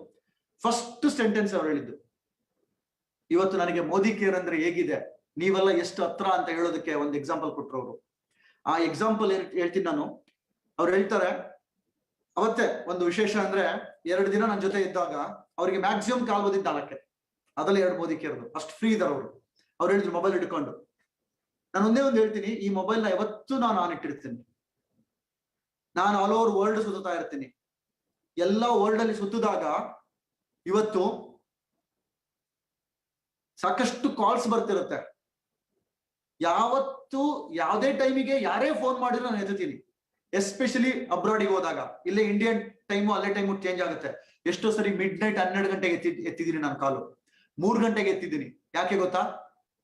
ಫಸ್ಟ್ ಸೆಂಟೆನ್ಸ್ ಅವ್ರು ಹೇಳಿದ್ದು, ಇವತ್ತು ನನಗೆ ಮೋದಿ ಕೇರ್ ಅಂದ್ರೆ ಹೇಗಿದೆ, ನೀವೆಲ್ಲ ಎಷ್ಟು ಹತ್ರ ಅಂತ ಹೇಳೋದಕ್ಕೆ ಒಂದು ಎಕ್ಸಾಂಪಲ್ ಕೊಟ್ರು ಅವರು. ಆ ಎಕ್ಸಾಂಪಲ್ ಹೇಳ್ತೀನಿ ನಾನು. ಅವ್ರು ಹೇಳ್ತಾರೆ, ಅವತ್ತೇ ಒಂದು ವಿಶೇಷ ಅಂದ್ರೆ, 2 ದಿನ ನನ್ನ ಜೊತೆ ಇದ್ದಾಗ ಅವ್ರಿಗೆ ಮ್ಯಾಕ್ಸಿಮಮ್ ಕಾಲ್ ಬಂದಿದ್ದು 4, ಅದರಲ್ಲಿ 2 ಮೋದಿ ಕೇರ್ದು. ಅಷ್ಟು ಫ್ರೀ ಇದಾರೆ ಅವರು. ಅವ್ರು ಹೇಳಿದ್ರು ಮೊಬೈಲ್ ಹಿಡ್ಕೊಂಡು. ನಾನು ಒಂದೇ ಒಂದು ಹೇಳ್ತೀನಿ, ಈ ಮೊಬೈಲ್ ನ ಯಾವತ್ತೂ ನಾನು ಆನ್ ಇಟ್ಟಿರ್ತೀನಿ. ನಾನು ಆಲ್ ಓವರ್ ವರ್ಲ್ಡ್ ಸುತ್ತಾ ಇರ್ತೀನಿ. ಎಲ್ಲ ವರ್ಲ್ಡ್ ಅಲ್ಲಿ ಸುತ್ತಿದಾಗ ಇವತ್ತು ಸಾಕಷ್ಟು ಕಾಲ್ಸ್ ಬರ್ತಿರುತ್ತೆ. ಯಾವತ್ತು ಯಾವುದೇ ಟೈಮಿಗೆ ಯಾರೇ ಫೋನ್ ಮಾಡಿದ್ರು ನಾನು ಎತ್ತೀನಿ. ಎಸ್ಪೆಷಲಿ ಅಬ್ರಾಡಿಗೆ ಹೋದಾಗ. ಇಲ್ಲೇ ಇಂಡಿಯನ್ ಟೈಮು ಅಲ್ಲೇ ಟೈಮು ಚೇಂಜ್ ಆಗುತ್ತೆ. ಎಷ್ಟೋ ಸರಿ ಮಿಡ್ ನೈಟ್ 12 ಗಂಟೆಗೆ ಎತ್ತಿದ್ದೀನಿ ನಾನು ಕಾಲು, 3 ಗಂಟೆಗೆ ಎತ್ತಿದ್ದೀನಿ. ಯಾಕೆ ಗೊತ್ತಾ?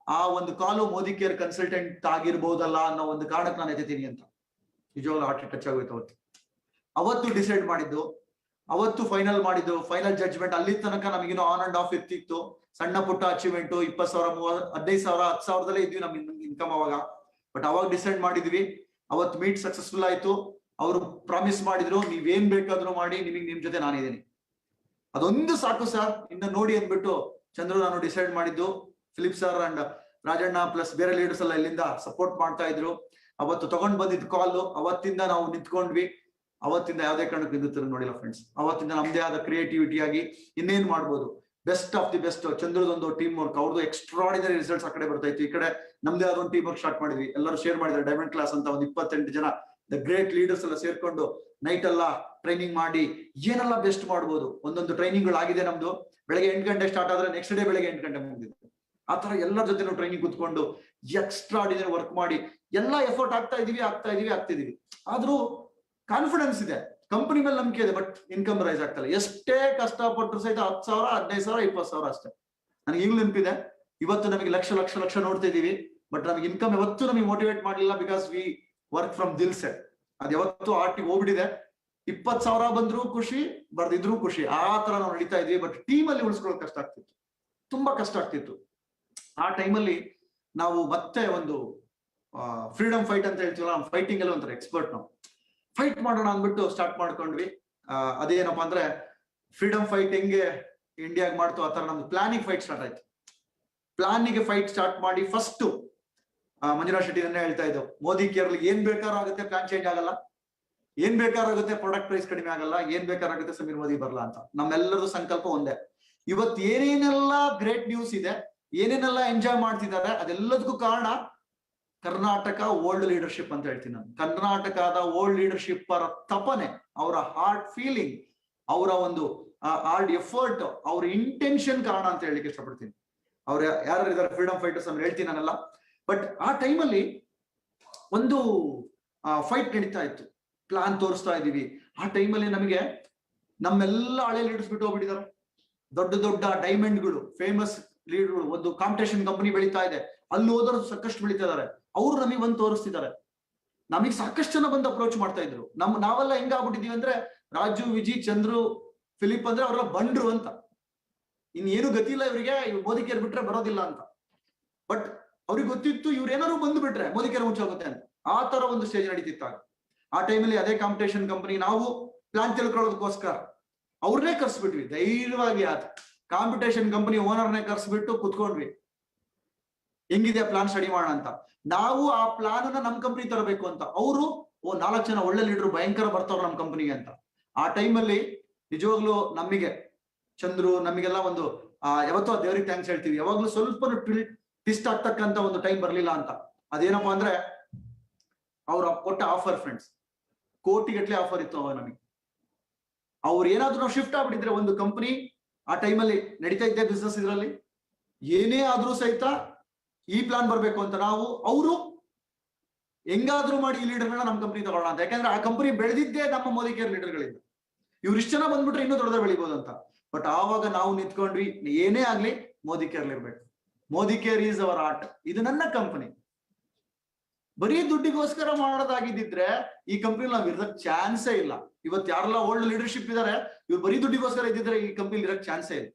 ಆ ಒಂದು ಕಾಲು ಮೋದಿ ಕೇರ್ ಕನ್ಸಲ್ಟೆಂಟ್ ಆಗಿರ್ಬೋದಲ್ಲ ಅನ್ನೋ ಒಂದು ಕಾರಣಕ್ಕೆ ನಾನು ಎತ್ತೀನಿ ಅಂತ. ನಿಜವಾಗ್ಲೂ ಹಾರ್ಟ್ ಟಚ್ ಆಗೋಯ್ತು ಅವತ್ತು ಡಿಸೈಡ್ ಮಾಡಿದ್ದು, ಅವತ್ತು ಫೈನಲ್ ಮಾಡಿದ್ದು, ಫೈನಲ್ ಜಡ್ಜ್ಮೆಂಟ್. ಅಲ್ಲಿ ತನಕ ನಮಗಿನ್ನೂ ಆನ್ ಅಂಡ್ ಆಫ್ ಇರ್ತಿತ್ತು, ಸಣ್ಣ ಪುಟ್ಟ ಅಚೀವ್ಮೆಂಟ್, 20,000, 15,000, 10,000ದಲ್ಲೇ ಇದ್ವಿ ನಮ್ ಇನ್ಕಮ್ ಅವಾಗ. ಬಟ್ ಅವಾಗ ಡಿಸೈಡ್ ಮಾಡಿದ್ವಿ. ಅವತ್ತು ಮೀಟ್ ಸಕ್ಸಸ್ಫುಲ್ ಆಯ್ತು. ಅವರು ಪ್ರಾಮಿಸ್ ಮಾಡಿದ್ರು, ನೀವೇನ್ ಬೇಕಾದ್ರೂ ಮಾಡಿ, ನಿಮ್ ಜೊತೆ ನಾನಿದ್ದೀನಿ, ಅದೊಂದು ಸಾಕು ಸರ್, ಇನ್ನು ನೋಡಿ ಅಂದ್ಬಿಟ್ಟು ಚಂದ್ರು ನಾನು ಡಿಸೈಡ್ ಮಾಡಿದ್ದು. Philip sir and Rajanna plus ಬೇರೆ ಲೀಡರ್ಸ್ ಎಲ್ಲ ಇಲ್ಲಿಂದ ಸಪೋರ್ಟ್ ಮಾಡ್ತಾ ಇದ್ರು. ಅವತ್ತು ತಗೊಂಡ್ ಬಂದಿದ್ ಕಾಲ್, ಅವತ್ತಿಂದ ನಾವು ನಿಂತ್ಕೊಂಡ್ವಿ. ಅವತ್ತಿಂದ ಯಾವ್ದೇ ಕಾರಣಕ್ಕೆ ನಿಂತಿರೋ ನೋಡಿಲ್ಲ ಫ್ರೆಂಡ್ಸ್. ಅವತ್ತಿಂದ ನಮ್ದೇ ಆದ ಕ್ರಿಯೇಟಿವಿಟಿ ಆಗಿ ಇನ್ನೇನ್ ಮಾಡ್ಬೋದು, ಬೆಸ್ಟ್ ಆಫ್ ದಿ ಬೆಸ್ಟ್. ಚಂದ್ರದೊಂದು ಟೀಮ್ ವರ್ಕ್, ಅವ್ರದ್ದು ಎಕ್ಸ್ಟ್ರಾಡಿನರಿ ರಿಸಲ್ಟ್ಸ್ ಆ ಕಡೆ ಬರ್ತಾ ಇತ್ತು. ಈ ಕಡೆ ನಮ್ದೇ ಆದ ಒಂದು ಟೀಮ್ ವರ್ಕ್ ಸ್ಟಾರ್ಟ್ ಮಾಡಿದ್ವಿ. ಎಲ್ಲರೂ ಶೇರ್ ಮಾಡಿದ್ದಾರೆ. ಡೈಮಂಡ್ ಕ್ಲಾಸ್ ಅಂತ ಒಂದು 28 ಜನ ದ ಗ್ರೇಟ್ ಲೀಡರ್ಸ್ ಎಲ್ಲ ಸೇರ್ಕೊಂಡು ನೈಟ್ ಎಲ್ಲ ಟ್ರೈನಿಂಗ್ ಮಾಡಿ ಏನೆಲ್ಲ ಬೆಸ್ಟ್ ಮಾಡ್ಬೋದು. ಒಂದೊಂದು ಟ್ರೈನಿಂಗ್ ಗಳು ಆಗಿದೆ ನಮ್ದು. ಬೆಳಗ್ಗೆ 8 ಗಂಟೆ ಸ್ಟಾರ್ಟ್ ಆದ್ರೆ ನೆಕ್ಸ್ಟ್ ಡೇ ಬೆಳಗ್ಗೆ 8 ಗಂಟೆ ಮುಗಿದಿದೆ. ಆ ತರ ಎಲ್ಲರ ಜೊತೆ ನಾವು ಟ್ರೈನಿಂಗ್ ಕುತ್ಕೊಂಡು ಎಕ್ಸ್ಟ್ರಾಡಿನರಿ ವರ್ಕ್ ಮಾಡಿ ಎಲ್ಲ ಎಫರ್ಟ್ ಆಗ್ತಾ ಇದೀವಿ. ಆದ್ರೂ ಕಾನ್ಫಿಡೆನ್ಸ್ ಇದೆ, ಕಂಪನಿ ಮೇಲೆ ನಂಬಿಕೆ ಇದೆ. ಬಟ್ ಇನ್ಕಮ್ ರೈಸ್ ಆಗ್ತಲ್ಲ. ಎಷ್ಟೇ ಕಷ್ಟಪಟ್ಟರು ಸಹಿತ 10,000, 15,000, 20,000 ಅಷ್ಟೇ. ನನಗೆ ಈಗಲೂ ನೆನಪಿದೆ. ಇವತ್ತು ನಮಗೆ ಲಕ್ಷ ನೋಡ್ತಾ ಇದೀವಿ. ಬಟ್ ನಮಗೆ ಇನ್ಕಮ್ ಯಾವತ್ತೂ ನಮಗೆ ಮೋಟಿವೇಟ್ ಮಾಡಲಿಲ್ಲ. ಬಿಕಾಸ್ ವಿ ವರ್ಕ್ ಫ್ರಮ್ ದಿಲ್ ಸೆಟ್. ಅದು ಯಾವತ್ತೂ ಆರ್ಟಿಗೆ ಹೋಗ್ಬಿಟ್ಟಿದೆ. 20,000 ಬಂದ್ರು ಖುಷಿ, ಬರ್ದಿದ್ರು ಖುಷಿ, ಆ ತರ ನಾವು ನಡೀತಾ ಇದ್ವಿ. ಬಟ್ ಟೀಮ್ ಅಲ್ಲಿ ಉಳಿಸ್ಕೊಳ್ಳೋಕೆ ಕಷ್ಟ ಆಗ್ತಿತ್ತು, ತುಂಬಾ ಕಷ್ಟ ಆಗ್ತಿತ್ತು. ಆ ಟೈಮಲ್ಲಿ ನಾವು ಮತ್ತೆ ಒಂದು ಫ್ರೀಡಮ್ ಫೈಟ್ ಅಂತ ಹೇಳ್ತೀವಲ್ಲ, ಫೈಟಿಂಗ್ ಅಲ್ಲಿ ಒಂಥರ ಎಕ್ಸ್ಪರ್ಟ್. ನಾವು ಫೈಟ್ ಮಾಡೋಣ ಅಂದ್ಬಿಟ್ಟು ಸ್ಟಾರ್ಟ್ ಮಾಡ್ಕೊಂಡ್ವಿ. ಅದೇನಪ್ಪಾ ಅಂದ್ರೆ ಫ್ರೀಡಮ್ ಫೈಟ್ ಹೆಂಗೆ ಇಂಡಿಯಾಗ್ ಮಾಡ್ತು ಆ ತರ ನಮ್ದು ಪ್ಲಾನಿಂಗ್ ಫೈಟ್ ಸ್ಟಾರ್ಟ್ ಆಯ್ತು. ಪ್ಲಾನಿಗೆ ಫೈಟ್ ಸ್ಟಾರ್ಟ್ ಮಾಡಿ ಫಸ್ಟ್ ಮಂಜುನಾಥ್ ಶೆಟ್ಟಿ ಅನ್ನೇ ಹೇಳ್ತಾ ಇದ್ದವು, ಮೋದಿ ಕೇರ್ಲಿ ಏನ್ ಬೇಕಾದ್ರೂ ಆಗುತ್ತೆ, ಪ್ಲಾನ್ ಚೇಂಜ್ ಆಗಲ್ಲ, ಏನ್ ಬೇಕಾಗುತ್ತೆ, ಪ್ರಾಡಕ್ಟ್ ಪ್ರೈಸ್ ಕಡಿಮೆ ಆಗಲ್ಲ, ಏನ್ ಬೇಕಾಗುತ್ತೆ, ಸಮೀರ್ ಮೋದಿ ಬರಲ್ಲ ಅಂತ. ನಮ್ಮೆಲ್ಲರದು ಸಂಕಲ್ಪ ಒಂದೇ. ಇವತ್ತು ಏನೇನೆಲ್ಲ ಗ್ರೇಟ್ ನ್ಯೂಸ್ ಇದೆ, ಏನೇನೆಲ್ಲ ಎಂಜಾಯ್ ಮಾಡ್ತಿದ್ದಾರೆ, ಅದೆಲ್ಲದಕ್ಕೂ ಕಾರಣ ಕರ್ನಾಟಕ ಓಲ್ಡ್ ಲೀಡರ್ಶಿಪ್ ಅಂತ ಹೇಳ್ತೀನಿ ನಾನು. ಕರ್ನಾಟಕದ ಓಲ್ಡ್ ಲೀಡರ್ಶಿಪ್ ಅವರ ತಪನೆ, ಅವರ ಹಾರ್ಟ್ ಫೀಲಿಂಗ್, ಅವರ ಒಂದು ಹಾರ್ಡ್ ಎಫರ್ಟ್, ಅವ್ರ ಇಂಟೆನ್ಷನ್ ಕಾರಣ ಅಂತ ಹೇಳಲಿಕ್ಕೆ ಇಷ್ಟಪಡ್ತೀನಿ. ಅವ್ರ ಯಾರು ಇದಾರೆ ಫ್ರೀಡಮ್ ಫೈಟರ್ಸ್ ಅಂತ ಹೇಳ್ತೀನಿ ನಾನೆಲ್ಲ. ಬಟ್ ಆ ಟೈಮಲ್ಲಿ ಒಂದು ಫೈಟ್ ನಡೀತಾ ಇತ್ತು, ಪ್ಲಾನ್ ತೋರಿಸ್ತಾ ಇದೀವಿ. ಆ ಟೈಮಲ್ಲಿ ನಮಗೆ ನಮ್ಮೆಲ್ಲ ಹಳೆ ಲೀಡರ್ಸ್ ಬಿಟ್ಟು ಹೋಗ್ಬಿಟ್ಟಿದ್ದಾರೆ. ದೊಡ್ಡ ದೊಡ್ಡ ಡೈಮಂಡ್ಗಳು, ಫೇಮಸ್ ಲೀಡರ್ಗಳು, ಒಂದು ಕಾಂಪಿಟೇಷನ್ ಕಂಪನಿ ಬೆಳೀತಾ ಇದೆ, ಅಲ್ಲಿ ಹೋದ್ರು ಸಾಕಷ್ಟು ಬೆಳೀತಾ ಇದಾರೆ. ಅವರು ನಮಗೆ ಬಂದು ತೋರಿಸ್ತಿದ್ದಾರೆ. ನಮಗೆ ಸಾಕಷ್ಟು ಜನ ಬಂದು ಅಪ್ರೋಚ್ ಮಾಡ್ತಾ ಇದ್ರು. ನಾವೆಲ್ಲ ಹೆಂಗಾಗ್ಬಿಟ್ಟಿದೀವಿ ಅಂದ್ರೆ, ರಾಜು, ವಿಜಿ, ಚಂದ್ರು, ಫಿಲಿಪ್ ಅಂದ್ರೆ ಅವರೆಲ್ಲ ಬಂಡ್ರು ಅಂತ, ಇನ್ನೇನು ಗತಿ ಇಲ್ಲ ಇವರಿಗೆ, ಮೋದಿ ಕೇರ್ ಬಿಟ್ರೆ ಬರೋದಿಲ್ಲ ಅಂತ. ಬಟ್ ಅವ್ರಿಗೆ ಗೊತ್ತಿತ್ತು ಇವ್ರು ಏನಾದ್ರು ಬಂದು ಬಿಟ್ರೆ ಮೋದಿ ಕೇರ್ ಮುಚ್ಚೋಗುತ್ತೆ ಅಂತ. ಆ ತರ ಒಂದು ಸ್ಟೇಜ್ ನಡೀತಿತ್ತಾಗ. ಆ ಟೈಮಲ್ಲಿ ಅದೇ ಕಾಂಪಿಟೇಷನ್ ಕಂಪನಿ ನಾವು ಪ್ಲಾನ್ ತಿಳ್ಕೊಳ್ಳೋದಕ್ಕೋಸ್ಕರ ಅವ್ರನ್ನೇ ಕರ್ಸ್ಬಿಟ್ವಿ ಧೈರ್ಯವಾಗಿ. ಆತ ಕಾಂಪಿಟೇಷನ್ ಕಂಪನಿ ಓನರ್ನೇ ಕರ್ಸ್ಬಿಟ್ಟು ಕುತ್ಕೊಂಡ್ವಿ, ಹೆಂಗಿದೆ ಪ್ಲಾನ್ ಸ್ಟಡಿ ಮಾಡೋಣ ಅಂತ. ನಾವು ಆ ಪ್ಲಾನ್ ಅನ್ನ ನಮ್ ಕಂಪನಿ ತರಬೇಕು ಅಂತ. ಅವರು 4 ಜನ ಒಳ್ಳೆ ಲೀಡರ್ ಭಯಂಕರ ಬರ್ತಾವ್ರ ನಮ್ ಕಂಪನಿಗೆ ಅಂತ. ಆ ಟೈಮಲ್ಲಿ ನಿಜವಾಗ್ಲೂ ನಮಗೆ ಚಂದ್ರು, ನಮಗೆಲ್ಲ ಒಂದು ಯಾವತ್ತೂ ಆ ದೇವ್ರಿಗೆ ಥ್ಯಾಂಕ್ಸ್ ಹೇಳ್ತೀವಿ. ಯಾವಾಗ್ಲೂ ಸ್ವಲ್ಪ ಟ್ವಿಸ್ಟ್ ಆಗ್ತಕ್ಕಂತ ಒಂದು ಟೈಮ್ ಬರ್ಲಿಲ್ಲ ಅಂತ. ಅದೇನಪ್ಪಾ ಅಂದ್ರೆ ಅವ್ರ ಕೊಟ್ಟ ಆಫರ್ ಫ್ರೆಂಡ್ಸ್, ಕೋಟಿಗಟ್ಲೆ ಆಫರ್ ಇತ್ತು ಅವಾಗ ನಮಗೆ. ಅವ್ರು ಏನಾದ್ರು ನಾವು ಶಿಫ್ಟ್ ಆಗ್ಬಿಟ್ಟಿದ್ರೆ ಒಂದು ಕಂಪನಿ, ಆ ಟೈಮಲ್ಲಿ ನಡೀತಾ ಇದ್ದೆ ಬಿಸ್ನೆಸ್, ಇದರಲ್ಲಿ ಏನೇ ಆದ್ರೂ ಸಹಿತ ಈ ಪ್ಲಾನ್ ಬರ್ಬೇಕು ಅಂತ ನಾವು, ಅವರು ಹೆಂಗಾದ್ರೂ ಮಾಡಿ ಈ ಲೀಡರ್ಗಳನ್ನ ನಮ್ಮ ಕಂಪನಿ ತಗೊಳ್ಳೋಣ ಅಂತ. ಯಾಕಂದ್ರೆ ಆ ಕಂಪನಿ ಬೆಳೆದಿದ್ದೇ ನಮ್ಮ ಮೋದಿ ಕೇರ್ ಲೀಡರ್ಗಳಿಂದ. ಇವ್ರು ಇಷ್ಟು ಜನ ಬಂದ್ಬಿಟ್ರೆ ಇನ್ನೂ ದೊಡ್ಡದ ಬೆಳಿಬೋದು ಅಂತ. ಬಟ್ ಆವಾಗ ನಾವು ನಿಂತ್ಕೊಂಡ್ವಿ, ಏನೇ ಆಗ್ಲಿ ಮೋದಿ ಕೇರ್ ಇರ್ಬೇಕು, Modi care is our art, ಇದು ನನ್ನ ಕಂಪನಿ. ಬರೀ ದುಡ್ಡಿಗೋಸ್ಕರ ಮಾಡೋದಾಗಿದ್ದಿದ್ರೆ ಈ ಕಂಪನಿ ನಾವ್ ಇರೋದಕ್ಕೆ ಚಾನ್ಸೇ ಇಲ್ಲ. ಇವತ್ತು ಯಾರೆಲ್ಲ ಓಲ್ಡ್ ಲೀಡರ್ಶಿಪ್ ಇದಾರೆ, ಇವ್ರು ಬರೀ ದುಡ್ಡಿಗೋಸ್ಕರ ಇದ್ದಿದ್ರೆ ಈ ಕಂಪನಿ ಇರೋಕ್ಕೆ ಚಾನ್ಸೇ ಇಲ್ಲ.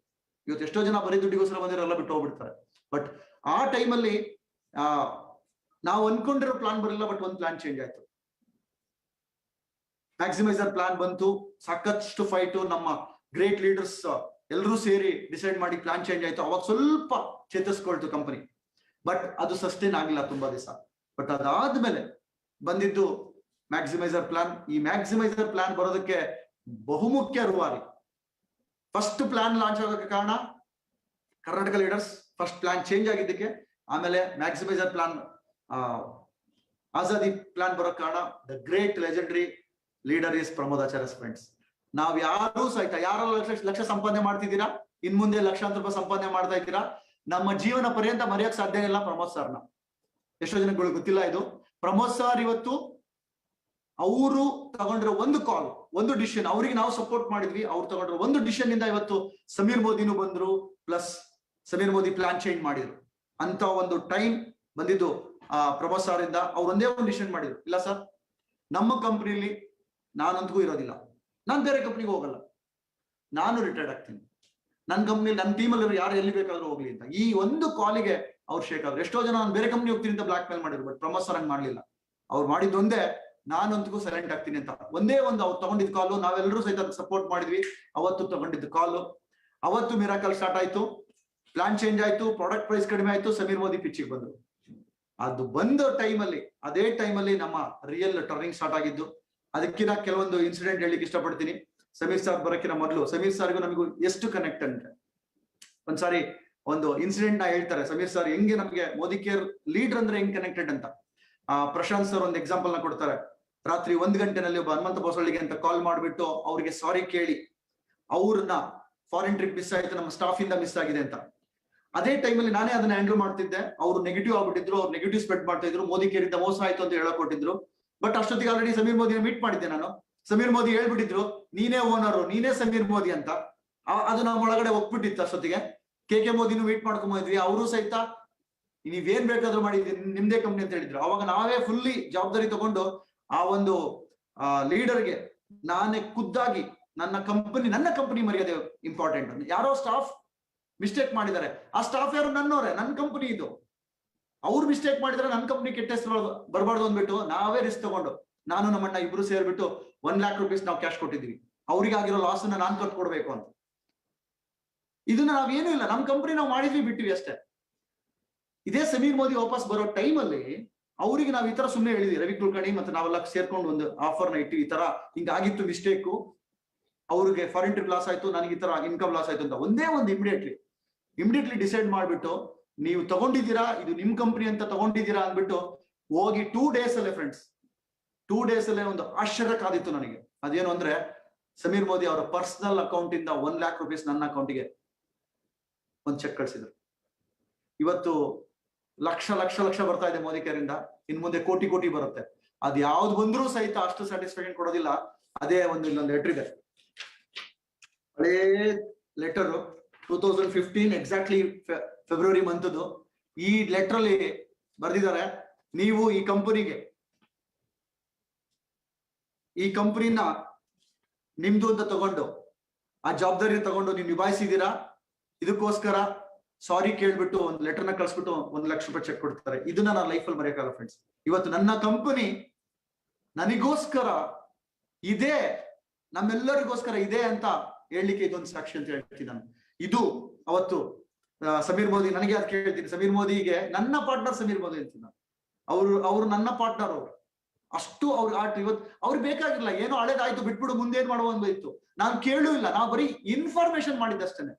ಇವತ್ತು ಎಷ್ಟೋ ಜನ ಬರೀ ದುಡ್ಡಿಗೋಸ್ಕರ ಬಂದಿರೋಲ್ಲ ಬಿಟ್ಟು ಹೋಗ್ಬಿಡ್ತಾರೆ. ಬಟ್ ಆ ಟೈಮಲ್ಲಿ ನಾವು ಅನ್ಕೊಂಡಿರೋ ಪ್ಲಾನ್ ಬರಲಿಲ್ಲ. ಬಟ್ ಒಂದು ಪ್ಲಾನ್ ಚೇಂಜ್ ಆಯ್ತು. ಮ್ಯಾಕ್ಸಿಮೈಸರ್ ಪ್ಲಾನ್ ಬಂತು, ಸಾಕಷ್ಟು ಫೈಟು, ನಮ್ಮ ಗ್ರೇಟ್ ಲೀಡರ್ಸ್ ಎಲ್ಲರೂ ಸೇರಿ ಡಿಸೈಡ್ ಮಾಡಿ ಪ್ಲಾನ್ ಚೇಂಜ್ ಆಯ್ತು. ಅವಾಗ ಸ್ವಲ್ಪ ಚೇತರಿಸ್ಕೊಳ್ತು ಕಂಪನಿ. ಬಟ್ ಅದು ಸಸ್ಟೈನ್ ಆಗಿಲ್ಲ ತುಂಬಾ ದಿವಸ. ಬಟ್ ಅದಾದ್ಮೇಲೆ ಬಂದಿದ್ದು ಮ್ಯಾಕ್ಸಿಮೈಸರ್ ಪ್ಲಾನ್. ಈ ಮ್ಯಾಕ್ಸಿಮೈಸರ್ ಪ್ಲಾನ್ ಬರೋದಕ್ಕೆ ಬಹುಮುಖ್ಯ ರೂವಾರಿ. ಫಸ್ಟ್ ಪ್ಲಾನ್ ಲಾಂಚ್ ಆಗೋದಕ್ಕೆ ಕಾರಣ Karnataka leaders, first plan change ಆಗಿದ್ದಕ್ಕೆ. ಆಮೇಲೆ ಮ್ಯಾಕ್ಸಿಮೈಸರ್ ಪ್ಲಾನ್, ಆಜಾದಿ ಪ್ಲಾನ್ ಬರೋಕ್ ಕಾರಣ the great legendary leader is Pramod Acharya friends. ನಾವ್ ಯಾರು ಸಹಿತ ಯಾರೆಲ್ಲ ಲಕ್ಷ ಸಂಪಾದನೆ ಮಾಡ್ತಿದ್ದೀರಾ, ಇನ್ ಮುಂದೆ ಲಕ್ಷಾಂತರ ರೂಪಾಯಿ ಸಂಪಾದನೆ ಮಾಡ್ತಾ ಇದ್ದೀರಾ, ನಮ್ಮ ಜೀವನ ಪರ್ಯಂತ ಮರೆಯಕ್ ಸಾಧ್ಯ ಇಲ್ಲ ಪ್ರಮೋದ್ ಸರ್ನ. ಎಷ್ಟೋ ಜನಗಳು ಗೊತ್ತಿಲ್ಲ ಇದು. ಪ್ರಮೋದ್ ಸರ್ ಇವತ್ತು ಅವರು ತಗೊಂಡಿರೋ ಒಂದು ಕಾಲ್, ಒಂದು ಡಿಸಿಷನ್, ಅವರಿಗೆ ನಾವು ಸಪೋರ್ಟ್ ಮಾಡಿದ್ವಿ, ಅವ್ರು ತಗೊಂಡಿರೋ ಒಂದು ಡಿಸಿಷನ್ ಇಂದ ಇವತ್ತು ಸಮೀರ್ ಮೋದಿನೂ ಬಂದ್ರು, plus Sameer Modi plan change ಮಾಡಿದ್ರು. ಅಂತ ಒಂದು ಟೈಮ್ ಬಂದಿದ್ದು ಪ್ರಭಾಸ್ ಸರ್ ಇಂದ. ಅವ್ರು ಒಂದೇ ಒಂದು ಡಿಸಿಷನ್ ಮಾಡಿದ್ರು, ಇಲ್ಲ ಸರ್ ನಮ್ಮ ಕಂಪ್ನಿಲಿ ನಾನಂತಗೂ ಇರೋದಿಲ್ಲ, ನಾನು ಬೇರೆ ಕಂಪ್ನಿಗೆ ಹೋಗಲ್ಲ, ನಾನು ರಿಟೈರ್ಡ್ ಆಗ್ತೀನಿ, ನನ್ನ ಕಂಪ್ನಿ ನನ್ನ ಟೀಮಲ್ಲಿ ಯಾರು ಎಲ್ಲಿ ಬೇಕಾದ್ರೂ ಹೋಗ್ಲಿ ಅಂತ. ಈ ಒಂದು ಕಾಲಿಗೆ ಅವ್ರು ಶೇಕ್ ಆದ್ರು. ಎಷ್ಟೋ ಜನ ನಾನು ಬೇರೆ ಕಂಪ್ನಿ ಹೋಗ್ತೀನಿ ಅಂತ ಬ್ಲಾಕ್ ಮೇಲ್ ಮಾಡಿದ್ರು, ಬಟ್ ಪ್ರಮೋದ್ ಸರ್ ಹಂಗ್ ಮಾಡ್ಲಿಲ್ಲ. ಅವ್ರು ಮಾಡಿದ್ದೊಂದೇ, ನಾನಂತಗೂ ಸೈಲೆಂಟ್ ಆಗ್ತೀನಿ ಅಂತ. ಒಂದೇ ಒಂದು ಅವ್ರು ತಗೊಂಡಿದ್ ಕಾಲು, ನಾವೆಲ್ಲರೂ ಸಹಿತ ಸಪೋರ್ಟ್ ಮಾಡಿದ್ವಿ. ಅವತ್ತು ತಗೊಂಡಿದ್ದ ಕಾಲು, ಅವತ್ತು ಮಿರಾಕಲ್ ಸ್ಟಾರ್ಟ್ ಆಯ್ತು, ಪ್ಲಾನ್ ಚೇಂಜ್ ಆಯ್ತು, ಪ್ರಾಡಕ್ಟ್ ಪ್ರೈಸ್ ಕಡಿಮೆ ಆಯ್ತು, ಸಮೀರ್ ಮೋದಿ ಪಿಚ್ಚಿಗೆ ಬಂದ್ರು. ಅದು ಬಂದ ಟೈಮಲ್ಲಿ, ಅದೇ ಟೈಮಲ್ಲಿ ನಮ್ಮ ರಿಯಲ್ ಟರ್ನಿಂಗ್ ಸ್ಟಾರ್ಟ್ ಆಗಿದ್ದು. ಅದಕ್ಕಿಂತ ಕೆಲವೊಂದು ಇನ್ಸಿಡೆಂಟ್ ಹೇಳಿಕ್ಕೆ ಇಷ್ಟಪಡ್ತೀನಿ. ಸಮೀರ್ ಸರ್ ಬರೋಕ್ಕಿಂತ ಮೊದಲು ಸಮೀರ್ ಸರ್ಗೂ ನಮಗೂ ಎಷ್ಟು ಕನೆಕ್ಟ್ ಅಂದ್ರೆ, ಒಂದ್ಸಾರಿ ಒಂದು ಇನ್ಸಿಡೆಂಟ್ ನ ಹೇಳ್ತಾರೆ ಸಮೀರ್ ಸರ್ ಹೆಂಗೆ ನಮ್ಗೆ ಮೋದಿ ಕೇರ್ ಲೀಡರ್ ಅಂದ್ರೆ ಹೆಂಗ್ ಕನೆಕ್ಟೆಡ್ ಅಂತ. ಪ್ರಶಾಂತ್ ಸರ್ ಒಂದು ಎಕ್ಸಾಂಪಲ್ ನ ಕೊಡ್ತಾರೆ. ರಾತ್ರಿ 1 ಗಂಟೆನಲ್ಲಿ ಒಬ್ಬ ಹನುಮಂತ ಬೋಸಳ್ಳಿಗೆ ಅಂತ ಕಾಲ್ ಮಾಡ್ಬಿಟ್ಟು ಅವ್ರಿಗೆ ಸಾರಿ ಕೇಳಿ, ಅವ್ರನ್ನ ಫಾರಿನ್ ಟ್ರಿಪ್ ಮಿಸ್ ಆಯ್ತು, ನಮ್ಮ ಸ್ಟಾಫ್ ಇಂದ ಮಿಸ್ ಆಗಿದೆ ಅಂತ. ಅದೇ ಟೈಮಲ್ಲಿ ನಾನೇ ಅದನ್ನ ಹ್ಯಾಂಡಲ್ ಮಾಡ್ತಿದ್ದೆ. ಅವ್ರು ನೆಗೆಟಿವ್ ಆಗ್ಬಿಟ್ಟಿದ್ರು, ಅವ್ರು ನೆಗೆಟಿವ್ ಸ್ಪ್ರೆಡ್ ಮಾಡ್ತಾ ಇದ್ರು, ಮೋದಿ ಕೇರ್ ಇಂದ ಮೋಸ ಆಯ್ತು ಅಂತ ಹೇಳಕ್ ಕೊಟ್ಟಿದ್ರು. ಬಟ್ ಅಷ್ಟೊತ್ತಿಗೆ ಆಲ್ರೆಡಿ ಸಮೀರ್ ಮೋದಿನ ಮೀಟ್ ಮಾಡಿದ್ದೆ ನಾನು. ಸಮೀರ್ ಮೋದಿ ಹೇಳ್ಬಿಟ್ಟಿದ್ರು, ನೀನೇ ಓನರು, ನೀನೇ ಸಮೀರ್ ಮೋದಿ ಅಂತ. ಅದು ನಮ್ಮ ಒಳಗಡೆ ಒಪ್ಬಿಟ್ಟಿತ್ತು. ಅಷ್ಟೊತ್ತಿಗೆ ಕೆ ಮೋದಿನೂ ಮೀಟ್ ಮಾಡ್ಕೊಂಡ್ ಹೋದ್ವಿ. ಅವರು ಸಹಿತ ನೀವೇನ್ ಬೇಕಾದ್ರೂ ಮಾಡಿದ್ರಿ, ನಿಮ್ದೇ ಕಂಪ್ನಿ ಅಂತ ಹೇಳಿದ್ರು. ಅವಾಗ ನಾವೇ ಫುಲ್ಲಿ ಜವಾಬ್ದಾರಿ ತಗೊಂಡು ಆ ಒಂದು ಲೀಡರ್ಗೆ ನಾನೇ ಖುದ್ದಾಗಿ ನನ್ನ ಕಂಪನಿ ಮರ್ಯಾದೆ ಇಂಪಾರ್ಟೆಂಟ್. ಯಾರೋ ಸ್ಟಾಫ್ ಮಿಸ್ಟೇಕ್ ಮಾಡಿದ್ದಾರೆ, ಆ ಸ್ಟಾಫ್ ಯಾರು ನನ್ನವರೇ, ನನ್ನ ಕಂಪನಿ ಇದು. ಅವ್ರು ಮಿಸ್ಟೇಕ್ ಮಾಡಿದ್ರೆ ನನ್ನ ಕಂಪನಿ ಕೆಟ್ಟ ಹೆಸರು ಬರಬಾರ್ದು ಅಂದ್ಬಿಟ್ಟು ನಾವೇ ರಿಸ್ಕ್ ತಗೊಂಡು, ನಾನು ನಮ್ಮಣ್ಣ ಇಬ್ರು ಸೇರ್ಬಿಟ್ಟು 1 lakh rupees ನಾವು ಕ್ಯಾಶ್ ಕೊಟ್ಟಿದ್ವಿ. ಅವ್ರಿಗಾಗಿರೋ ಲಾಸ್ ಅನ್ನ ನಾನ್ ಕಟ್ಕೊಡ್ಬೇಕು ಅಂತ. ಇದನ್ನ ನಾವೇನು ಇಲ್ಲ, ನಮ್ಮ ಕಂಪನಿ ನಾವು ಮಾಡಿದ್ವಿ, ಬಿಟ್ಟಿವಿ ಅಷ್ಟೇ. ಇದೇ ಸಮೀರ್ ಮೋದಿ ವಾಪಸ್ ಬರೋ ಟೈಮಲ್ಲಿ ಅವ್ರಿಗೆ ನಾವು ಈ ತರ ಸುಮ್ಮನೆ ಹೇಳಿದ್ವಿ, ರವಿ ಕುಲಕರ್ಣಿ ಮತ್ತೆ ನಾವೆಲ್ಲ ಸೇರ್ಕೊಂಡು ಒಂದು ಆಫರ್ ನ ಇಟ್ಟಿವಿ. ಈ ತರ ಹಿಂಗಾಗಿತ್ತು ಮಿಸ್ಟೇಕು, ಅವ್ರಿಗೆ ಫಾರಿನ್ ಟ್ರಿಪ್ ಲಾಸ್ ಆಯ್ತು, ನನಗೆ ಈ ತರ ಇನ್ಕಮ್ ಲಾಸ್ ಆಯ್ತು ಅಂತ. ಒಂದೇ ಒಂದು ಇಮಿಡಿಯೇಟ್ಲಿ ಡಿಸೈಡ್ ಮಾಡ್ಬಿಟ್ಟು, ನೀವು ತಗೊಂಡಿದ್ದೀರಾ, ಇದು ನಿಮ್ ಕಂಪನಿ ಅಂತ ತಗೊಂಡಿದ್ದೀರಾ ಅಂದ್ಬಿಟ್ಟು ಹೋಗಿ 2 days ಅಲ್ಲೇ ಫ್ರೆಂಡ್ಸ್, 2 days ಅಲ್ಲೇ ಒಂದು ಆಶ್ಚರ್ಯ ಕಾದಿತ್ತು ನನಗೆ. ಅದೇನು ಅಂದ್ರೆ, ಸಮೀರ್ ಮೋದಿ ಅವರ ಪರ್ಸನಲ್ ಅಕೌಂಟ್ ಇಂದ 1 lakh rupees ನನ್ನ ಅಕೌಂಟಿಗೆ ಒಂದು ಚೆಕ್ ಕಳಿಸಿದ್ರು. ಇವತ್ತು ಲಕ್ಷ ಬರ್ತಾ ಇದೆ ಮೋದಿ ಕೇರ್ ಇಂದ, ಇನ್ ಮುಂದೆ ಕೋಟಿ ಬರುತ್ತೆ. ಅದ್ ಯಾವ್ದು ಬಂದ್ರೂ ಸಹಿತ ಅಷ್ಟು ಸ್ಯಾಟಿಸ್ಫ್ಯಾಕ್ಷನ್ ಕೊಡೋದಿಲ್ಲ. ಅದೇ ಇಲ್ಲೊಂದು ಲೆಟರ್ ಇದೆ, ಹಳೇ ಲೆಟರ್ 2015 ಎಕ್ಸಾಕ್ಟ್ಲಿ ಫೆಬ್ರವರಿ ಮಂತದ್ದು. ಈ ಲೆಟರ್ ಅಲ್ಲಿ ಬರ್ದಿದ್ದಾರೆ, ನೀವು ಈ ಕಂಪನಿನ ನಿಮ್ದು ಅಂತ ತಗೊಂಡು, ಆ ಜವಾಬ್ದಾರಿ ತಗೊಂಡು ನೀವು ನಿಭಾಯಿಸಿದೀರಾ, ಇದಕ್ಕೋಸ್ಕರ ಸಾರಿ ಕೇಳ್ಬಿಟ್ಟು ಒಂದು ಲೆಟರ್ನ ಕಳ್ಸ್ಬಿಟ್ಟು 1 ಲಕ್ಷ ರೂಪಾಯಿ ಚೆಕ್ ಕೊಡ್ತಾರೆ. ಇದನ್ನ ನಾನು ಲೈಫಲ್ಲಿ ಮರೆಯಕ್ಕಾಗಲ್ಲ ಫ್ರೆಂಡ್ಸ್. ಇವತ್ತು ನನ್ನ ಕಂಪನಿ ನನಗೋಸ್ಕರ ಇದೆ, ನಮ್ಮೆಲ್ಲರಿಗೋಸ್ಕರ ಇದೆ ಅಂತ ಹೇಳಲಿಕ್ಕೆ ಇದೊಂದು ಸಾಕ್ಷಿ ಅಂತ ಹೇಳ್ತೀನಿ ನಾನು. ಇದು ಅವತ್ತು ಸಮೀರ್ ಮೋದಿ, ನನಗೆ ಯಾರು ಕೇಳ್ತೀನಿ, ಸಮೀರ್ ಮೋದಿಗೆ ನನ್ನ ಪಾರ್ಟ್ನರ್ ಸಮೀರ್ ಮೋದಿ ಅಂತೀನಿ ನಾನು. ಅವ್ರು ನನ್ನ ಪಾರ್ಟ್ನರ್. ಅವರು ಅಷ್ಟು ಅವ್ರ ಆರ್ಟ್. ಇವತ್ತು ಅವ್ರಿಗೆ ಬೇಕಾಗಿಲ್ಲ, ಏನೋ ಹಳೇದಾಯ್ತು ಬಿಟ್ಬಿಡು, ಮುಂದೇನ್ ಮಾಡುವ ಇತ್ತು. ನಾನು ಕೇಳೂ ಇಲ್ಲ, ನಾವು ಬರೀ ಇನ್ಫಾರ್ಮೇಶನ್ ಮಾಡಿದ್ದಷ್ಟೇನೆ.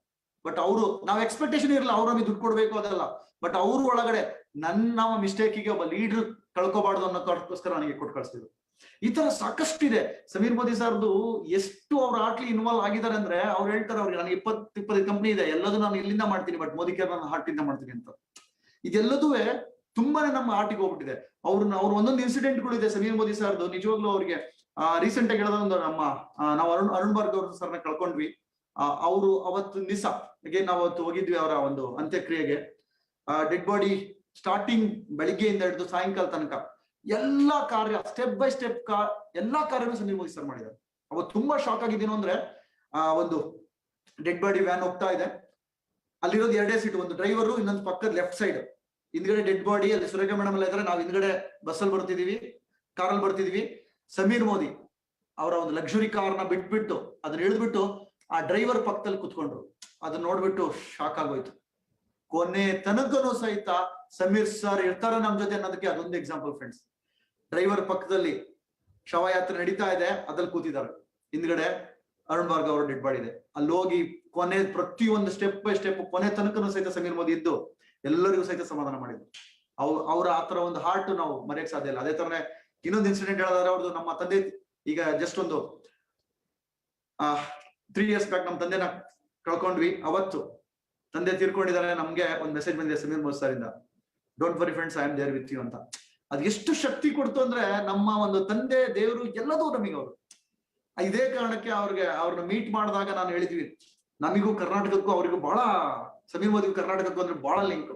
ಬಟ್ ಅವರು, ನಾವು ಎಕ್ಸ್ಪೆಕ್ಟೇಷನ್ ಇರಲ್ಲ ಅವ್ರು ನಮಗೆ ದುಡ್ಡು ಕೊಡ್ಬೇಕು ಅದಲ್ಲ. ಬಟ್ ಅವ್ರ ಒಳಗಡೆ ನನ್ನ ಮಿಸ್ಟೇಕಿಗೆ ಒಬ್ಬ ಲೀಡರ್ ಕಳ್ಕೋಬಾರ್ದು ಅನ್ನೋದಕ್ಕೋಸ್ಕರ ನನಗೆ ಕೊಟ್ಟು ಕಳಿಸ್ತಿದ್ರು. ಈ ತರ ಸಾಕಷ್ಟಿದೆ. ಸಮೀರ್ ಮೋದಿ ಸರ್ದು ಎಷ್ಟು ಅವ್ರ ಆರ್ಟ್ಲಿ ಇನ್ವಾಲ್ವ್ ಆಗಿದ್ದಾರೆ ಅಂದ್ರೆ, ಅವ್ರು ಹೇಳ್ತಾರೆ, ಅವ್ರಿಗೆ ನನಗೆ 20 ಕಂಪ್ನಿ ಇದೆ, ಎಲ್ಲದೂ ನಾನು ಇಲ್ಲಿಂದ ಮಾಡ್ತೀನಿ, ಬಟ್ ಮೋದಿ ಕೇರ್ ನನ್ನ ಹಾರ್ಟ್ ಇಂದ ಮಾಡ್ತೀನಿ ಅಂತ. ಇದೆಲ್ಲದೂ ತುಂಬಾನೇ ನಮ್ಮ ಆರ್ಟಿಗೆ ಹೋಗ್ಬಿಟ್ಟಿದೆ. ಅವ್ರ ಒಂದೊಂದು ಇನ್ಸಿಡೆಂಟ್ಗಳು ಇದೆ ಸಮೀರ್ ಮೋದಿ ಸರ್ದು. ನಿಜವಾಗ್ಲೂ ಅವ್ರಿಗೆ ರೀಸೆಂಟ್ ಆಗಿ ಹೇಳೋದೊಂದು, ನಾವು ಅರುಣ್ ಬಾರ್ಗ್ ಅವ್ರ ಸರ್ನ ಕಳ್ಕೊಂಡ್ವಿ. ಅವರು ಅವತ್ತು ದಿವಸ ನಾವು ಅವತ್ತು ಹೋಗಿದ್ವಿ ಅವರ ಒಂದು ಅಂತ್ಯಕ್ರಿಯೆಗೆ. ಡೆಡ್ ಬಾಡಿ ಸ್ಟಾರ್ಟಿಂಗ್ ಬೆಳಿಗ್ಗೆಯಿಂದ ಹಿಡಿದು ಸಾಯಂಕಾಲ ತನಕ ಎಲ್ಲಾ ಕಾರ್ಯ, ಸ್ಟೆಪ್ ಬೈ ಸ್ಟೆಪ್ ಎಲ್ಲಾ ಕಾರ್ಯನೂ ಸಮೀರ್ ಮೋದಿ ಸರ್ ಮಾಡಿದ್ದಾರೆ. ಅವತ್ತು ತುಂಬಾ ಶಾಕ್ ಆಗಿದ್ದೇನು ಅಂದ್ರೆ, ಒಂದು ಡೆಡ್ ಬಾಡಿ ವ್ಯಾನ್ ಹೋಗ್ತಾ ಇದೆ, ಅಲ್ಲಿರೋದು 2 ಸೀಟ್, ಒಂದು ಡ್ರೈವರು, ಇನ್ನೊಂದು ಪಕ್ಕದ ಲೆಫ್ಟ್ ಸೈಡ್. ಹಿಂದ್ಗಡೆ ಡೆಡ್ ಬಾಡಿ, ಅಲ್ಲಿ ಸುರೇಖ ಮೇಡಮ್ ಎಲ್ಲ ಇದ್ರೆ, ನಾವು ಹಿಂದ್ಗಡೆ ಬಸ್ಸಲ್ಲಿ ಬರ್ತಿದೀವಿ, ಕಾರಲ್ಲಿ ಬರ್ತಿದೀವಿ. ಸಮೀರ್ ಮೋದಿ ಅವರ ಒಂದು ಲಕ್ಸುರಿ ಕಾರ್ನ ಬಿಟ್ಬಿಟ್ಟು, ಅದನ್ನ ಇಳಿದ್ಬಿಟ್ಟು ಆ ಡ್ರೈವರ್ ಪಕ್ಕದಲ್ಲಿ ಕುತ್ಕೊಂಡ್ರು. ಅದನ್ನ ನೋಡ್ಬಿಟ್ಟು ಶಾಕ್ ಆಗೋಯ್ತು. ಕೊನೆ ತನಕನೂ ಸಹಿತ ಸಮೀರ್ ಸರ್ ಇರ್ತಾರ ನಮ್ ಜೊತೆ ಅನ್ನೋದಕ್ಕೆ ಅದೊಂದು ಎಕ್ಸಾಂಪಲ್ ಫ್ರೆಂಡ್ಸ್. ಡ್ರೈವರ್ ಪಕ್ಕದಲ್ಲಿ ಶವಯಾತ್ರೆ ನಡೀತಾ ಇದೆ, ಅದ್ರಲ್ಲಿ ಕೂತಿದ್ದಾರೆ. ಹಿಂದ್ಗಡೆ ಅರುಣ್ ಬಾರ್ಗ್ ಅವರ ಡೆಡ್ ಬಾಡಿ ಇದೆ. ಅಲ್ಲಿ ಹೋಗಿ ಕೊನೆ ಪ್ರತಿಯೊಂದು ಸ್ಟೆಪ್ ಬೈ ಸ್ಟೆಪ್ ಕೊನೆ ತನಕನೂ ಸಹಿತ ಸಮೀರ್ ಮೋದಿ ಇದ್ದು ಎಲ್ಲರಿಗೂ ಸಹಿತ ಸಮಾಧಾನ ಮಾಡಿದ್ರು. ಅವ್ರ ಆತರ ಒಂದು ಹಾರ್ಟ್ ನಾವು ಮರೆಯಕ್ ಸಾಧ್ಯ ಇಲ್ಲ. ಅದೇ ತರನೇ ಇನ್ನೊಂದು ಇನ್ಸಿಡೆಂಟ್ ಹೇಳೋದಾದ್ರೆ, ಅವ್ರದ್ದು ನಮ್ಮ ತಂದೆ, ಈಗ ಜಸ್ಟ್ ಒಂದು 3 years ಬ್ಯಾಕ್ ನಮ್ಮ ತಂದೆನ ಕಳ್ಕೊಂಡ್ವಿ. ಅವತ್ತು ತಂದೆ ತೀರ್ಕೊಂಡಿದ್ದಾರೆ. ನಮ್ಗೆ ಒಂದು ಮೆಸೇಜ್ ಬಂದಿದೆ ಸಮೀರ್ ಮೋದಿ ಸರ್ ಇಂದ, don't worry friends, I am there with you ಅಂತ. ಅದ್ ಎಷ್ಟು ಶಕ್ತಿ ಕೊಡ್ತು ಅಂದ್ರೆ ನಮ್ಮ ಒಂದು ತಂದೆ ದೇವರು ಎಲ್ಲದೂ ನಮಗೆ ಅವರು. ಇದೇ ಕಾರಣಕ್ಕೆ ಅವ್ರನ್ನ ಮೀಟ್ ಮಾಡಿದಾಗ ನಾನು ಹೇಳಿದ್ವಿ, ನಮಿಗೂ ಕರ್ನಾಟಕಕ್ಕೂ ಅವರಿಗೂ ಬಹಳ, ಸಮೀರ್ ಮೋದಿಗೂ ಕರ್ನಾಟಕಕ್ಕೂ ಅಂದ್ರೆ ಬಹಳ ಲಿಂಕ್.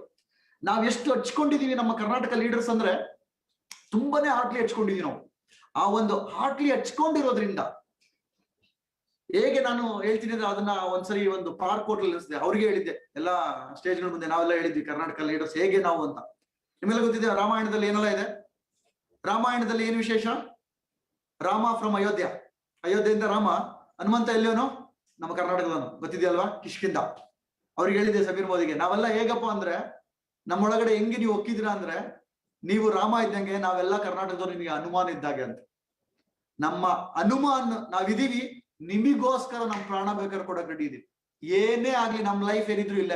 ನಾವ್ ಎಷ್ಟು ಹಚ್ಕೊಂಡಿದೀವಿ ನಮ್ಮ ಕರ್ನಾಟಕ ಲೀಡರ್ಸ್ ಅಂದ್ರೆ ತುಂಬಾನೇ ಹಾರ್ಟ್ಲಿ ಹಚ್ಕೊಂಡಿದೀವಿ ನಾವು. ಆ ಒಂದು ಹಾರ್ಟ್ಲಿ ಹಚ್ಕೊಂಡಿರೋದ್ರಿಂದ ಹೇಗೆ ನಾನು ಹೇಳ್ತೀನಿ ಅಂದ್ರೆ ಅದನ್ನ ಒಂದ್ಸರಿ ಒಂದು ಪಾರ್ಕ್ ಹೋಟೆಲ್ ಇರಿಸಿದೆ, ಅವ್ರಿಗೆ ಹೇಳಿದ್ದೆ, ಎಲ್ಲಾ ಸ್ಟೇಜ್ಗಳ ಮುಂದೆ ನಾವೆಲ್ಲ ಹೇಳಿದ್ವಿ ಕರ್ನಾಟಕ ಲೀಡರ್ಸ್ ಹೇಗೆ ನಾವು ಅಂತ. ನಿಮ್ಮೆಲ್ಲ ಗೊತ್ತಿದೆ ರಾಮಾಯಣದಲ್ಲಿ ಏನೆಲ್ಲ ಇದೆ. ರಾಮಾಯಣದಲ್ಲಿ ಏನ್ ವಿಶೇಷ? ರಾಮ ಫ್ರಮ್ ಅಯೋಧ್ಯೆಯಿಂದ ರಾಮ. ಹನುಮಂತ ಎಲ್ಲಿಯವನು? ನಮ್ಮ ಕರ್ನಾಟಕದವನು, ಗೊತ್ತಿದೆಯಲ್ವಾ, ಕಿಷ್ಕಿಂದ. ಅವ್ರಿಗೆ ಹೇಳಿದ್ದೆ ಸಮೀರ್ ಮೋದಿಗೆ, ನಾವೆಲ್ಲ ಹೇಗಪ್ಪ ಅಂದ್ರೆ ನಮ್ಮೊಳಗಡೆ ಹೆಂಗೆ ನೀವು ಒಕ್ಕಿದಿರಾ ಅಂದ್ರೆ ನೀವು ರಾಮ ಇದ್ದಂಗೆ ನಾವೆಲ್ಲ ಕರ್ನಾಟಕದವ್ರು ನಿಮಗೆ ಹನುಮಾನ್ ಇದ್ದಾಗೆ ಅಂತ. ನಮ್ಮ ಹನುಮಾನ್ ನಾವಿದೀವಿ, ನಿಮಿಗೋಸ್ಕರ ನಮ್ ಪ್ರಾಣ ಬೇಕಾದ್ರೆ ಕೊಡಕ್ ರೆಡಿ ಇದೀವಿ. ಏನೇ ಆಗ್ಲಿ ನಮ್ ಲೈಫ್ ಏನಿದ್ರು ಇಲ್ಲ.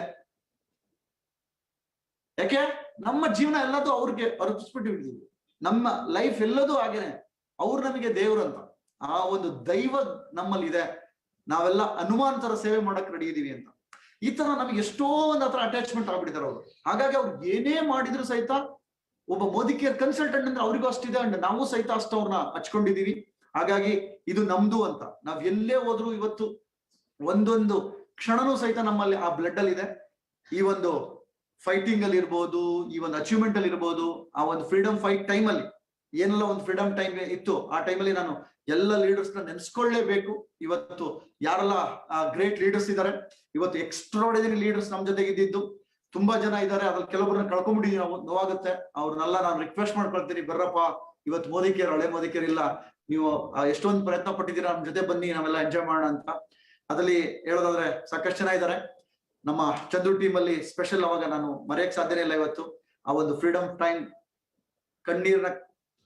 ಯಾಕೆ? ನಮ್ಮ ಜೀವನ ಎಲ್ಲದೂ ಅವ್ರಿಗೆ ಅರ್ಪಿಸ್ಬಿಟ್ಟಿದ್ದೀವಿ. ನಮ್ಮ ಲೈಫ್ ಎಲ್ಲದೂ ಹಾಗೇನೆ, ಅವ್ರು ನಮಗೆ ದೇವ್ರು ಅಂತ. ಆ ಒಂದು ದೈವ ನಮ್ಮಲ್ಲಿ ಇದೆ. ನಾವೆಲ್ಲ ಹನುಮಾನ್ ತರ ಸೇವೆ ಮಾಡಕ್ ರೆಡಿ ಇದೀವಿ ಅಂತ. ಈ ತರ ನಮಗೆ ಎಷ್ಟೋ ಒಂದ್ ಹತ್ರ ಅಟ್ಯಾಚ್ಮೆಂಟ್ ಆಗ್ಬಿಟ್ಟಿದ್ದಾರೆ ಅವರು. ಹಾಗಾಗಿ ಅವ್ರು ಏನೇ ಮಾಡಿದ್ರು ಸಹಿತ ಒಬ್ಬ ಮೋದಿ ಕೇರ್ ಕನ್ಸಲ್ಟೆಂಟ್ ಅಂದ್ರೆ ಅವ್ರಿಗೂ ಅಷ್ಟಿದೆ, ಅಂಡ್ ನಾವು ಸಹಿತ ಅಷ್ಟು ಅವ್ರನ್ನ ಹಚ್ಕೊಂಡಿದೀವಿ. ಹಾಗಾಗಿ ಇದು ನಮ್ದು ಅಂತ. ನಾವ್ ಎಲ್ಲೇ ಹೋದ್ರು ಇವತ್ತು ಒಂದೊಂದು ಕ್ಷಣನೂ ಸಹಿತ ನಮ್ಮಲ್ಲಿ ಆ ಬ್ಲಡ್ ಅಲ್ಲಿ ಇದೆ. ಈ ಒಂದು ಫೈಟಿಂಗ್ ಅಲ್ಲಿ ಇರ್ಬೋದು, ಈ ಒಂದು ಅಚೀವ್ಮೆಂಟ್ ಅಲ್ಲಿ ಇರ್ಬೋದು, ಆ ಒಂದು ಫ್ರೀಡಮ್ ಫೈಟ್ ಟೈಮ್ ಅಲ್ಲಿ ಏನೆಲ್ಲ ಒಂದು ಫ್ರೀಡಮ್ ಟೈಮ್ ಇತ್ತು, ಆ ಟೈಮಲ್ಲಿ ನಾನು ಎಲ್ಲ ಲೀಡರ್ಸ್ ನ ನೆನ್ಸ್ಕೊಳ್ಳೇಬೇಕು. ಇವತ್ತು ಯಾರೆಲ್ಲ ಗ್ರೇಟ್ ಲೀಡರ್ಸ್ ಇದ್ದಾರೆ, ಇವತ್ತು ಎಕ್ಸ್ಟ್ರಾರ್ಡಿನರಿ ಲೀಡರ್ಸ್ ನಮ್ ಜೊತೆಗೆ ಇದ್ದಿದ್ದು ತುಂಬಾ ಜನ ಇದ್ದಾರೆ. ಅದ್ರಲ್ಲಿ ಕೆಲವೊಬ್ಬರನ್ನ ಕಳ್ಕೊಂಡ್ಬಿಟ್ಟಿದೀವಿ ನಾವು, ನೋವಾಗುತ್ತೆ. ಅವ್ರನ್ನೆಲ್ಲ ನಾನು ರಿಕ್ವೆಸ್ಟ್ ಮಾಡ್ಕೊಳ್ತೀನಿ, ಬರ್ರಪ್ಪ ಇವತ್ತು ಮೋದಿ ಕೇರ್, ಹಳೆ ಮೋದಿ ಕೇರ್ ಇಲ್ಲ, ನೀವು ಎಷ್ಟೊಂದು ಪ್ರಯತ್ನ ಪಟ್ಟಿದ್ದೀರಾ, ನಮ್ ಜೊತೆ ಬನ್ನಿ, ನಾವೆಲ್ಲ ಎಂಜಾಯ್ ಮಾಡೋಣ ಅಂತ. ಅದ್ರಲ್ಲಿ ಹೇಳೋದಾದ್ರೆ ಸಾಕಷ್ಟು ಜನ ಇದ್ದಾರೆ. ನಮ್ಮ ಚಂದ್ರು ಟೀಮ್ ಅಲ್ಲಿ ಸ್ಪೆಷಲ್, ಅವಾಗ ನಾನು ಮರೆಯಕ್ ಸಾಧ್ಯನೇ ಇಲ್ಲ ಇವತ್ತು ಆ ಒಂದು ಫ್ರೀಡಮ್ ಟೈಮ್ ಕಣ್ಣೀರ್ನ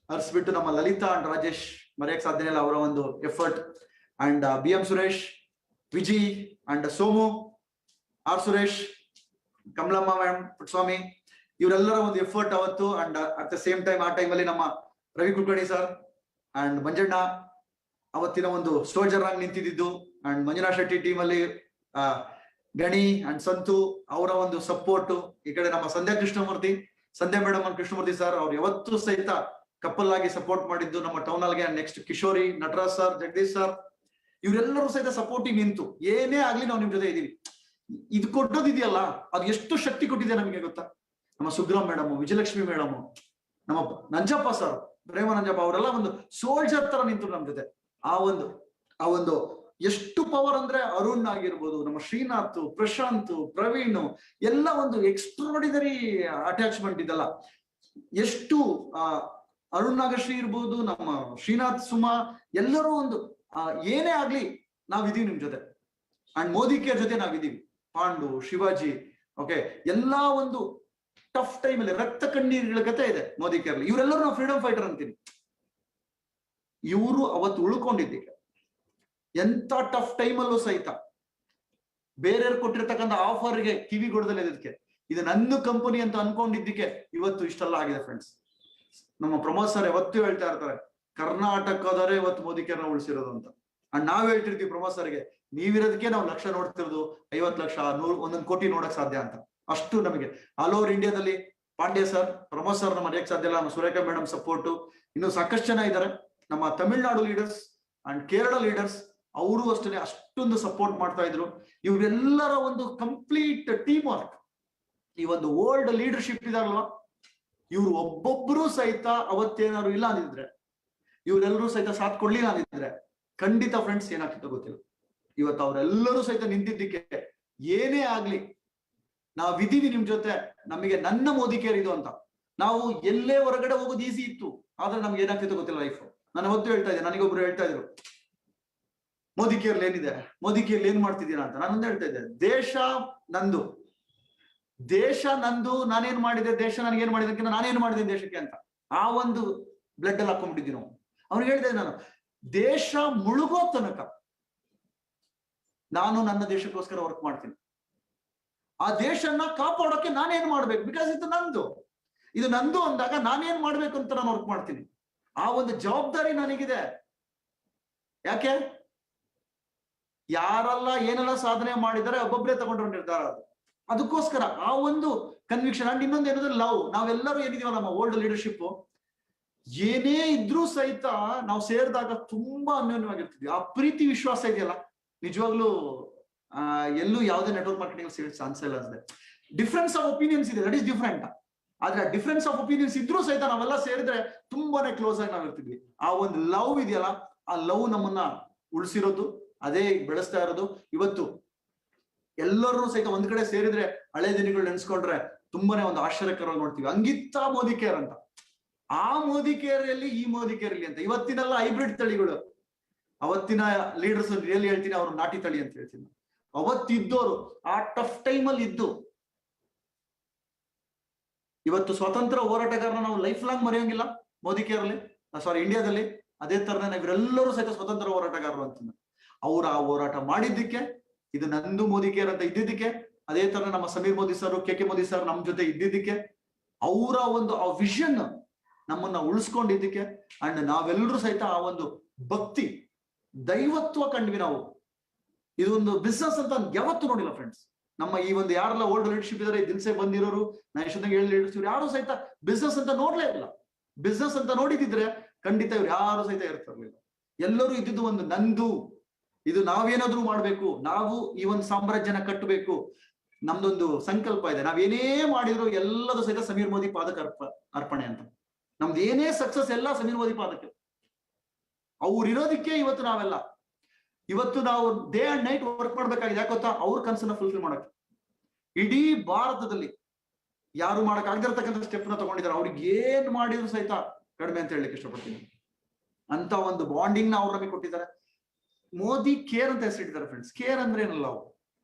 ಹರಿಸ್ಬಿಟ್ಟು ನಮ್ಮ ಲಲಿತಾ ಅಂಡ್ ರಾಜೇಶ್ ಮರೆಯಕ್ ಸಾಧ್ಯನೇ ಇಲ್ಲ ಅವರ ಒಂದು effort. And BM Suresh, Viji and Somu, R Suresh, Kamalamma ma'am, Puttaswamy, ಇವರೆಲ್ಲರ ಒಂದು ಎಫರ್ಟ್ ಅವತ್ತು. And at the same time ಆ ಟೈಮಲ್ಲಿ ನಮ್ಮ ರವಿ ಕುಲಕರ್ಣಿ ಸರ್ ಅಂಡ್ ಮಂಜಣ್ಣ ಅವತ್ತಿನ ಒಂದು ಸೋಲ್ಜರ್ ಆಗಿ ನಿಂತಿದ್ದು. ಅಂಡ್ ಮಂಜುನಾಥ್ ಶೆಟ್ಟಿ ಟೀಮ್ ಅಲ್ಲಿ ಗಣಿ ಅಂಡ್ ಸಂತು ಅವರ ಒಂದು ಸಪೋರ್ಟ್. ಈ ಕಡೆ ನಮ್ಮ Sandhya Krishnamurthy, Sandhya madam and Krishnamurthy sir, ಅವ್ರು ಯಾವತ್ತೂ ಸಹಿತ ಕಪಲ್ ಆಗಿ ಸಪೋರ್ಟ್ ಮಾಡಿದ್ದು ನಮ್ಮ ಟೌನ್ ಹಾಲ್ಗೆ. Next Kishori, Nataraj sir, Jagadish sir, ಇವರೆಲ್ಲರೂ ಸಹಿತ ಸಪೋರ್ಟಿಂಗ್ ನಿಂತು ಏನೇ ಆಗ್ಲಿ ನಾವು ನಿಮ್ ಜೊತೆ ಇದೀವಿ. ಇದು ಕೊಟ್ಟೋದಿದೆಯಲ್ಲ, ಅದು ಎಷ್ಟು ಶಕ್ತಿ ಕೊಟ್ಟಿದೆ ನಮಗೆ ಗೊತ್ತಾ? ನಮ್ಮ ಸುಗ್ರಾಮ್ ಮೇಡಮ್, ವಿಜಯಲಕ್ಷ್ಮಿ ಮೇಡಮ್, ನಮ್ಮ ನಂಜಪ್ಪ ಸರ್, ಪ್ರೇಮ ನಂಜಪ್ಪ, ಅವರೆಲ್ಲ ಒಂದು ಸೋಲ್ಜರ್ ತರ ನಿಂತು ನಮ್ ಜೊತೆ. ಆ ಒಂದು ಎಷ್ಟು ಪವರ್ ಅಂದ್ರೆ ಅರುಣ್ ಆಗಿರ್ಬೋದು, ನಮ್ಮ ಶ್ರೀನಾಥ್, ಪ್ರಶಾಂತ್, ಪ್ರವೀಣ್, ಎಲ್ಲ ಒಂದು ಎಕ್ಸ್ಟ್ರಾರ್ಡಿನರಿ ಅಟ್ಯಾಚ್ಮೆಂಟ್ ಇದೆಲ್ಲ. ಎಷ್ಟು ಅರುಣ್ ನಾಗಶ್ರೀ ಇರ್ಬೋದು, ನಮ್ಮ ಶ್ರೀನಾಥ್, ಸುಮಾ, ಎಲ್ಲರೂ ಒಂದು ಏನೇ ಆಗ್ಲಿ ನಾವಿದೀವಿ ನಿಮ್ ಜೊತೆ. ಅಂಡ್ ಮೋದಿ ಕೇರ್ ಜೊತೆ ನಾವಿದೀವಿ. ಪಾಂಡು, ಶಿವಾಜಿ, ಓಕೆ, ಎಲ್ಲಾ ಒಂದು ಟಫ್ ಟೈಮ್ ಅಲ್ಲಿ ರಕ್ತ ಕಣ್ಣೀರುಗಳ ಕಥೆ ಇದೆ ಮೋದಿ ಕೇರ್. ಇವರೆಲ್ಲರೂ ನಾವು ಫ್ರೀಡಮ್ ಫೈಟರ್ ಅಂತೀನಿ. ಇವರು ಅವತ್ತು ಉಳ್ಕೊಂಡಿದ್ದಕ್ಕೆ ಎಂತ ಟಫ್ ಟೈಮ್ ಅಲ್ಲೂ ಸಹಿತ ಬೇರೆಯವ್ರು ಕೊಟ್ಟಿರ್ತಕ್ಕಂಥ ಆಫರ್ಗೆ ಕಿವಿ ಕೊಡದಲ್ಲ, ಇದಕ್ಕೆ ಇದು ನನ್ನ ಕಂಪನಿ ಅಂತ ಅನ್ಕೊಂಡಿದ್ದಕ್ಕೆ ಇವತ್ತು ಇಷ್ಟೆಲ್ಲ ಆಗಿದೆ ಫ್ರೆಂಡ್ಸ್. ನಮ್ಮ ಪ್ರಮೋದ್ ಸರ್ ಯಾವತ್ತೂ ಹೇಳ್ತಾ ಇರ್ತಾರೆ, ಕರ್ನಾಟಕದವರೇ ಇವತ್ತು ಮೋದಿ ಕೇರ್ನ ಉಳಿಸಿರೋದು ಅಂತ. ಅಂಡ್ ನಾವ್ ಹೇಳ್ತಿರ್ತೀವಿ ಪ್ರಮೋದ್ ಸರ್ಗೆ, ನೀವಿರೋದಕ್ಕೆ ನಾವು ಲಕ್ಷ ನೋಡ್ತಿರೋದು, 50 ಲಕ್ಷ, 100, 1 ಕೋಟಿ ನೋಡಕ್ ಸಾಧ್ಯ ಅಂತ. ಅಷ್ಟು ನಮಗೆ ಆಲ್ ಓವರ್ ಇಂಡಿಯಾದಲ್ಲಿ ಪಾಂಡ್ಯ ಸರ್, ಪ್ರಮೋದ್ ಸರ್ ನಮ್ಮ ಮರೆಯಕ್ ಸಾಧ್ಯ ಇಲ್ಲ. ನಮ್ಮ ಸುರೇಖಾ ಮೇಡಮ್ ಸಪೋರ್ಟ್, ಇನ್ನು ಸಾಕಷ್ಟು ಜನ ಇದ್ದಾರೆ. ನಮ್ಮ Tamil Nadu leaders and Kerala leaders, ಅವರು ಅಷ್ಟೇ ಅಷ್ಟೊಂದು ಸಪೋರ್ಟ್ ಮಾಡ್ತಾ ಇದ್ರು. ಇವರೆಲ್ಲರ ಒಂದು ಕಂಪ್ಲೀಟ್ ಟೀಮ್ ವರ್ಕ್. ಈ ಒಂದು ಓಲ್ಡ್ ಲೀಡರ್ಶಿಪ್ ಇದಾರಲ್ವಾ, ಇವ್ರು ಒಬ್ಬೊಬ್ರು ಸಹಿತ ಅವತ್ತೇನಾದ್ರು ಇಲ್ಲ ಅಂದಿದ್ರೆ, ಇವರೆಲ್ಲರೂ ಸಹಿತ ಸಾಥ್ ಕೊಡ್ಲಿಲ್ಲ ಅಂದಿದ್ರೆ ಖಂಡಿತ ಫ್ರೆಂಡ್ಸ್ ಏನಾಗ್ತಿತ್ತು ಗೊತ್ತಿಲ್ಲ. ಇವತ್ತು ಅವರೆಲ್ಲರೂ ಸಹಿತ ನಿಂತಿದ್ದಕ್ಕೆ ಏನೇ ಆಗ್ಲಿ ನಾವಿದೀವಿ ನಿಮ್ ಜೊತೆ. ನಮಗೆ ನನ್ನ ಮೋದಿ ಕೇರ್ ಇದು ಅಂತ. ನಾವು ಎಲ್ಲೇ ಹೊರಗಡೆ ಹೋಗೋದು ಈಸಿ ಇತ್ತು, ಆದ್ರೆ ನಮ್ಗೆ ಏನಾಗ್ತಿತ್ತು ಗೊತ್ತಿಲ್ಲ ಲೈಫ್. ನಾನು ಅವತ್ತು ಹೇಳ್ತಾ ಇದ್ದೆ, ನನಗೊಬ್ರು ಹೇಳ್ತಾ ಇದ್ರು ಮೋದಿ ಕೇರ್ ಏನಿದೆ, ಮೋದಿ ಕೇರ್ ಏನ್ ಮಾಡ್ತಿದ್ದೀರಾ ಅಂತ. ನಾನೊಂದು ಹೇಳ್ತಾ ಇದ್ದೆ, ದೇಶ ನಂದು, ನಾನೇನ್ ಮಾಡಿದೆ, ದೇಶ ನನಗೇನ್ ಮಾಡಿದಕ್ಕಿಂತ ನಾನೇನ್ ಮಾಡಿದೆ ದೇಶಕ್ಕೆ ಅಂತ. ಆ ಒಂದು ಬ್ಲಡ್ ಅಲ್ಲಿ ಹಾಕೊಂಡ್ಬಿಟ್ಟಿದ್ವಿ ನಾವು. ಅವ್ನಿಗೆ ಹೇಳಿದೆ, ನಾನು ದೇಶ ಮುಳುಗೋ ತನಕ ನಾನು ನನ್ನ ದೇಶಕ್ಕೋಸ್ಕರ ವರ್ಕ್ ಮಾಡ್ತೀನಿ. ಆ ದೇಶನ ಕಾಪಾಡೋಕೆ ನಾನೇನ್ ಮಾಡ್ಬೇಕು, ಬಿಕಾಸ್ ಇದು ನಂದು ಅಂದಾಗ ನಾನೇನ್ ಮಾಡ್ಬೇಕು ಅಂತ ನಾನು ವರ್ಕ್ ಮಾಡ್ತೀನಿ. ಆ ಒಂದು ಜವಾಬ್ದಾರಿ ನನಗಿದೆ. ಯಾಕೆ? ಯಾರೆಲ್ಲ ಏನೆಲ್ಲ ಸಾಧನೆ ಮಾಡಿದರೆ ಒಬ್ಬೊಬ್ಬರೇ ತಗೊಂಡ್ರು ನಿರ್ಧಾರ ಅದು. ಅದಕ್ಕೋಸ್ಕರ ಆ ಒಂದು ಕನ್ವಿಕ್ಷನ್. ಅಂಡ್ ಇನ್ನೊಂದು ಏನಂದ್ರೆ ಲವ್. ನಾವೆಲ್ಲರೂ ಏನಿದೀವ, ನಮ್ಮ ಓಲ್ಡ್ ಲೀಡರ್ಶಿಪ್ ಏನೇ ಇದ್ರೂ ಸಹಿತ ನಾವು ಸೇರಿದಾಗ ತುಂಬಾ ಅನ್ಯೋನ್ಯವಾಗಿರ್ತೀವಿ. ಆ ಪ್ರೀತಿ ವಿಶ್ವಾಸ ಇದೆಯಲ್ಲ, ನಿಜವಾಗ್ಲೂ ಎಲ್ಲೂ ಯಾವುದೇ ನೆಟ್ವರ್ಕ್ ಮಾರ್ಕೆಟಿಂಗ್ ಸೇರಿ ಚಾನ್ಸ್ ಇಲ್ಲ ಅನ್ಸುತ್ತೆ. ಡಿಫ್ರೆನ್ಸ್ ಆಫ್ ಒಪಿನಿಯನ್ಸ್ ಇದೆ, ದಟ್ ಇಸ್ ಡಿಫ್ರೆಂಟ್. ಆದ್ರೆ ಡಿಫ್ರೆನ್ಸ್ ಆಫ್ ಒಪಿನಿಯನ್ಸ್ ಇದ್ರೂ ಸಹಿತ ನಾವೆಲ್ಲ ಸೇರಿದ್ರೆ ತುಂಬಾನೇ ಕ್ಲೋಸ್ ಆಗಿ ನಾವ್ ಇರ್ತಿದ್ವಿ. ಆ ಒಂದು ಲವ್ ಇದೆಯಲ್ಲ, ಆ ಲವ್ ನಮ್ಮನ್ನ ಉಳಿಸಿರೋದು, ಅದೇ ಬೆಳೆಸ್ತಾ ಇರೋದು. ಇವತ್ತು ಎಲ್ಲರೂ ಸಹಿತ ಒಂದ್ ಕಡೆ ಸೇರಿದ್ರೆ ಹಳೆ ದಿನಗಳು ನೆನ್ಸ್ಕೊಂಡ್ರೆ ತುಂಬಾನೇ ಒಂದು ಆಶ್ಚರ್ಯಕರವಾಗಿ ನೋಡ್ತೀವಿ. ಅಂಗಿತ್ತ ಮೋದಿ ಕೇರ್ ಅಂತ, ಆ ಮೋದಿ ಕೇರ್ ಅಲ್ಲಿ ಈ ಮೋದಿ ಕೇರ್ ಅಲ್ಲಿ ಅಂತ. ಇವತ್ತಿನೆಲ್ಲ ಹೈಬ್ರಿಡ್ ತಳಿಗಳು. ಅವತ್ತಿನ ಲೀಡರ್ಸ್ ರಿಯಲಿ ಹೇಳ್ತೀನಿ, ಅವ್ರು ನಾಟಿ ತಳಿ ಅಂತ ಹೇಳ್ತೀನಿ. ಅವತ್ತಿದ್ದೋರು ಆ ಟಫ್ ಟೈಮ್ ಅಲ್ಲಿ ಇದ್ದು ಇವತ್ತು ಸ್ವತಂತ್ರ ಹೋರಾಟಗಾರನ ನಾವು ಲೈಫ್ ಲಾಂಗ್ ಮರೆಯೋಂಗಿಲ್ಲ. ಮೋದಿ ಕೇರ್ ಅಲ್ಲಿ, ಸಾರಿ ಇಂಡಿಯಾದಲ್ಲಿ ಅದೇ ತರನೇ ಇವರೆಲ್ಲರೂ ಸಹಿತ ಸ್ವತಂತ್ರ ಹೋರಾಟಗಾರರು ಅಂತ. ಅವ್ರು ಆ ಹೋರಾಟ ಮಾಡಿದ್ದಕ್ಕೆ, ಇದು ನಂದು ಮೋದಿ ಕೇರ್ ಅಂತ ಇದ್ದಿದ್ದಕ್ಕೆ, ಅದೇ ತರ ನಮ್ಮ Sameer Modi sir, K Modi sir ನಮ್ ಜೊತೆ ಇದ್ದಿದ್ದಕ್ಕೆ, ಅವರ ಒಂದು ಆ ವಿಷನ್ ನಮ್ಮನ್ನ ಉಳಿಸ್ಕೊಂಡಿದ್ದಕ್ಕೆ, ಅಂಡ್ ನಾವೆಲ್ಲರೂ ಸಹಿತ ಆ ಒಂದು ಭಕ್ತಿ ದೈವತ್ವ ಕಂಡ್ವಿ ನಾವು. ಇದೊಂದು ಬಿಸ್ನೆಸ್ ಅಂತ ಯಾವತ್ತೂ ನೋಡಿಲ್ಲ ಫ್ರೆಂಡ್ಸ್. ನಮ್ಮ ಈ ಒಂದು ಯಾರೆಲ್ಲ ಓಲ್ಡ್ ಲೀಡರ್ಶಿಪ್ ಇದಾರೆ, ದಿನಸೆ ಬಂದಿರೋರು, ನಾನು ಎಷ್ಟೊಂದಾಗ ಹೇಳಿ ಲೀಡರ್ಶಿಪ್, ಯಾರು ಸಹಿತ ಬಿಸ್ನೆಸ್ ಅಂತ ನೋಡ್ಲೇ ಇಲ್ಲ. ಬಿಸ್ನೆಸ್ ಅಂತ ನೋಡಿದಿದ್ರೆ ಖಂಡಿತ ಇವ್ರು ಯಾರು ಸಹಿತ ಇರ್ತಿರ್ಲಿಲ್ಲ. ಎಲ್ಲರೂ ಇದ್ದಿದ್ದು ಒಂದು ನಂದು, ಇದು ನಾವೇನಾದ್ರೂ ಮಾಡ್ಬೇಕು, ನಾವು ಈ ಒಂದು ಸಾಮ್ರಾಜ್ಯನ ಕಟ್ಟಬೇಕು, ನಮ್ದೊಂದು ಸಂಕಲ್ಪ ಇದೆ, ನಾವೇನೇ ಮಾಡಿದ್ರು ಎಲ್ಲದೂ ಸಹಿತ ಸಮೀರ್ ಮೋದಿ ಪಾದಕ್ಕೆ ಅರ್ಪಣೆ ಅಂತ. ನಮ್ದು ಏನೇ ಸಕ್ಸಸ್ ಎಲ್ಲ ಸಮೀರ್ ಮೋದಿ ಪಾದಕ್ಕೆ. ಅವ್ರು ಇರೋದಕ್ಕೆ ಇವತ್ತು ನಾವು ಡೇ ಅಂಡ್ ನೈಟ್ ವರ್ಕ್ ಮಾಡ್ಬೇಕಾಗಿದೆ. ಯಾಕೆ ಗೊತ್ತಾ? ಅವ್ರ ಕನಸನ್ನ ಫುಲ್ಫಿಲ್ ಮಾಡಕ್ಕೆ. ಇಡೀ ಭಾರತದಲ್ಲಿ ಯಾರು ಮಾಡಕ್ ಆಗದಿರ್ತಕ್ಕಂಥ ಸ್ಟೆಪ್ ನ ತಗೊಂಡಿದ್ದಾರೆ. ಅವ್ರಿಗೆ ಏನ್ ಮಾಡಿದ್ರು ಸಹಿತ ಕಡಿಮೆ ಅಂತ ಹೇಳಲಿಕ್ಕೆ ಇಷ್ಟಪಡ್ತೀನಿ. ಅಂತ ಒಂದು ಬಾಂಡಿಂಗ್ ನ ಅವ್ರು ನಮಗೆ ಕೊಟ್ಟಿದ್ದಾರೆ. ಮೋದಿ ಕೇರ್ ಅಂತ ಹೆಸರಿಟ್ಟಿದ್ದಾರೆ ಫ್ರೆಂಡ್ಸ್. ಕೇರ್ ಅಂದ್ರೆ ಏನಲ್ಲ,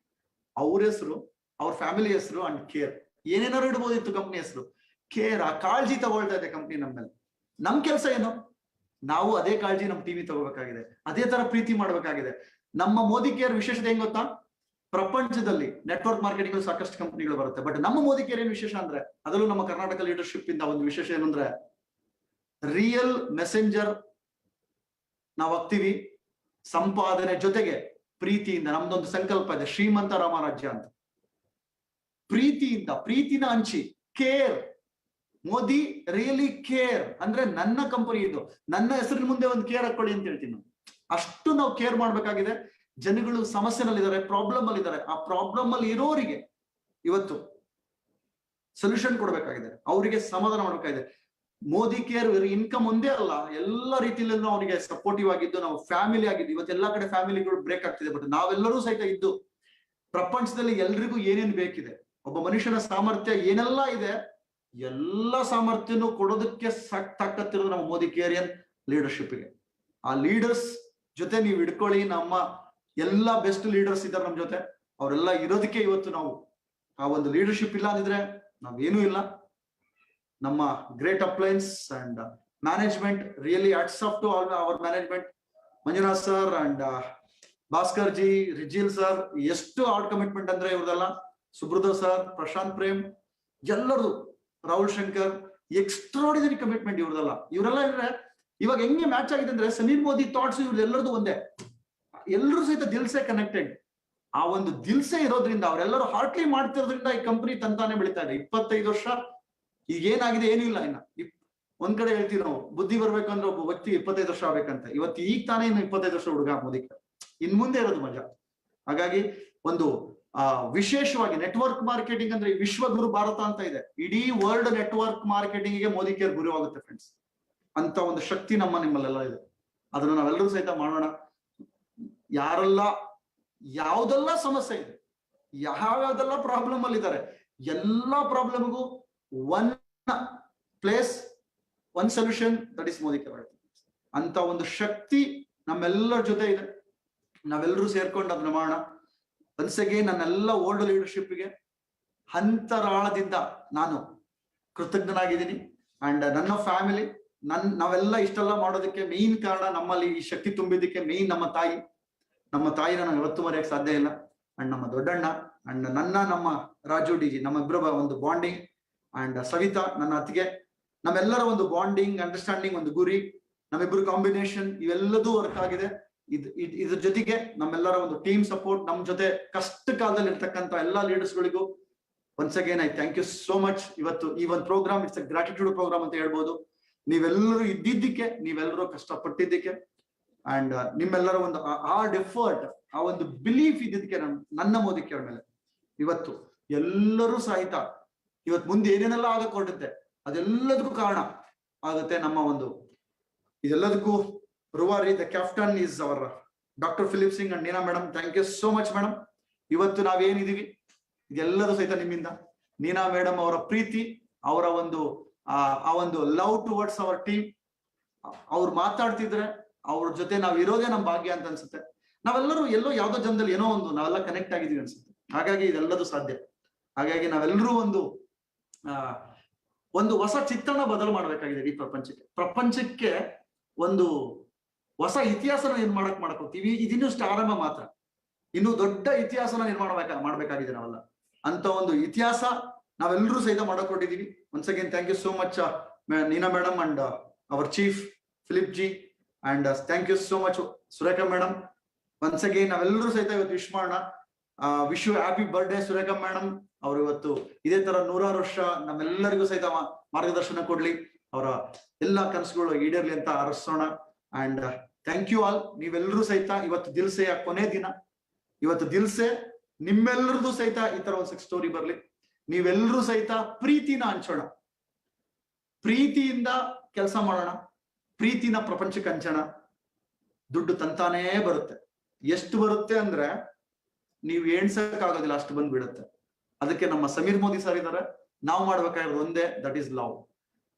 ಅವ್ರ ಹೆಸರು, ಅವ್ರ ಫ್ಯಾಮಿಲಿ ಹೆಸರು ಅಂಡ್ ಕೇರ್, ಏನೇನಾರು ಇಡ್ಬೋದಿತ್ತು ಕಂಪ್ನಿ ಹೆಸರು. ಕೇರ್, ಆ ಕಾಳಜಿ ತಗೊಳ್ತಾ ಇದೆ ಕಂಪ್ನಿ ನಮ್ಮ ಮೇಲೆ. ನಮ್ ಕೆಲಸ ಏನು? ನಾವು ಅದೇ ಕಾಳಜಿ ನಮ್ ಟಿವಿ ತಗೋಬೇಕಾಗಿದೆ, ಅದೇ ತರ ಪ್ರೀತಿ ಮಾಡ್ಬೇಕಾಗಿದೆ. ನಮ್ಮ ಮೋದಿ ಕೇರ್ ವಿಶೇಷತೆ ಹೆಂಗ್ ಗೊತ್ತಾ? ಪ್ರಪಂಚದಲ್ಲಿ ನೆಟ್ವರ್ಕ್ ಮಾರ್ಕೆಟಿಂಗ್ ಸಾಕಷ್ಟು ಕಂಪ್ನಿಗಳು ಬರುತ್ತೆ, ಬಟ್ ನಮ್ಮ ಮೋದಿ ಕೇರ್ ಏನ್ ವಿಶೇಷ ಅಂದ್ರೆ, ಅದರಲ್ಲೂ ನಮ್ಮ ಕರ್ನಾಟಕ ಲೀಡರ್ಶಿಪ್ ಇಂದ ಒಂದು ವಿಶೇಷ ಏನಂದ್ರೆ, ರಿಯಲ್ ಮೆಸೆಂಜರ್ ನಾವು ಆಗ್ತೀವಿ. ಸಂಪಾದನೆ ಜೊತೆಗೆ ಪ್ರೀತಿಯಿಂದ, ನಮ್ದೊಂದು ಸಂಕಲ್ಪ ಇದೆ, ಶ್ರೀಮಂತ ರಾಮರಾಜ್ಯ ಅಂತ. ಪ್ರೀತಿನ ಹಂಚಿ, ಕೇರ್. ಮೋದಿ ರಿಯಲಿ ಕೇರ್ ಅಂದ್ರೆ ನನ್ನ ಕಂಪನಿ ಇದು, ನನ್ನ ಹೆಸರಿನ ಮುಂದೆ ಒಂದು ಕೇರ್ ಹಾಕೊಳ್ಳಿ ಅಂತ ಹೇಳ್ತೀನಿ. ಅಷ್ಟು ನಾವು ಕೇರ್ ಮಾಡ್ಬೇಕಾಗಿದೆ. ಜನಗಳು ಸಮಸ್ಯೆನಲ್ಲಿದ್ದಾರೆ, ಪ್ರಾಬ್ಲಮ್ ಅಲ್ಲಿ ಇದ್ದಾರೆ. ಆ ಪ್ರಾಬ್ಲಮ್ ಅಲ್ಲಿ ಇರೋರಿಗೆ ಇವತ್ತು ಸೊಲ್ಯೂಷನ್ ಕೊಡ್ಬೇಕಾಗಿದೆ, ಅವರಿಗೆ ಸಮಾಧಾನ ಮಾಡ್ಬೇಕಾಗಿದೆ. ಮೋದಿ ಕೇರ್ ಇನ್ಕಮ್ ಒಂದೇ ಅಲ್ಲ, ಎಲ್ಲ ರೀತಿಯಲ್ಲೂ ಅವರಿಗೆ ಸಪೋರ್ಟಿವ್ ಆಗಿದ್ದು, ನಾವು ಫ್ಯಾಮಿಲಿ ಆಗಿದ್ದು. ಇವತ್ತೆಲ್ಲಾ ಕಡೆ ಫ್ಯಾಮಿಲಿಗಳು ಬ್ರೇಕ್ ಆಗ್ತಿದೆ, ಬಟ್ ನಾವೆಲ್ಲರೂ ಸಹಿತ ಇದ್ದು ಪ್ರಪಂಚದಲ್ಲಿ ಎಲ್ರಿಗೂ ಏನೇನ್ ಬೇಕಿದೆ, ಒಬ್ಬ ಮನುಷ್ಯನ ಸಾಮರ್ಥ್ಯ ಏನೆಲ್ಲ ಇದೆ, ಎಲ್ಲ ಸಾಮರ್ಥ್ಯನೂ ಕೊಡೋದಕ್ಕೆ ತಾಕತ್ತಿರೋದು ನಮ್ಮ ಮೋದಿ ಕೇರಿಯನ್ ಲೀಡರ್ಶಿಪ್ಗೆ. ಆ ಲೀಡರ್ಸ್ ಜೊತೆ ನೀವು ಹಿಡ್ಕೊಳ್ಳಿ. ನಮ್ಮ ಎಲ್ಲಾ ಬೆಸ್ಟ್ ಲೀಡರ್ಸ್ ಇದ್ದಾರೆ ನಮ್ಮ ಜೊತೆ. ಅವರೆಲ್ಲ ಇರೋದಕ್ಕೆ ಇವತ್ತು ನಾವು ಆ ಒಂದು ಲೀಡರ್ಶಿಪ್ ಇಲ್ಲ ಅಂದಿದ್ರೆ ನಾವೇನೂ ಇಲ್ಲ. ನಮ್ಮ great uplines and management, really hats off to all our management. Manjunath sir and Bhaskar ji, Rijil sir, ಎಷ್ಟು ಹಾರ್ಡ್ ಕಮಿಟ್ಮೆಂಟ್ ಅಂದ್ರೆ ಇವ್ರದೆಲ್ಲ. ಸುಬ್ರದವ್ ಸರ್, ಪ್ರಶಾಂತ್ ಪ್ರೇಮ್, ಎಲ್ಲರದು, ರಾಹುಲ್ ಶಂಕರ್, ಎಕ್ಸ್ಟ್ರಾರ್ಡಿನರಿ ಕಮಿಟ್ಮೆಂಟ್ ಇವ್ರದೆಲ್ಲ. ಇವರೆಲ್ಲ ಇದ್ರೆ ಇವಾಗ ಹೆಂಗೆ ಮ್ಯಾಚ್ ಆಗಿದೆ ಅಂದ್ರೆ, ಸಮೀರ್ ಮೋದಿ ಥಾಟ್ಸ್ ಇವ್ರದೆಲ್ಲರದು ಒಂದೇ. ಎಲ್ಲರೂ ಸಹಿತ ದಿಲ್ಸೆ ಕನೆಕ್ಟೆಡ್. ಆ ಒಂದು ದಿಲ್ಸೆ ಇರೋದ್ರಿಂದ, ಅವರೆಲ್ಲರೂ ಹಾರ್ಟ್ಲಿ ಮಾಡ್ತಿರೋದ್ರಿಂದ ಈ ಕಂಪನಿ ತಂತಾನೆ ಬೆಳೀತಾ ಇದೆ. 25 ವರ್ಷ ಈಗ ಏನಾಗಿದೆ ಏನೂ ಇಲ್ಲ. ಇನ್ನ ಒಂದ್ ಕಡೆ ಹೇಳ್ತೀವಿ ನಾವು, ಬುದ್ಧಿ ಬರ್ಬೇಕಂದ್ರೆ ಒಬ್ಬ ವ್ಯಕ್ತಿ 25 ವರ್ಷ ಆಗ್ಬೇಕಂತ. ಇವತ್ತು ಈಗ ತಾನೇ ಇನ್ನು 25 ವರ್ಷ ಹುಡುಗ ಮೋದಿ. ಇನ್ ಮುಂದೆ ಇರೋದು ಮಜಾ. ಹಾಗಾಗಿ ಒಂದು ವಿಶೇಷವಾಗಿ ನೆಟ್ವರ್ಕ್ ಮಾರ್ಕೆಟಿಂಗ್ ಅಂದ್ರೆ ವಿಶ್ವಗುರು ಭಾರತ ಅಂತ ಇದೆ. ಇಡೀ ವರ್ಲ್ಡ್ ನೆಟ್ವರ್ಕ್ ಮಾರ್ಕೆಟಿಂಗ್ ಗೆ ಮೋದಿ ಕೇರ್ ಗುರುವಾಗುತ್ತೆ ಫ್ರೆಂಡ್ಸ್. ಅಂತ ಒಂದು ಶಕ್ತಿ ನಿಮ್ಮಲ್ಲೆಲ್ಲ ಇದೆ. ಅದನ್ನ ನಾವೆಲ್ಲರೂ ಸಹಿತ ಮಾಡೋಣ. ಯಾರೆಲ್ಲ ಯಾವ್ದೆಲ್ಲ ಸಮಸ್ಯೆ ಇದೆ, ಯಾವ್ಯಾವ್ದೆಲ್ಲ ಪ್ರಾಬ್ಲಮ್ ಅಲ್ಲಿ ಇದ್ದಾರೆ, ಎಲ್ಲಾ ಪ್ರಾಬ್ಲಮ್ಗೂ one place, one solution, that is Modicare. ಅಂತ ಒಂದು ಶಕ್ತಿ ನಮ್ಮೆಲ್ಲರ ಜೊತೆ ಇದೆ. ನಾವೆಲ್ಲರೂ ಸೇರ್ಕೊಂಡು ಅದನ್ನ ಮಾಡೋಣ. ಒನ್ಸೆಗೆ ನನ್ನೆಲ್ಲ ಓಲ್ಡ್ ಲೀಡರ್ಶಿಪ್ಗೆ ಅಂತರಾಳದಿಂದ ನಾನು ಕೃತಜ್ಞನಾಗಿದ್ದೀನಿ. ಅಂಡ್ ನನ್ನ ಫ್ಯಾಮಿಲಿ, ನಾವೆಲ್ಲ ಇಷ್ಟೆಲ್ಲ ಮಾಡೋದಕ್ಕೆ ಮೇನ್ ಕಾರಣ, ನಮ್ಮಲ್ಲಿ ಈ ಶಕ್ತಿ ತುಂಬಿದ್ದಕ್ಕೆ ಮೇನ್ ನಮ್ಮ ತಾಯಿನ ನಾನು ಯಾವತ್ತೂ ಮರೆಯಕ್ಕೆ ಸಾಧ್ಯ ಇಲ್ಲ. ಅಂಡ್ ನಮ್ಮ ದೊಡ್ಡಣ್ಣ ಅಂಡ್ ನಮ್ಮ ರಾಜು ಡಿ ಜಿ, ನಮ್ಮಿಬ್ಬರ ಒಂದು ಬಾಂಡಿಂಗ್. ಅಂಡ್ ಸವಿತಾ ನನ್ನ ಅತ್ತಿಗೆ, ನಮ್ಮೆಲ್ಲರ ಒಂದು ಬಾಂಡಿಂಗ್, ಅಂಡರ್ಸ್ಟ್ಯಾಂಡಿಂಗ್, ಒಂದು ಗುರಿ, ನಮ್ಮಿಬ್ಬರು ಕಾಂಬಿನೇಷನ್, ಇವೆಲ್ಲದೂ ವರ್ಕ್ ಆಗಿದೆ. ಇದ್ರ ಜೊತೆಗೆ ನಮ್ಮೆಲ್ಲರ ಒಂದು ಟೀಮ್ ಸಪೋರ್ಟ್, ನಮ್ ಜೊತೆ ಕಷ್ಟ ಕಾಲದಲ್ಲಿ ಇರ್ತಕ್ಕಂಥ ಎಲ್ಲಾ ಲೀಡರ್ಸ್ ಗಳಿಗೂ once again I thank you so much. ಇವತ್ತು ಈ ಒಂದು programme it's a gratitude programme ಅಂತ ಹೇಳ್ಬೋದು. ನೀವೆಲ್ಲರೂ ಇದ್ದಿದ್ದಕ್ಕೆ, ನೀವೆಲ್ಲರೂ ಕಷ್ಟಪಟ್ಟಿದ್ದಕ್ಕೆ, ಅಂಡ್ ನಿಮ್ಮೆಲ್ಲರ ಒಂದು ಹಾರ್ಡ್ ಎಫರ್ಟ್, ಆ ಒಂದು ಬಿಲೀಫ್ ಇದ್ದಿದ್ದಕ್ಕೆ ನನ್ನ ಮೋದಿ ಕೇಳ ಮೇಲೆ ಇವತ್ತು ಎಲ್ಲರೂ ಸಹಿತ ಇವತ್ತು ಮುಂದೆ ಏನೇನೆಲ್ಲ ಆಗಕ್ ಹೊರಡುತ್ತೆ ಅದೆಲ್ಲದಕ್ಕೂ ಕಾರಣ ಆಗುತ್ತೆ ನಮ್ಮ ಒಂದು ಇದೆಲ್ಲದಕ್ಕೂ ರೂವಾರಿ. The captain is our doctor Philip Singh and Neena madam. Thank you so much madam. ಇವತ್ತು ನಾವೇನಿದೀವಿ ಇದೆಲ್ಲದೂ ಸಹಿತ ನಿಮ್ಮಿಂದ. ನೀನಾ ಮೇಡಮ್ ಅವರ ಪ್ರೀತಿ, ಅವರ ಒಂದು ಆ ಒಂದು ಲವ್ ಟುವರ್ಡ್ಸ್ ಅವರ್ ಟೀಮ್, ಅವ್ರು ಮಾತಾಡ್ತಿದ್ರೆ ಅವ್ರ ಜೊತೆ ನಾವ್ ಇರೋದೇ ನಮ್ ಭಾಗ್ಯ ಅಂತ ಅನ್ಸುತ್ತೆ. ನಾವೆಲ್ಲರೂ ಎಲ್ಲೋ ಯಾವ್ದೋ ಜನದಲ್ಲಿ ಏನೋ ನಾವೆಲ್ಲ ಕನೆಕ್ಟ್ ಆಗಿದೀವಿ ಅನ್ಸುತ್ತೆ. ಹಾಗಾಗಿ ಇದೆಲ್ಲದೂ ಸಾಧ್ಯ. ಹಾಗಾಗಿ ನಾವೆಲ್ಲರೂ ಒಂದು ಹೊಸ ಚಿತ್ರಣ ಬದಲು ಮಾಡ್ಬೇಕಾಗಿದೆ ಈ ಪ್ರಪಂಚಕ್ಕೆ ಒಂದು ಹೊಸ ಇತಿಹಾಸನ ಮಾಡಕ್ ಹೋಗ್ತೀವಿ. ಇದಿನ್ನಷ್ಟು ಆರಂಭ ಮಾತ್ರ, ಇನ್ನು ದೊಡ್ಡ ಇತಿಹಾಸನ ನಿರ್ಮಾಣ ಮಾಡ್ಬೇಕಾಗಿದೆ ನಾವೆಲ್ಲ. ಅಂತ ಒಂದು ಇತಿಹಾಸ ನಾವೆಲ್ಲರೂ ಸಹಿತ ಮಾಡಕ್ ಹೊರಟಿದೀವಿ. Once again thank you so much Neena madam and our chief Philip ji, and thank you so much Surekha madam. Once again ನಾವೆಲ್ಲರೂ ಸಹಿತ ಇವತ್ತು ವಿಶ್ ಮಾಡೋಣ. Wish you happy birthday Surekha madam. ಅವ್ರು ಇವತ್ತು ಇದೇ ತರ 100 ವರ್ಷ ನಮ್ಮೆಲ್ಲರಿಗೂ ಸಹಿತ ಮಾರ್ಗದರ್ಶನ ಕೊಡ್ಲಿ, ಅವರ ಎಲ್ಲಾ ಕನಸುಗಳು ಈಡೇರ್ಲಿ ಅಂತ ಹಾರೈಸೋಣ. And thank you all. ನೀವೆಲ್ಲರೂ ಸಹಿತ ಇವತ್ತು ದಿಲ್ಸೆಯ ಕೊನೆ ದಿನ. ಇವತ್ತು ದಿಲ್ಸೆ ನಿಮ್ಮೆಲ್ಲರದು ಸಹಿತ ಈ ತರ ಒಂದು ಸ್ಟೋರಿ ಬರ್ಲಿ. ನೀವೆಲ್ಲರೂ ಸಹಿತ ಪ್ರೀತಿನ ಹಂಚೋಣ, ಪ್ರೀತಿಯಿಂದ ಕೆಲಸ ಮಾಡೋಣ, ಪ್ರೀತಿನ ಪ್ರಪಂಚಕ್ಕೆ ಹಂಚೋಣ. ದುಡ್ಡು ತಂತಾನೇ ಬರುತ್ತೆ. ಎಷ್ಟು ಬರುತ್ತೆ ಅಂದ್ರೆ ನೀವು ಎಣ್ಸಕ್ ಆಗೋದಿಲ್ಲ, ಅಷ್ಟು ಬಂದ್ ಬಿಡುತ್ತೆ. ಅದಕ್ಕೆ ನಮ್ಮ ಸಮೀರ್ ಮೋದಿ ಸರ್ ಇದ್ದಾರೆ. ನಾವು ಮಾಡ್ಬೇಕಾಗಿರೋದು ಒಂದೇ, ದಟ್ ಈಸ್ ಲವ್.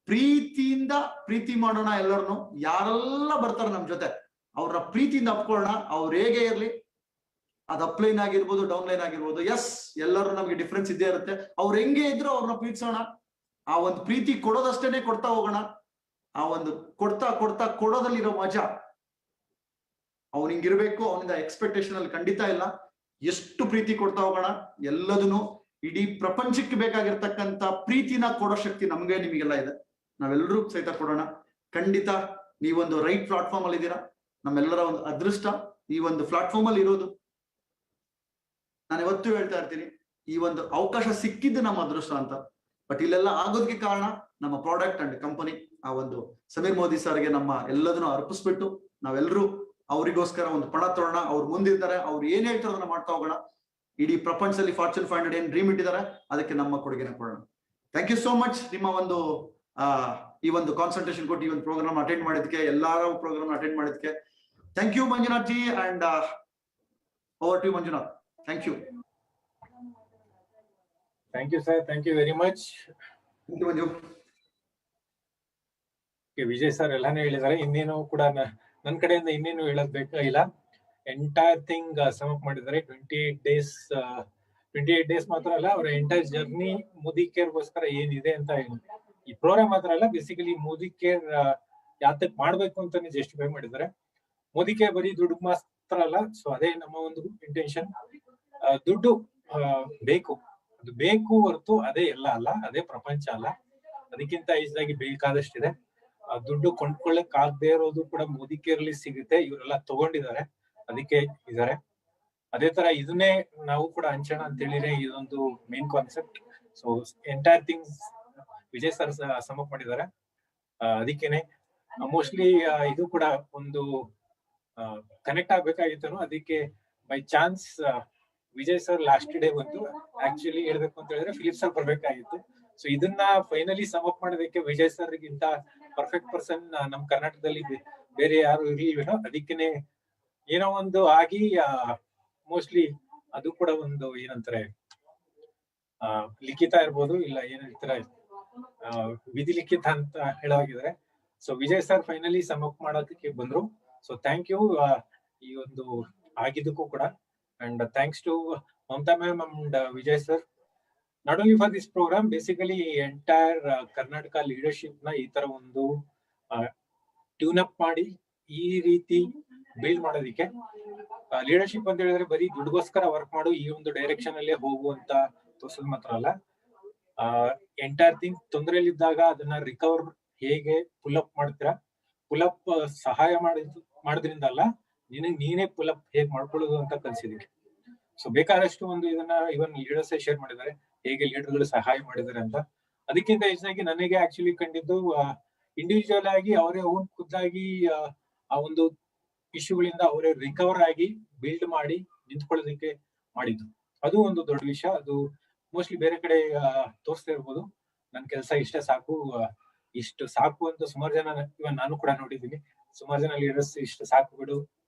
ಪ್ರೀತಿಯಿಂದ ಪ್ರೀತಿ ಮಾಡೋಣ ಎಲ್ಲರನ್ನು. ಯಾರೆಲ್ಲ ಬರ್ತಾರೆ ನಮ್ ಜೊತೆ ಅವ್ರ ಪ್ರೀತಿಯಿಂದ ಅಪ್ಕೊಳ್ಳೋಣ. ಅವ್ರು ಹೇಗೆ ಇರ್ಲಿ, ಅದು ಅಪ್ಲೈನ್ ಆಗಿರ್ಬೋದು, ಡೌನ್ ಲೈನ್ ಆಗಿರ್ಬೋದು. ಎಸ್, ಎಲ್ಲರೂ ನಮ್ಗೆ ಡಿಫ್ರೆನ್ಸ್ ಇದ್ದೇ ಇರುತ್ತೆ. ಅವ್ರು ಹೆಂಗೆ ಇದ್ರು ಅವ್ರನ್ನ ಪ್ರೀತಿಸೋಣ. ಆ ಒಂದು ಪ್ರೀತಿ ಕೊಡೋದಷ್ಟೇನೆ ಕೊಡ್ತಾ ಹೋಗೋಣ. ಆ ಒಂದು ಕೊಡ್ತಾ ಕೊಡ್ತಾ ಕೊಡೋದಲ್ಲಿರೋ ಮಜಾ, ಅವ್ನು ಹಿಂಗಿರ್ಬೇಕು ಅವನಿಂದ ಎಕ್ಸ್ಪೆಕ್ಟೇಷನ್ ಅಲ್ಲಿ ಖಂಡಿತ ಇಲ್ಲ. ಎಷ್ಟು ಪ್ರೀತಿ ಕೊಡ್ತಾ ಹೋಗೋಣ. ಎಲ್ಲದನ್ನು ಇಡೀ ಪ್ರಪಂಚಕ್ಕೆ ಬೇಕಾಗಿರ್ತಕ್ಕಂಥ ಪ್ರೀತಿನ ಕೊಡೋ ಶಕ್ತಿ ನಮ್ಗೆ ನಿಮಗೆಲ್ಲ ಇದೆ. ನಾವೆಲ್ಲರೂ ಸಹಿತ ಕೊಡೋಣ. ಖಂಡಿತ ನೀವೊಂದು ರೈಟ್ ಪ್ಲಾಟ್ಫಾರ್ಮ್ ಅಲ್ಲಿ ಇದ್ದೀರಾ. ನಮ್ಮೆಲ್ಲರ ಒಂದು ಅದೃಷ್ಟ ಈ ಒಂದು ಪ್ಲಾಟ್ಫಾರ್ಮ್ ಅಲ್ಲಿ ಇರೋದು. ನಾನು ಇವತ್ತು ಹೇಳ್ತಾ ಇರ್ತೀನಿ, ಈ ಒಂದು ಅವಕಾಶ ಸಿಕ್ಕಿದ್ದು ನಮ್ಮ ಅದೃಷ್ಟ ಅಂತ. ಬಟ್ ಇಲ್ಲೆಲ್ಲ ಆಗೋದಕ್ಕೆ ಕಾರಣ ನಮ್ಮ ಪ್ರಾಡಕ್ಟ್ ಅಂಡ್ ಕಂಪನಿ. ಆ ಒಂದು ಸಮೀರ್ ಮೋದಿ ಸರ್ಗೆ ನಮ್ಮ ಎಲ್ಲದನ್ನು ಅರ್ಪಿಸ್ಬಿಟ್ಟು ನಾವೆಲ್ಲರೂ ಅವರಿಗೋಸ್ಕರ ಒಂದು ಪಣ ತೊಡೋಣ. ಅವ್ರು ಮುಂದಿದ್ದಾರೆ, ಅವ್ರು ಏನ್ ಹೇಳ್ತಾರೋ ಅದನ್ನ ಮಾಡ್ತಾ ಹೋಗೋಣ. ಇಡೀ ಪ್ರಪಂಚದಲ್ಲಿ ಫಾರ್ಚೂನ್ 500 ಏನ್ ಡ್ರೀಮ್ ಇಟ್ಟಿದ್ದಾರೆ ಅದಕ್ಕೆ ನಮ್ಮ ಕೊಡುಗೆನ ಕೊಡೋಣ. Thank you so much. ನಿಮ್ಮ ಒಂದು ಈ ಒಂದು ಕಾನ್ಸಂಟ್ರೇಷನ್ ಕೊಟ್ಟು ಈ ಒಂದು ಪ್ರೋಗ್ರಾಮ್ ಅಟೆಂಡ್ ಮಾಡಿದ್ಕೆ, ಎಲ್ಲಾರು ಪ್ರೋಗ್ರಾಮ್ ಅಟೆಂಡ್ ಮಾಡಿದ್ಕೆ thank you Manjunath ji. And over to Manjunath. Thank you. Thank you sir. Thank you very much. Thank you Manju. Vijay sir ಎಲ್ಲಾನು ಹೇಳಿದ್ದಾರೆ. ಇನ್ನೇನು ಕೂಡ ನನ್ನ ಕಡೆಯಿಂದ ಇನ್ನೇನು ಹೇಳೋದ್ ಬೇಕಾಗಿಲ್ಲ. ಎಂಟೈರ್ ಥಿಂಗ್ ಸಮಪ್ ಮಾಡಿದ್ದಾರೆ. 28 ಡೇಸ್ ಮಾತ್ರ ಅಲ್ಲ, ಅವರ ಎಂಟೈರ್ ಜರ್ನಿ ಮೋದಿ ಕೇರ್ಗೋಸ್ಕರ ಏನಿದೆ ಅಂತ ಹೇಳಿ ಈ ಪ್ರೋಗ್ರಾಮ್ ಮಾತ್ರ ಅಲ್ಲ, ಬೇಸಿಕಲಿ ಮೋದಿ ಕೇರ್ ಯಾತಕ್ ಮಾಡ್ಬೇಕು ಅಂತಾನೆ ಜಸ್ಟಿಫೈ ಮಾಡಿದ್ದಾರೆ. ಮೋದಿ ಕೇರ್ ಬರೀ ದುಡ್ಡು ಮಾತ್ರ ಅಲ್ಲ. ಸೊ ಅದೇ ನಮ್ಮ ಒಂದು ಇಂಟೆನ್ಷನ್. ದುಡ್ಡು ಬೇಕು, ಅದು ಬೇಕು ಹೊರತು ಅದೇ ಎಲ್ಲ ಅಲ್ಲ, ಅದೇ ಪ್ರಪಂಚ ಅಲ್ಲ. ಅದಕ್ಕಿಂತ ಈಜಾಗಿ ಬೇಕಾದಷ್ಟಿದೆ. ದುಡ್ಡು ಕೊಂಡ್ಕೊಳ್ಳಕ್ ಆಗದೆ ಇರೋದು ಕೂಡ ಮೋದಿ ಕೇರ್ಲಿ ಸಿಗುತ್ತೆ. ಇವರೆಲ್ಲ ತಗೊಂಡಿದ್ದಾರೆ, ಅದಕ್ಕೆ ಇದ್ದಾರೆ. ಅದೇ ತರ ಇದನ್ನೇ ನಾವು ಕೂಡ ಹಂಚೋಣ ಅಂತ ಹೇಳಿದ್ರೆ ಇದೊಂದು main concept. So entire things Vijay sir sum up ಮಾಡಿದ್ದಾರೆ. ಅದಕ್ಕೇನೆ ಮೋಸ್ಟ್ಲಿ ಇದು ಕೂಡ ಒಂದು ಕನೆಕ್ಟ್ ಆಗ್ಬೇಕಾಗಿತ್ತು. ಅದಕ್ಕೆ by chance Vijay sir last day ಬಂತು. ಆಕ್ಚುಲಿ ಹೇಳ್ಬೇಕು ಅಂತ ಹೇಳಿದ್ರೆ ಫಿಲಿಪ್ ಸರ್ ಬರ್ಬೇಕಾಗಿತ್ತು. ಸೊ ಇದನ್ನ ಫೈನಲಿ ಸಮಪ್ ಮಾಡೋದಕ್ಕೆ ವಿಜಯ್ ಸರ್ ಗಿಂತ ಪರ್ಫೆಕ್ಟ್ ಪರ್ಸನ್ ನಮ್ ಕರ್ನಾಟಕದಲ್ಲಿ ಬೇರೆ ಯಾರು ಇರ್ಲಿಲ್ವೇನೋ. ಅದಕ್ಕೇನೆ ಏನೋ ಒಂದು ಆಗಿ ಮೋಸ್ಟ್ಲಿ ಅದು ಕೂಡ ಒಂದು ಏನಂತಾರೆ ಲಿಖಿತ ಇರ್ಬೋದು, ಇಲ್ಲ ಏನ್ ಹೇಳ್ತಾರೆ ವಿಧಿ ಲಿಖಿತ ಅಂತ ಹೇಳೋಗಿದ್ದಾರೆ. So Vijay sir finally sum up ಮಾಡೋದಕ್ಕೆ ಬಂದ್ರು. ಸೊ ಥ್ಯಾಂಕ್ ಯು ಈ ಒಂದು ಆಗಿದ್ದಕ್ಕೂ ಕೂಡ. And thanks to Mamata ma'am and Vijay sir, not only for this programme, basically entire Karnataka leadership ನ ಈ ತರ ಒಂದು ಟ್ಯೂನ್ ಅಪ್ ಮಾಡಿ ಈ ರೀತಿ ಬಿಲ್ಡ್ ಮಾಡೋದಿಕ್ಕೆ. ಲೀಡರ್ಶಿಪ್ ಅಂತ ಹೇಳಿದ್ರೆ ಬರೀ ದುಡ್ಗೋಸ್ಕರ ವರ್ಕ್ ಮಾಡು, ಈ ಒಂದು ಡೈರೆಕ್ಷನ್ ಅಲ್ಲೇ ಹೋಗುವಂತ ತೋರ್ಸೋದ್ ಮಾತ್ರ ಅಲ್ಲ. ಎಂಟೈರ್ ಥಿಂಗ್ ತೊಂದರೆಯಲ್ಲಿದ್ದಾಗ ಅದನ್ನ ರಿಕವರ್ ಹೇಗೆ ಪುಲ್ ಅಪ್ ಮಾಡ್ತೀರಾ, ಪುಲ್ ಅಪ್ ಸಹಾಯ ಮಾಡೋದ್ರಿಂದ ಅಲ್ಲ, ನೀನೇ ಪುಲ್ ಅಪ್ ಹೇಗ್ ಮಾಡ್ಕೊಳ್ಳೋದು ಅಂತ ಕಲ್ಸಿದೀವಿ. ಸೊ ಬೇಕಾದಷ್ಟು ಒಂದು ಇದನ್ನ ಇವನ್ ಲೀಡರ್ಸ್ ಶೇರ್ ಮಾಡಿದ್ದಾರೆ, ಹೇಗೆ ಲೀಡರ್ಗಳು ಸಹಾಯ ಮಾಡಿದ್ದಾರೆ ಅಂತ. ಅದಕ್ಕಿಂತ ಹೆಚ್ಚಾಗಿ ನನಗೆ ಆಕ್ಚುಲಿ ಕಂಡಿದ್ದು ಇಂಡಿವಿಜುವಲ್ ಆಗಿ ಅವರೇ ಓನ್ ಖುದ್ದಾಗಿ ಆ ಒಂದು ಇಶ್ಯೂಗಳಿಂದ ಅವರೇ ರಿಕವರ್ ಆಗಿ ಬಿಲ್ಡ್ ಮಾಡಿ ನಿಂತ್ಕೊಳ್ಳೋದಕ್ಕೆ ಮಾಡಿದ್ದು. ಅದು ಒಂದು ದೊಡ್ಡ ವಿಷಯ. ಅದು ಮೋಸ್ಟ್ಲಿ ಬೇರೆ ಕಡೆ ತೋರಿಸ್ತಾ ಇರ್ಬೋದು. ನನ್ ಕೆಲಸ ಇಷ್ಟೇ ಸಾಕು, ಇಷ್ಟು ಸಾಕು ಅಂತ ಸುಮಾರು ಜನ, ಇವನ್ ನಾನು ಕೂಡ ನೋಡಿದ್ದೀನಿ, ಸುಮಾರು ಜನ ಲೀಡರ್ಸ್ ಇಷ್ಟು ಸಾಕು ಬಿಡು,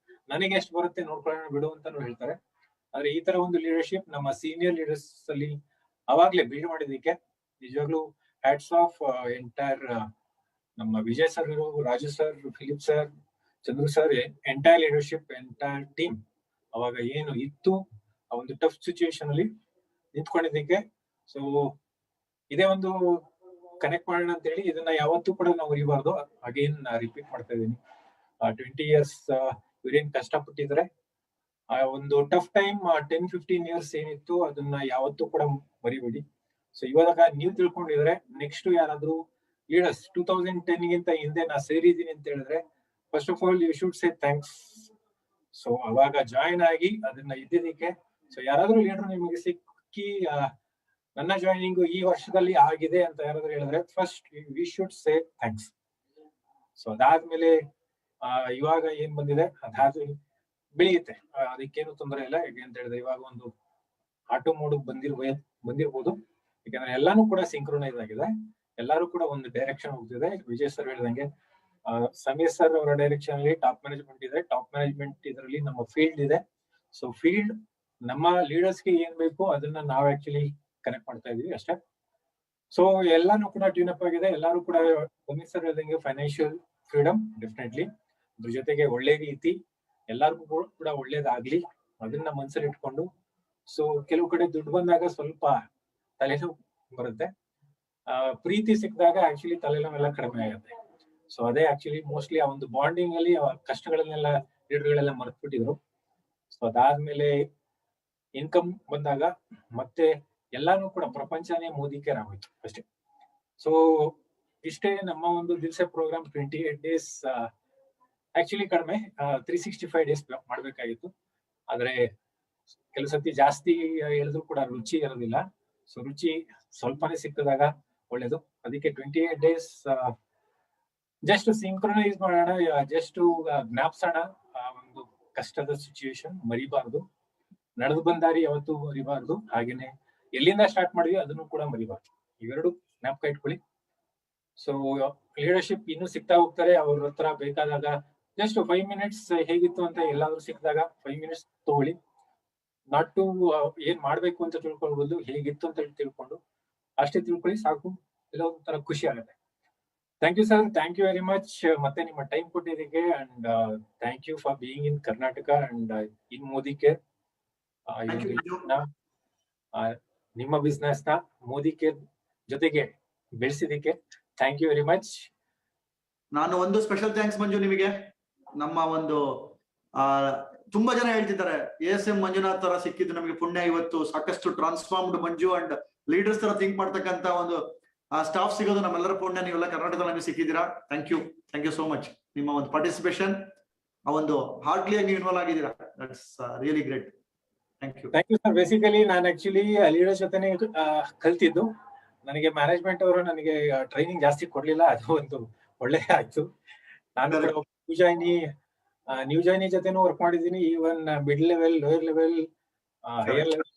ನನಗೆ ಎಷ್ಟು ಬರುತ್ತೆ ನೋಡ್ಕೊಳ್ಳೋಣ ಬಿಡು ಅಂತಾನು ಹೇಳ್ತಾರೆ. ಆದ್ರೆ ಈ ತರ ಒಂದು ಲೀಡರ್ಶಿಪ್ ನಮ್ಮ ಸೀನಿಯರ್ ಲೀಡರ್ಸ್ ಅಲ್ಲಿ ಅವಾಗ್ಲೇ ಬಿಲ್ಡ್ ಮಾಡಿದಕ್ಕೆ ನಿಜವಾಗ್ಲೂ ಹ್ಯಾಟ್ಸ್ ಆಫ್ ಎಂಟೈರ್ ನಮ್ಮ Vijay sir, Raju sir, Philip sir, Chandru sir, entire leadership, entire team ಅವಾಗ ಏನು ಇತ್ತು ಆ ಒಂದು ಟಫ್ ಸಿಚುಯೇಷನ್ ಅಲ್ಲಿ ನಿಂತ್ಕೊಂಡಿದ್ದಕ್ಕೆ. ಸೊ ಇದೇ ಒಂದು ಕನೆಕ್ಟ್ ಮಾಡೋಣ ಅಂತ ಹೇಳಿ ಇದನ್ನ ಯಾವತ್ತೂ ಕೂಡ ನಾವು ಇರಬಾರ್ದು. ಅಗೇನ್ ರಿಪೀಟ್ ಮಾಡ್ತಾ ಇದೀನಿ, 20 years ಇವ್ರೇನ್ ಕಷ್ಟಪಟ್ಟಿದ್ರೆ ಆ ಒಂದು ಟಫ್ ಟೈಮ್ 10-15 years ಏನಿತ್ತು ಅದನ್ನ ಯಾವತ್ತೂ ಕೂಡ ಮರಿಬೇಡಿ. ಸೊ ಇವಾಗ ನೀವು ತಿಳ್ಕೊಂಡಿದ್ರೆ ನೆಕ್ಸ್ಟ್ ಯಾರಾದ್ರೂ ಲೀಡರ್ಸ್ 2010 ಗಿಂತ ಹಿಂದೆ ನಾ ಸೇರಿದೀನಿ ಅಂತ ಹೇಳಿದ್ರೆ first of all you should say thanks. So ಅವಾಗ ಜಾಯಿನ್ ಆಗಿ ಅದನ್ನ ಇದ್ದಿದ್ದಕ್ಕೆ. ಸೊ ಯಾರಾದ್ರೂ ಲೀಡರ್ ನಿಮಗೆ ಸಿಕ್ಕಿ ನನ್ನ ಜಾಯಿನಿಂಗ್ ಈ ವರ್ಷದಲ್ಲಿ ಆಗಿದೆ ಅಂತ ಯಾರಾದ್ರೂ ಹೇಳಿದ್ರೆ first we should say thanks. So ಅದಾದ್ಮೇಲೆ ಇವಾಗ ಏನ್ ಬಂದಿದೆ ಅದಾದ್ಮೇಲೆ ಬೆಳೆಯುತ್ತೆ, ಅದಕ್ಕೇನು ತೊಂದರೆ ಇಲ್ಲ. ಯಾಕೆ ಅಂತ ಹೇಳಿದ್ರೆ ಇವಾಗ ಒಂದು ಆಟೋ ಮೋಡ್ ಬಂದಿರ್ಬೋದು. ಯಾಕಂದ್ರೆ ಎಲ್ಲಾನು ಕೂಡ ಸಿಂಕ್ರೊನೈಸ್ ಆಗಿದೆ, ಎಲ್ಲಾರು ಕೂಡ ಒಂದು ಡೈರೆಕ್ಷನ್ ಹೋಗ್ತಿದೆ. ವಿಜಯ್ ಸರ್ ಹೇಳಿದಂಗೆ ಸಮೀರ್ ಸರ್ ಅವರ ಡೈರೆಕ್ಷನ್ ಅಲ್ಲಿ ಟಾಪ್ ಮ್ಯಾನೇಜ್ಮೆಂಟ್ ಇದೆ, ಟಾಪ್ ಮ್ಯಾನೇಜ್ಮೆಂಟ್ ಇದರಲ್ಲಿ ನಮ್ಮ ಫೀಲ್ಡ್ ಇದೆ. ಸೊ ಫೀಲ್ಡ್ ನಮ್ಮ ಲೀಡರ್ಸ್ಗೆ ಏನ್ ಬೇಕು ಅದನ್ನ ನಾವ್ ಆಕ್ಚುಲಿ ಕನೆಕ್ಟ್ ಮಾಡ್ತಾ ಇದೀವಿ ಅಷ್ಟೇ. ಸೊ ಎಲ್ಲಾನು ಕೂಡ ಟ್ಯೂನ್ ಅಪ್ ಆಗಿದೆ. ಎಲ್ಲಾರು ಕೂಡ ಸಮೀರ್ ಸರ್ ಹೇಳಿದಂಗೆ ಫೈನಾನ್ಷಿಯಲ್ ಫ್ರೀಡಮ್ ಡೆಫಿನೆಟ್ಲಿ, ಅದ್ರ ಜೊತೆಗೆ ಒಳ್ಳೆ ರೀತಿ ಎಲ್ಲಾರ್ಗು ಕೂಡ ಒಳ್ಳೇದಾಗ್ಲಿ ಅದನ್ನ ಮನ್ಸಲ್ಲಿ ಇಟ್ಕೊಂಡು. ಸೊ ಕೆಲವು ಕಡೆ ದುಡ್ಡು ಬಂದಾಗ ಸ್ವಲ್ಪ ತಲೆನೋವು ಬರುತ್ತೆ, ಪ್ರೀತಿ ಸಿಕ್ಕಿದಾಗ ಆಕ್ಚುಲಿ ತಲೆನೋವೆಲ್ಲ ಕಡಿಮೆ ಆಗುತ್ತೆ. ಸೊ ಅದೇ ಆಕ್ಚುಲಿ ಮೋಸ್ಟ್ಲಿ ಆ ಒಂದು ಬಾಂಡಿಂಗ್ ಅಲ್ಲಿ ಕಷ್ಟಗಳನ್ನೆಲ್ಲ ಲೀಡರ್ಗಳೆಲ್ಲ ಮರ್ತ್ಬಿಟ್ಟಿದ್ರು. ಸೊ ಅದಾದ್ಮೇಲೆ ಇನ್ಕಮ್ ಬಂದಾಗ ಮತ್ತೆ ಎಲ್ಲಾನು ಕೂಡ ಪ್ರಪಂಚನೇ ಮೋದಿಕೇರ್ ಆಗೋಯ್ತು ಅಷ್ಟೇ. ಸೊ ಇಷ್ಟೇ ನಮ್ಮ ಒಂದು ದಿವಸ ಪ್ರೋಗ್ರಾಮ್. 28 days ಆಕ್ಚುಲಿ ಕಡಿಮೆ, 365 days ಮಾಡ್ಬೇಕಾಗಿತ್ತು. ಆದ್ರೆ ಕೆಲವು ಸತಿ ಜಾಸ್ತಿ ಹೇಳಿದ್ರು ಕೂಡ ರುಚಿ ಇರೋದಿಲ್ಲ. ಸೊ ರುಚಿ ಸ್ವಲ್ಪನೇ ಸಿಕ್ಕಿದಾಗ ಒಳ್ಳೇದು. ಅದಕ್ಕೆ 28 days ಜಸ್ಟ್ ಸಿಂಕ್ರೊನೈಸ್ ಮಾಡೋಣ, ಜಸ್ಟ್ ಜ್ಞಾಪಿಸೋಣ ಆ ಒಂದು ಕಷ್ಟದ ಸಿಚುಯೇಷನ್, ಮರಿಬಾರ್ದು. ನಡೆದು ಬಂದಾರಿ ಯಾವತ್ತೂ ಮರಿಬಾರ್ದು, ಹಾಗೇನೆ ಎಲ್ಲಿಂದ ಸ್ಟಾರ್ಟ್ ಮಾಡಿದ್ವಿ ಅದನ್ನು ಕೂಡ ಮರಿಬಾರ್ದು. ಇವೆರಡು ಜ್ಞಾಪಕ ಇಟ್ಕೊಳ್ಳಿ. ಸೊ ಲೀಡರ್ಶಿಪ್ ಇನ್ನೂ ಸಿಗ್ತಾ ಹೋಗ್ತಾರೆ. ಅವ್ರ ಹತ್ರ ಬೇಕಾದಾಗ ಜಸ್ಟ್ 5 minutes ಹೇಗಿತ್ತು ಅಂತ ಎಲ್ಲಾದ್ರೂ ಸಿಕ್ಕಿದಾಗ 5 minutes ತಗೊಳ್ಳಿ. ನಾಟ್ ಟು ಏನ್ ಮಾಡ್ಬೇಕು ಅಂತ ತಿಳ್ಕೊಳ್ಬೋದು, ಹೇಗಿತ್ತು ಅಂತ ತಿಳ್ಕೊಂಡು ಅಷ್ಟೇ ತಿಳ್ಕೊಳ್ಳಿ ಸಾಕು. ಎಲ್ಲ ಒಂಥರ ಖುಷಿ ಆಗುತ್ತೆ. Thank you sir, thank you very much. ಮತ್ತೆ ನಿಮ್ಮ ಟೈಮ್ ಕೊಟ್ಟಿದ್ದಕ್ಕೆ and thank you for being in Karnataka and in Modicare. ನಿಮ್ಮ ಬಿಸ್ನೆಸ್ ನ ಮೋದಿ ಕೇರ್ ಜೊತೆಗೆ ಬೆಳೆಸಿದಕ್ಕೆ ಥ್ಯಾಂಕ್ ಯು ವೆರಿ ಮಚ್. ನಾನು ಒಂದು ಸ್ಪೆಷಲ್ ಥ್ಯಾಂಕ್ಸ್ ಮಂಜು ನಿಮಗೆ. ನಮ್ಮ ಒಂದು ತುಂಬಾ ಜನ ಹೇಳ್ತಿದ್ದಾರೆ ASM ಮಂಜುನಾಥ್ ತರ ಸಿಕ್ಕಿದ್ದು ನಮಗೆ ಪುಣ್ಯ. ಇವತ್ತು ಸಾಕಷ್ಟು ಟ್ರಾನ್ಸ್ಫಾರ್ಮ್ಡ್ ಮಂಜು ಅಂಡ್ ಲೀಡರ್ಸ್ ತರ ಥಿಂಕ್ ಮಾಡ್ತಕ್ಕಂತ ಒಂದು ಸ್ಟಾಫ್ ಸಿಗೋದು ನಮ್ಮೆಲ್ಲರ ಪುಣ್ಯ. ನೀವೆಲ್ಲ ಕರ್ನಾಟಕದಲ್ಲಿ ನಮಗೆ ಸಿಕ್ಕಿದ್ದೀರಾ. Thank you so much. ನಿಮ್ಮ ಒಂದು ಪಾರ್ಟಿಸಿಪೇಷನ್, ಆ ಒಂದು ಹಾರ್ಡ್ಲಿ ಆಗಿ ನೀವು ಇನ್ವಾಲ್ವ್ ಆಗಿದ್ದೀರಾ. That's really great. Thank you sir. Basically ನಾನು ಆಕ್ಚುಲಿ ಲೀಡರ್ಸ್ ಜೊತೆನೆ ಕಲ್ತಿದ್ದು. ನನಗೆ ಮ್ಯಾನೇಜ್ಮೆಂಟ್ ಅವರು ನನಗೆ ಟ್ರೈನಿಂಗ್ ಜಾಸ್ತಿ ಕೊಡ್ಲಿಲ್ಲ, ಅದು ಒಂದು ಒಳ್ಳೆ ಆಯ್ತು. ನಾನು ನ್ಯೂ ಜಾಯ್ನಿ ಜೊತೆನೂ ವರ್ಕ್ ಮಾಡಿದೀನಿ. Even mid level, lower level, higher level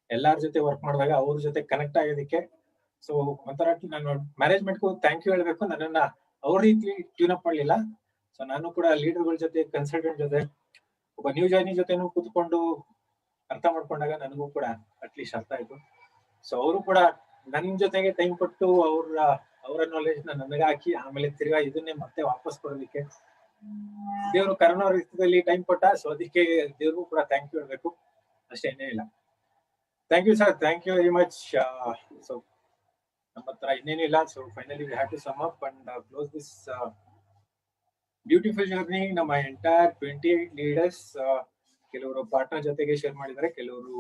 ಎಲ್ಲಾರ ಜೊತೆ ವರ್ಕ್ ಮಾಡಿದಾಗ ಅವ್ರ ಜೊತೆ ಕನೆಕ್ಟ್ ಆಗೋದಕ್ಕೆ. ಸೊ ಒಂಥರ ನಾನು ಮ್ಯಾನೇಜ್ಮೆಂಟ್ಗೂ ಥ್ಯಾಂಕ್ ಯು ಹೇಳ್ಬೇಕು. ನನ್ನನ್ನ ಅವ್ರ ರೀತಿ ಟ್ಯೂನ್ ಅಪ್ ಮಾಡಲಿಲ್ಲ. ಸೊ ನಾನು ಕೂಡ ಲೀಡರ್ಗಳ ಜೊತೆ, ಕನ್ಸಲ್ಟೆಂಟ್ ಜೊತೆ, ಒಬ್ಬ ನ್ಯೂ ಜಾಯ್ನಿ ಜೊತೆನೂ ಕೂತ್ಕೊಂಡು ಅರ್ಥ ಮಾಡ್ಕೊಂಡಾಗ ನನಗೂ ಕೂಡ ಅಟ್ಲೀಸ್ಟ್ ಅರ್ಥ ಆಯ್ತು. ಸೊ ಅವರು ಕೂಡ ನನ್ನ ಜೊತೆಗೆ ಟೈಮ್ ಕೊಟ್ಟು ಅವರ ನಾಲೆಜ್ ನ ನನಗೆ ಹಾಕಿ ಆಮೇಲೆ ತಿರ್ಗಾ ಇದನ್ನೇ ಮತ್ತೆ ವಾಪಸ್ ಕೊಡೋದಕ್ಕೆ ದೇವರು ಕರೋನಾ ರೀತಿಯಲ್ಲಿ ಟೈಮ್ ಕೊಟ್ಟ. ಸೊ ಅದಕ್ಕೆ ದೇವ್ರಿಗೂ ಕೂಡ ಥ್ಯಾಂಕ್ ಯು ಹೇಳ್ಬೇಕು, ಅಷ್ಟೇನೇ ಇಲ್ಲ. Thank you sir, thank you very much. So ನಮ್ಮ ಹತ್ರ ಇನ್ನೇನಿಲ್ಲ. So finally we have to sum up and close this beautiful journey. ನಮ್ಮ ಎಂಟೈರ್ 28 ಲೀಡರ್ಸ್, ಕೆಲವರು ಪಾರ್ಟ್ನರ್ ಜೊತೆಗೆ ಶೇರ್ ಮಾಡಿದ್ದಾರೆ, ಕೆಲವರು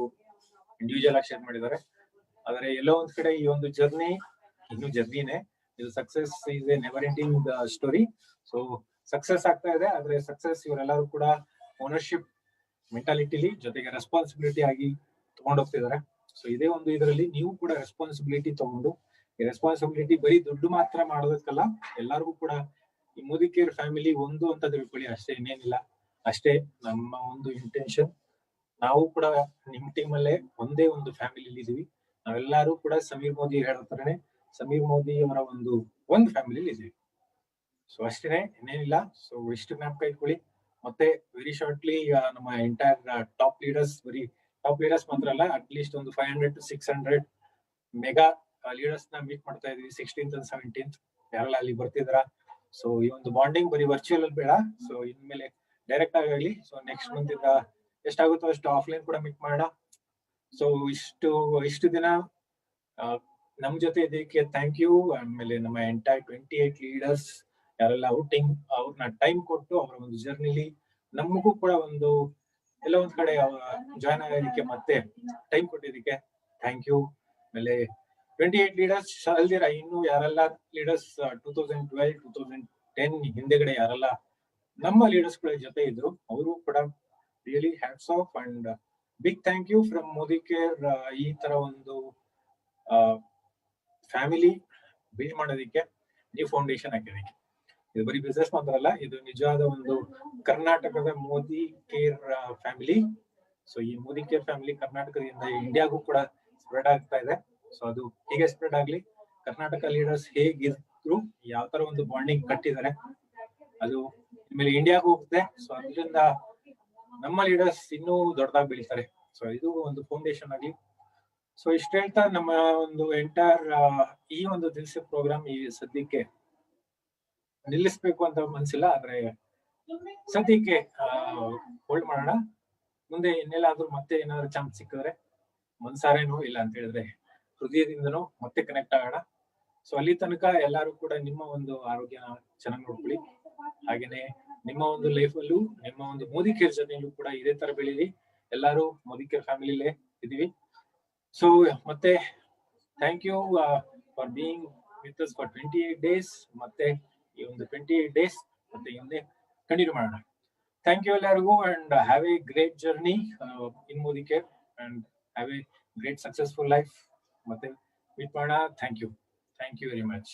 ಇಂಡಿವಿಜುವಲ್ ಆಗಿ ಶೇರ್ ಮಾಡಿದ್ದಾರೆ. ಆದ್ರೆ ಎಲ್ಲೋ ಒಂದ್ ಕಡೆ ಈ ಒಂದು ಜರ್ನಿ ಇನ್ನು ಜರ್ನಿನೇ. ಇದು success is A never ending story. So success ಆಗ್ತಾ ಇದೆ. ಆದ್ರೆ ಸಕ್ಸಸ್ ಇವರೆಲ್ಲರೂ ಕೂಡ ಓನರ್ಶಿಪ್ ಮೆಂಟಾಲಿಟಿಲಿ ಜೊತೆಗೆ ರೆಸ್ಪಾನ್ಸಿಬಿಲಿಟಿ ಆಗಿ ತಗೊಂಡೋಗ್ತಿದ್ದಾರೆ. ಸೊ ಇದೇ ಒಂದು ಇದರಲ್ಲಿ ನೀವು ಕೂಡ ರೆಸ್ಪಾನ್ಸಿಬಿಲಿಟಿ ತಗೊಂಡು ಈ ರೆಸ್ಪಾನ್ಸಿಬಿಲಿಟಿ ಬರೀ ದುಡ್ಡು ಮಾತ್ರ ಮಾಡೋದಕ್ಕಲ್ಲ, ಎಲ್ಲರಿಗೂ ಕೂಡ ಈ ಮೋದಿ ಕೇರ್ ಫ್ಯಾಮಿಲಿ ಒಂದು ಅಂತ ತಿಳ್ಕೊಳ್ಳಿ ಅಷ್ಟೇ, ಇನ್ನೇನಿಲ್ಲ. ಅಷ್ಟೇ ನಮ್ಮ ಒಂದು ಇಂಟೆನ್ಷನ್. ನಾವು ಕೂಡ ನಿಮ್ ಟೀಮ್ ಅಲ್ಲೇ ಒಂದೇ ಒಂದು ಫ್ಯಾಮಿಲಿ ಇದೀವಿ. ನಾವೆಲ್ಲರೂ ಕೂಡ ಸಮೀರ್ ಮೋದಿ ಹೇಳೋ ತರನೇ ಸಮೀರ್ ಮೋದಿ ಅವರ ಒಂದು ಫ್ಯಾಮಿಲಿ ಇದೀವಿ. ಸೊ ಅಷ್ಟೇನೆ, ಇನ್ನೇನಿಲ್ಲ. ಸೊ ಇಷ್ಟು ಜ್ಞಾಪಕ ಇಟ್ಕೊಳ್ಳಿ. ಮತ್ತೆ ವೆರಿ ಶಾರ್ಟ್ಲಿ ನಮ್ಮ ಎಂಟೈರ್ ಟಾಪ್ ಲೀಡರ್ಸ್ ಮಾತ್ರ ಅಲ್ಲ, ಅಟ್ ಲೀಸ್ಟ್ ಒಂದು 500 to 600 ಮೆಗಾ ಲೀಡರ್ಸ್ ನ ಮೀಟ್ ಮಾಡ್ತಾ ಇದೀವಿ 16th and 17th. ಯಾರೆಲ್ಲ ಅಲ್ಲಿ ಬರ್ತಿದಾರ. ಸೊ ಈ ಒಂದು ಬಾಂಡಿಂಗ್ ಬರೀ ವರ್ಚುವಲ್ ಅಲ್ಲಿ ಬೇಡ. ಸೊ ಇನ್ಮೇಲೆ ಡೈರೆಕ್ಟ್ ಆಗಲಿ. ಸೊ ನೆಕ್ಸ್ಟ್ ಮಂತ್ ಇಂದ ಎಷ್ಟಾಗುತ್ತೋ ಅಷ್ಟು ಆಫ್ಲೈನ್ ಕೂಡ ಮೀಟ್ ಮಾಡೋಣ. ಸೊ ಇಷ್ಟು ದಿನ ನಮ್ ಜೊತೆ ಇದಕ್ಕೆ ಥ್ಯಾಂಕ್ ಯು. ಆಮೇಲೆ ನಮ್ಮ ಎಂಟೈರ್ 28 ಲೀಡರ್ಸ್ ಯಾರೆಲ್ಲ ಔಟಿಂಗ್ ಅವ್ರನ್ನ ಟೈಮ್ ಕೊಟ್ಟು ಅವರ ಒಂದು ಜರ್ನಿಲಿ ನಮಗೂ ಕೂಡ ಒಂದು ಎಲ್ಲ ಒಂದ್ ಕಡೆ ಜಾಯ್ನ್ ಆಗೋದಕ್ಕೆ ಮತ್ತೆ ಟೈಮ್ ಕೊಟ್ಟಿದ್ದಕ್ಕೆ ಥ್ಯಾಂಕ್ ಯು. ಆಮೇಲೆ 28 ಲೀಡರ್ಸ್ ಅಲ್ದಿರ ಇನ್ನು ಯಾರೆಲ್ಲ ಲೀಡರ್ಸ್ 2012, 2010 ಹಿಂದೆಗಡೆ ಯಾರೆಲ್ಲ ನಮ್ಮ ಲೀಡರ್ಸ್ ಗಳ ಜೊತೆ ಇದ್ರು, ಅವರು ಕೂಡ really hats off and big thank you from Modicare. ಈ ತರ ಒಂದು ಫ್ಯಾಮಿಲಿ ಬಿಲ್ಡ್ ಮಾಡೋದಕ್ಕೆ, ಈ ಫೌಂಡೇಶನ್ ಹಾಕಿದಕ್ಕೆ. ಇದು ಬರೀ ಬಿಸ್ನೆಸ್ ಮಾತ್ರ ಅಲ್ಲ, ಇದು ನಿಜವಾದ ಒಂದು ಕರ್ನಾಟಕದ ಮೋದಿ ಕೇರ್ ಫ್ಯಾಮಿಲಿ. ಸೊ ಈ ಮೋದಿ ಕೇರ್ ಫ್ಯಾಮಿಲಿ ಕರ್ನಾಟಕದಿಂದ ಇಂಡಿಯಾಗೂ ಕೂಡ ಸ್ಪ್ರೆಡ್ ಆಗ್ತಾ ಇದೆ. ಸೊ ಅದು ಹೀಗೆ ಸ್ಪ್ರೆಡ್ ಆಗ್ಲಿ. ಕರ್ನಾಟಕ ಲೀಡರ್ಸ್ ಹೇಗಿದ್ರು, ಯಾವ ತರ ಒಂದು ಬಾಂಡಿಂಗ್ ಕಟ್ಟಿದ್ದಾರೆ, ಅದು ಇನ್ಮೇಲೆ ಇಂಡಿಯಾಗೂ ಹೋಗುತ್ತೆ. ಸೊ ಅದರಿಂದ ನಮ್ಮ ಲೀಡರ್ಸ್ ಇನ್ನೂ ದೊಡ್ಡದಾಗಿ ಬೆಳೀತಾರೆ. ಸೊ ಇದು ಒಂದು ಫೌಂಡೇಶನ್ ಆಗಿ. ಸೊ ಇಷ್ಟ ಹೇಳ್ತಾ ನಮ್ಮ ಒಂದು ಎಂಟೈರ್ ಈ ಒಂದು ದಿವಸ ಪ್ರೋಗ್ರಾಮ್ ಈ ಸದ್ಯಕ್ಕೆ ನಿಲ್ಲಿಸ್ಬೇಕು ಅಂತ ಮನ್ಸಿಲ್ಲ, ಆದ್ರೆ ಸದ್ಯಕ್ಕೆ ಹೋಲ್ಡ್ ಮಾಡೋಣ. ಮುಂದೆ ಇನ್ನೆಲ್ಲಾದ್ರೂ ಮತ್ತೆ ಏನಾದ್ರು ಚಾನ್ಸ್ ಸಿಕ್ಕಿದ್ರೆ ಮನ್ಸಾರೇನೋ ಇಲ್ಲ ಅಂತ ಹೇಳಿದ್ರೆ ಹೃದಯದಿಂದನೂ ಮತ್ತೆ ಕನೆಕ್ಟ್ ಆಗೋಣ. ಸೊ ಅಲ್ಲಿ ತನಕ ಎಲ್ಲರೂ ಕೂಡ ನಿಮ್ಮ ಒಂದು ಆರೋಗ್ಯನ ಚೆನ್ನಾಗಿ ನೋಡ್ಕೊಳ್ಳಿ. ಹಾಗೇನೆ ನಿಮ್ಮ ಒಂದು ಲೈಫ್ ಅಲ್ಲೂ ನಿಮ್ಮ ಒಂದು ಮೋದಿ ಕೇರ್ ಜರ್ನಿಯಲ್ಲೂ ಕೂಡ ಇದೇ ತರ ಬೆಳೀಲಿ. ಎಲ್ಲರೂ ಮೋದಿ ಕೇರ್ ಫ್ಯಾಮಿಲಿಲೇ ಇದೀವಿ. ಸೊ ಮತ್ತೆ thank you for being with us for 28 days. ಮತ್ತೆ ಈ ಒಂದು 28 days ಮತ್ತೆ ಹಿಂದೆ ಕಂಟಿನ್ಯೂ ಮಾಡೋಣ. ಥ್ಯಾಂಕ್ ಯು ಎಲ್ಲರಿಗೂ and have a great journey in Modicare and have a great successful life. ಮತ್ತೆ ಮೀಟ್ ಮಾಡೋಣ. Thank you very much.